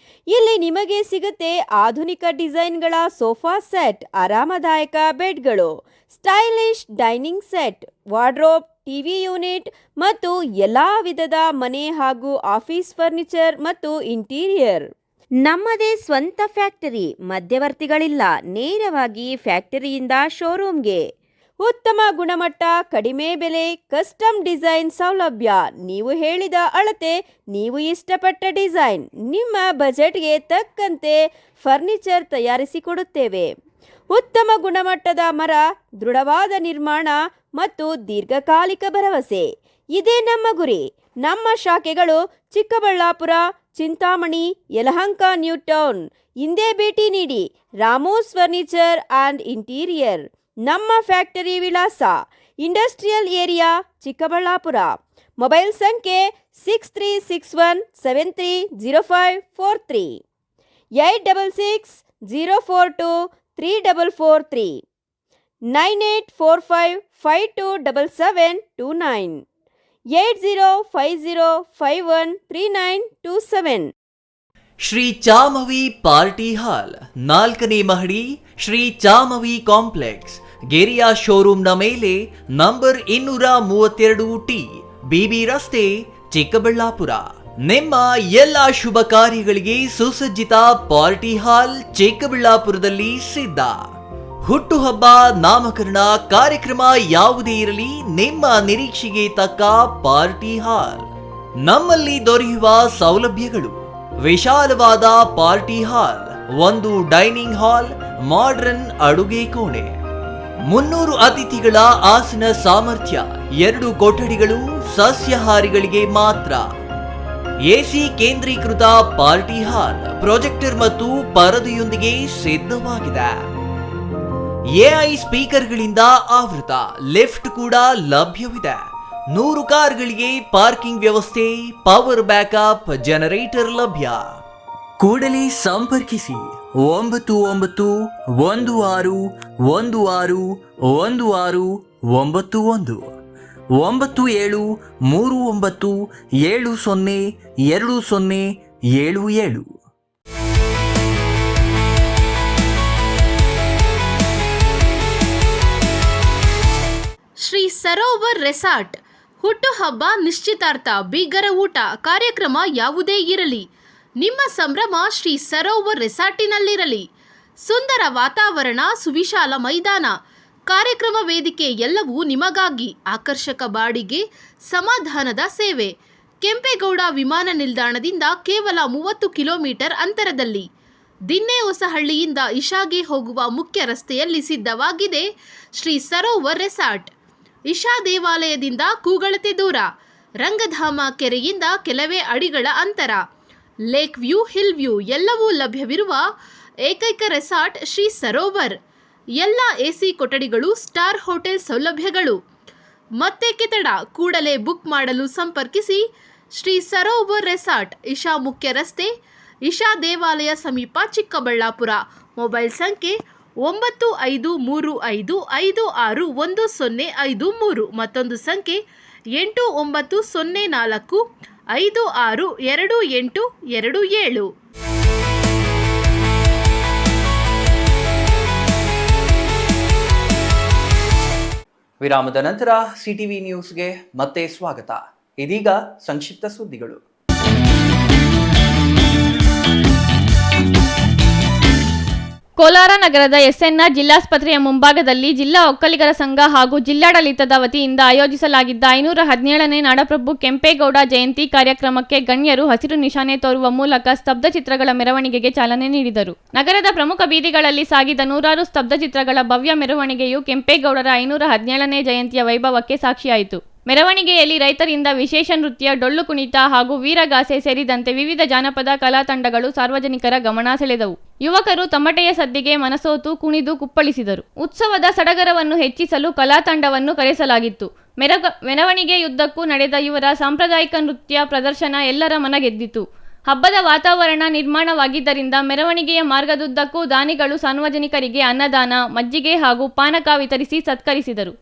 ಇಲ್ಲಿ ನಿಮಗೆ ಸಿಗುತ್ತೆ ಆಧುನಿಕ ಡಿಸೈನ್ಗಳ ಸೋಫಾ ಸೆಟ್, ಆರಾಮದಾಯಕ ಬೆಡ್ಗಳು, stylish dining set, wardrobe, TV unit ಮತ್ತು ಎಲ್ಲಾ ವಿಧದ ಮನೆ ಹಾಗೂ ಆಫೀಸ್ ಫರ್ನಿಚರ್ ಮತ್ತು ಇಂಟೀರಿಯರ್. ನಮ್ಮದೇ ಸ್ವಂತ ಫ್ಯಾಕ್ಟರಿ, ಮಧ್ಯವರ್ತಿಗಳಿಲ್ಲ. ನೇರವಾಗಿ ಫ್ಯಾಕ್ಟರಿಯಿಂದ ಶೋರೂಮ್ಗೆ. ಉತ್ತಮ ಗುಣಮಟ್ಟ, ಕಡಿಮೆ ಬೆಲೆ, ಕಸ್ಟಮ್ ಡಿಸೈನ್ ಸೌಲಭ್ಯ. ನೀವು ಹೇಳಿದ ಅಳತೆ, ನೀವು ಇಷ್ಟಪಟ್ಟ ಡಿಸೈನ್, ನಿಮ್ಮ ಬಜೆಟ್ಗೆ ತಕ್ಕಂತೆ ಫರ್ನಿಚರ್ ತಯಾರಿಸಿಕೊಡುತ್ತೇವೆ. ಉತ್ತಮ ಗುಣಮಟ್ಟದ ಮರ, ದೃಢವಾದ ನಿರ್ಮಾಣ ಮತ್ತು ದೀರ್ಘಕಾಲಿಕ ಭರವಸೆ, ಇದೇ ನಮ್ಮ ಗುರಿ. ನಮ್ಮ ಶಾಖೆಗಳು ಚಿಕ್ಕಬಳ್ಳಾಪುರ, ಚಿಂತಾಮಣಿ, ಯಲಹಂಕ, ನ್ಯೂ ಟೌನ್. ಇಂದೇ ಭೇಟಿ ನೀಡಿ. ರಾಮೋಸ್ ಫರ್ನಿಚರ್ ಅಂಡ್ ಇಂಟೀರಿಯರ್. ನಮ್ಮ ಫ್ಯಾಕ್ಟರಿ ವಿಳಾಸ ಇಂಡಸ್ಟ್ರಿಯಲ್ ಏರಿಯಾ, ಚಿಕ್ಕಬಳ್ಳಾಪುರ. ಮೊಬೈಲ್ ಸಂಖ್ಯೆ 6361730543, 8660423443, 9845527729, 8050513927. ಶ್ರೀ ಚಾಮವಿ ಪಾರ್ಟಿ ಹಾಲ್, 4ನೇ ಮಹಡಿ, ಶ್ರೀ ಚಾಮವಿ ಕಾಂಪ್ಲೆಕ್ಸ್, ಗೆರಿಯಾ ಶೋರೂಮ್ನ ಮೇಲೆ, ನಂಬರ್ 232T, BB ರಸ್ತೆ, ಚಿಕ್ಕಬಳ್ಳಾಪುರ. ನಿಮ್ಮ ಎಲ್ಲ ಶುಭ ಕಾರ್ಯಗಳಿಗೆ ಸುಸಜ್ಜಿತ ಪಾರ್ಟಿ ಹಾಲ್ ಚಿಕ್ಕಬಳ್ಳಾಪುರದಲ್ಲಿ ಸಿದ್ಧ. ಹುಟ್ಟುಹಬ್ಬ, ನಾಮಕರಣ, ಕಾರ್ಯಕ್ರಮ ಯಾವುದೇ ಇರಲಿ, ನಿಮ್ಮ ನಿರೀಕ್ಷೆಗೆ ತಕ್ಕ ಪಾರ್ಟಿ ಹಾಲ್. ನಮ್ಮಲ್ಲಿ ದೊರೆಯುವ ಸೌಲಭ್ಯಗಳು: ವಿಶಾಲವಾದ party hall, 1 dining hall, modern ಅಡುಗೆ ಕೋಣೆ, 300 ಅತಿಥಿಗಳ ಆಸನ ಸಾಮರ್ಥ್ಯ, 2 ಕೊಠಡಿಗಳು ಸಸ್ಯಾಹಾರಿಗಳಿಗೆ ಮಾತ್ರ. AC ಕೇಂದ್ರೀಕೃತ ಪಾರ್ಟಿ ಹಾಲ್, ಪ್ರೊಜೆಕ್ಟರ್ ಮತ್ತು ಪರದೆಯೊಂದಿಗೆ ಸಿದ್ಧವಾಗಿದೆ. AI ಸ್ಪೀಕರ್ಗಳಿಂದ ಆವೃತ, ಲಿಫ್ಟ್ ಕೂಡ ಲಭ್ಯವಿದೆ. 100 ಕಾರ್ಗಳಿಗೆ ಪಾರ್ಕಿಂಗ್ ವ್ಯವಸ್ಥೆ, ಪವರ್ ಬ್ಯಾಕಪ್ ಜನರೇಟರ್ ಲಭ್ಯ. ಕೂಡಲೇ ಸಂಪರ್ಕಿಸಿ 9916161691 9739702077. ಶ್ರೀ ಸರೋವರ್ ರೆಸಾರ್ಟ್. ಹುಟ್ಟುಹಬ್ಬ, ನಿಶ್ಚಿತಾರ್ಥ, ಬೀಗರ ಊಟ, ಕಾರ್ಯಕ್ರಮ ಯಾವುದೇ ಇರಲಿ, ನಿಮ್ಮ ಸಂಭ್ರಮ ಶ್ರೀ ಸರೋವರ್ ರೆಸಾರ್ಟಿನಲ್ಲಿರಲಿ. ಸುಂದರ ವಾತಾವರಣ, ಸುವಿಶಾಲ ಮೈದಾನ, ಕಾರ್ಯಕ್ರಮ ವೇದಿಕೆ ಎಲ್ಲವೂ ನಿಮಗಾಗಿ. ಆಕರ್ಷಕ ಬಾಡಿಗೆ, ಸಮಾಧಾನದ ಸೇವೆ. ಕೆಂಪೇಗೌಡ ವಿಮಾನ ನಿಲ್ದಾಣದಿಂದ ಕೇವಲ 30 ಕಿಲೋಮೀಟರ್ ಅಂತರದಲ್ಲಿ. ದಿನ್ನೆ ಹೊಸಹಳ್ಳಿಯಿಂದ ಇಶಾಗೆ ಹೋಗುವ ಮುಖ್ಯ ರಸ್ತೆಯಲ್ಲಿ ಸಿದ್ಧವಾಗಿದೆ ಶ್ರೀ ಸರೋವರ್ ರೆಸಾರ್ಟ್. ಇಶಾ ದೇವಾಲಯದಿಂದ ಕೂಗಳತೆ ದೂರ, ರಂಗಧಾಮ ಕೆರೆಯಿಂದ ಕೆಲವೇ ಅಡಿಗಳ ಅಂತರ, ಲೇಕ್ ವ್ಯೂ, ಹಿಲ್ ವ್ಯೂ ಎಲ್ಲವೂ ಲಭ್ಯವಿರುವ ಏಕೈಕ ರೆಸಾರ್ಟ್ ಶ್ರೀ ಸರೋವರ್. ಎಲ್ಲ AC ಕೊಠಡಿಗಳು, ಸ್ಟಾರ್ ಹೋಟೆಲ್ ಸೌಲಭ್ಯಗಳು. ಮತ್ತೆ ಕೆತಡ, ಕೂಡಲೇ ಬುಕ್ ಮಾಡಲು ಸಂಪರ್ಕಿಸಿ. ಶ್ರೀ ಸರೋವರ್ ರೆಸಾರ್ಟ್, ಇಶಾ ಮುಖ್ಯ ರಸ್ತೆ, ಇಶಾ ದೇವಾಲಯ ಸಮೀಪ, ಚಿಕ್ಕಬಳ್ಳಾಪುರ. ಮೊಬೈಲ್ ಸಂಖ್ಯೆ 9535561053, ಮತ್ತೊಂದು ಸಂಖ್ಯೆ 8904562827. ವಿರಾಮದ ನಂತರ CTV ನ್ಯೂಸ್ಗೆ ಮತ್ತೆ ಸ್ವಾಗತ. ಇದೀಗ ಸಂಕ್ಷಿಪ್ತ ಸುದ್ದಿಗಳು. ಕೋಲಾರ ನಗರದ SNR ಜಿಲ್ಲಾಸ್ಪತ್ರೆಯ ಮುಂಭಾಗದಲ್ಲಿ ಜಿಲ್ಲಾ ಒಕ್ಕಲಿಗರ ಸಂಘ ಹಾಗೂ ಜಿಲ್ಲಾಡಳಿತದ ವತಿಯಿಂದ ಆಯೋಜಿಸಲಾಗಿದ್ದ 517ನೇ ನಾಡಪ್ರಭು ಕೆಂಪೇಗೌಡ ಜಯಂತಿ ಕಾರ್ಯಕ್ರಮಕ್ಕೆ ಗಣ್ಯರು ಹಸಿರು ನಿಶಾನೆ ತೋರುವ ಮೂಲಕ ಸ್ತಬ್ಧ ಚಿತ್ರಗಳ ಮೆರವಣಿಗೆಗೆ ಚಾಲನೆ ನೀಡಿದರು. ನಗರದ ಪ್ರಮುಖ ಬೀದಿಗಳಲ್ಲಿ ಸಾಗಿದ ನೂರಾರು ಸ್ತಬ್ಧ ಚಿತ್ರಗಳ ಭವ್ಯ ಮೆರವಣಿಗೆಯು ಕೆಂಪೇಗೌಡರ 517ನೇ ಜಯಂತಿಯ ವೈಭವಕ್ಕೆ ಸಾಕ್ಷಿಯಾಯಿತು. ಮೆರವಣಿಗೆಯಲ್ಲಿ ರೈತರಿಂದ ವಿಶೇಷ ನೃತ್ಯ, ಡೊಳ್ಳು ಕುಣಿತ ಹಾಗೂ ವೀರಗಾಸೆ ಸೇರಿದಂತೆ ವಿವಿಧ ಜಾನಪದ ಕಲಾ ತಂಡಗಳು ಸಾರ್ವಜನಿಕರ ಗಮನ ಸೆಳೆದವು. ಯುವಕರು ತಮಟೆಯ ಸದ್ದಿಗೆ ಮನಸೋತು ಕುಣಿದು ಕುಪ್ಪಳಿಸಿದರು. ಉತ್ಸವದ ಸಡಗರವನ್ನು ಹೆಚ್ಚಿಸಲು ಕಲಾ ತಂಡವನ್ನು ಕರೆಸಲಾಗಿತ್ತು. ಮೆರವಣಿಗೆಯುದ್ದಕ್ಕೂ ನಡೆದ ಇವರ ಸಾಂಪ್ರದಾಯಿಕ ನೃತ್ಯ ಪ್ರದರ್ಶನ ಎಲ್ಲರ ಮನಗೆದ್ದಿತು. ಹಬ್ಬದ ವಾತಾವರಣ ನಿರ್ಮಾಣವಾಗಿದ್ದರಿಂದ ಮೆರವಣಿಗೆಯ ಮಾರ್ಗದುದ್ದಕ್ಕೂ ದಾನಿಗಳು ಸಾರ್ವಜನಿಕರಿಗೆ ಅನ್ನದಾನ, ಮಜ್ಜಿಗೆ ಹಾಗೂ ಪಾನಕ ವಿತರಿಸಿ ಸತ್ಕರಿಸಿದರು.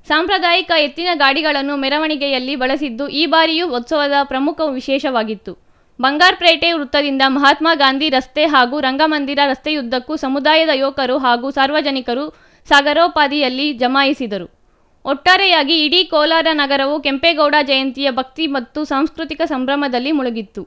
ಸಾಂಪ್ರದಾಯಿಕ ಎತ್ತಿನ ಗಾಡಿಗಳನ್ನು ಮೆರವಣಿಗೆಯಲ್ಲಿ ಬಳಸಿದ್ದು ಈ ಬಾರಿಯೂ ಉತ್ಸವದ ಪ್ರಮುಖ ವಿಶೇಷವಾಗಿತ್ತು. ಬಂಗಾರಪೇಟೆ ವೃತ್ತದಿಂದ ಮಹಾತ್ಮ ಗಾಂಧಿ ರಸ್ತೆ ಹಾಗೂ ರಂಗಮಂದಿರ ರಸ್ತೆಯುದ್ದಕ್ಕೂ ಸಮುದಾಯದ ಯುವಕರು ಹಾಗೂ ಸಾರ್ವಜನಿಕರು ಸಾಗರೋಪಾದಿಯಲ್ಲಿ ಜಮಾಯಿಸಿದರು. ಒಟ್ಟಾರೆಯಾಗಿ ಇಡೀ ಕೋಲಾರ ನಗರವು ಕೆಂಪೇಗೌಡ ಜಯಂತಿಯ ಭಕ್ತಿ ಮತ್ತು ಸಾಂಸ್ಕೃತಿಕ ಸಂಭ್ರಮದಲ್ಲಿ ಮುಳುಗಿತ್ತು.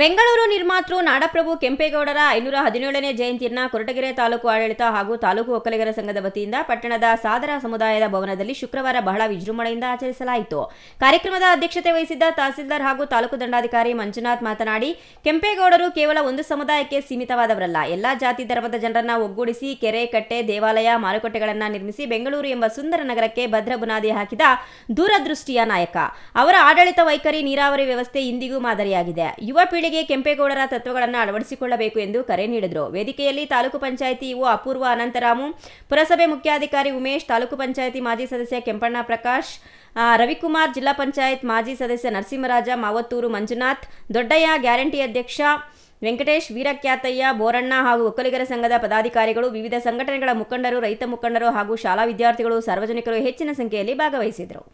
ಬೆಂಗಳೂರು ನಿರ್ಮಾತೃ ನಾಡಪ್ರಭು ಕೆಂಪೇಗೌಡರ 517ನೇ ಜಯಂತಿಯನ್ನು ಕೊರಟಗೆರೆ ತಾಲೂಕು ಆಡಳಿತ ಹಾಗೂ ತಾಲೂಕು ಒಕ್ಕಲಿಗರ ಸಂಘದ ವತಿಯಿಂದ ಪಟ್ಟಣದ ಸಾದರ ಸಮುದಾಯದ ಭವನದಲ್ಲಿ ಶುಕ್ರವಾರ ಬಹಳ ವಿಜೃಂಭಣೆಯಿಂದ ಆಚರಿಸಲಾಯಿತು. ಕಾರ್ಯಕ್ರಮದ ಅಧ್ಯಕ್ಷತೆ ವಹಿಸಿದ್ದ ತಹಸೀಲ್ದಾರ್ ಹಾಗೂ ತಾಲೂಕು ದಂಡಾಧಿಕಾರಿ ಮಂಜುನಾಥ್ ಮಾತನಾಡಿ, ಕೆಂಪೇಗೌಡರು ಕೇವಲ ಒಂದು ಸಮುದಾಯಕ್ಕೆ ಸೀಮಿತವಾದವರಲ್ಲ, ಎಲ್ಲಾ ಜಾತಿ ಧರ್ಮದ ಜನರನ್ನ ಒಗ್ಗೂಡಿಸಿ ಕೆರೆ, ಕಟ್ಟೆ, ದೇವಾಲಯ, ಮಾರುಕಟ್ಟೆಗಳನ್ನು ನಿರ್ಮಿಸಿ ಬೆಂಗಳೂರು ಎಂಬ ಸುಂದರ ನಗರಕ್ಕೆ ಭದ್ರ ಬುನಾದಿ ಹಾಕಿದ ದೂರದೃಷ್ಟಿಯ ನಾಯಕ. ಅವರ ಆಡಳಿತ ವೈಖರಿ, ನೀರಾವರಿ ವ್ಯವಸ್ಥೆ ಇಂದಿಗೂ ಮಾದರಿಯಾಗಿದೆ. ಯುವ ಪೀಳಿಗೆ ಕೆಂಪೇಗೌಡರ ತತ್ವಗಳನ್ನು ಅಳವಡಿಸಿಕೊಳ್ಳಬೇಕು ಎಂದು ಕರೆ ನೀಡಿದರು. ವೇದಿಕೆಯಲ್ಲಿ ತಾಲೂಕು ಪಂಚಾಯಿತಿ ಇಒ ಅಪೂರ್ವ ಅನಂತರಾಮು, ಪುರಸಭೆ ಮುಖ್ಯಾಧಿಕಾರಿ ಉಮೇಶ್, ತಾಲೂಕು ಪಂಚಾಯಿತಿ ಮಾಜಿ ಸದಸ್ಯ ಕೆಂಪಣ್ಣ ಪ್ರಕಾಶ್, ರವಿಕುಮಾರ್, ಜಿಲ್ಲಾ ಪಂಚಾಯತ್ ಮಾಜಿ ಸದಸ್ಯ ನರಸಿಂಹರಾಜ, ಮಾವತ್ತೂರು ಮಂಜುನಾಥ್, ದೊಡ್ಡಯ್ಯ, ಗ್ಯಾರಂಟಿ ಅಧ್ಯಕ್ಷ ವೆಂಕಟೇಶ್, ವೀರಕ್ಯಾತಯ್ಯ, ಬೋರಣ್ಣ ಹಾಗೂ ಒಕ್ಕಲಿಗರ ಸಂಘದ ಪದಾಧಿಕಾರಿಗಳು, ವಿವಿಧ ಸಂಘಟನೆಗಳ ಮುಖಂಡರು, ರೈತ ಮುಖಂಡರು ಹಾಗೂ ಶಾಲಾ ವಿದ್ಯಾರ್ಥಿಗಳು, ಸಾರ್ವಜನಿಕರು ಹೆಚ್ಚಿನ ಸಂಖ್ಯೆಯಲ್ಲಿ ಭಾಗವಹಿಸಿದರು.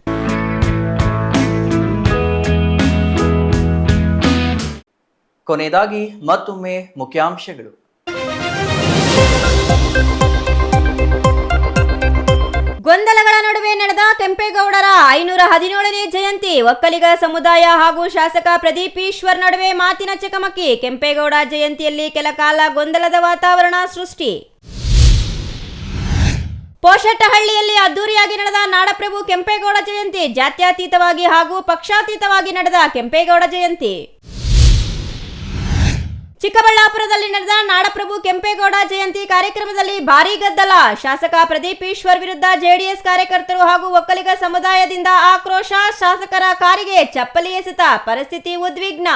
ಕೊನೆಯದಾಗಿ ಮತ್ತೊಮ್ಮೆ ಮುಖ್ಯಾಂಶಗಳು. ಗೊಂದಲಗಳ ನಡುವೆ ನಡೆದ ಕೆಂಪೇಗೌಡರ 517ನೇ ಜಯಂತಿ, ಒಕ್ಕಲಿಗ ಸಮುದಾಯ ಹಾಗೂ ಶಾಸಕ ಪ್ರದೀಪ್ ಈಶ್ವರ್ ನಡುವೆ ಮಾತಿನ ಚಕಮಕಿ. ಕೆಂಪೇಗೌಡ ಜಯಂತಿಯಲ್ಲಿ ಕೆಲ ಕಾಲ ಗೊಂದಲದ ವಾತಾವರಣ ಸೃಷ್ಟಿ. ಪೋಷಟ್ಟಹಳ್ಳಿಯಲ್ಲಿ ಅದ್ದೂರಿಯಾಗಿ ನಡೆದ ನಾಡಪ್ರಭು ಕೆಂಪೇಗೌಡ ಜಯಂತಿ, ಜಾತ್ಯತೀತವಾಗಿ ಹಾಗೂ ಪಕ್ಷಾತೀತವಾಗಿ ನಡೆದ ಕೆಂಪೇಗೌಡ ಜಯಂತಿ. ಚಿಕ್ಕಬಳ್ಳಾಪುರದಲ್ಲಿ ನಡೆದ ನಾಡಪ್ರಭು ಕೆಂಪೇಗೌಡ ಜಯಂತಿ ಕಾರ್ಯಕ್ರಮದಲ್ಲಿ ಭಾರೀ ಗದ್ದಲ. ಶಾಸಕ ಪ್ರದೀಪ್ ಈಶ್ವರ್ ವಿರುದ್ಧ ಜೆಡಿಎಸ್ ಕಾರ್ಯಕರ್ತರು ಹಾಗೂ ಒಕ್ಕಲಿಗ ಸಮುದಾಯದಿಂದ ಆಕ್ರೋಶ. ಶಾಸಕರ ಕಾರಿಗೆ ಚಪ್ಪಲಿ ಎಸೆತ, ಪರಿಸ್ಥಿತಿ ಉದ್ವಿಗ್ನ.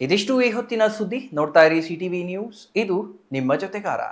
ಇದಿಷ್ಟು ಈ ಹೊತ್ತಿನ ಸುದ್ದಿ. ನೋಡ್ತಾ ಇರಿ CTV ನ್ಯೂಸ್, ಇದು ನಿಮ್ಮ ಜೊತೆಗಾರ.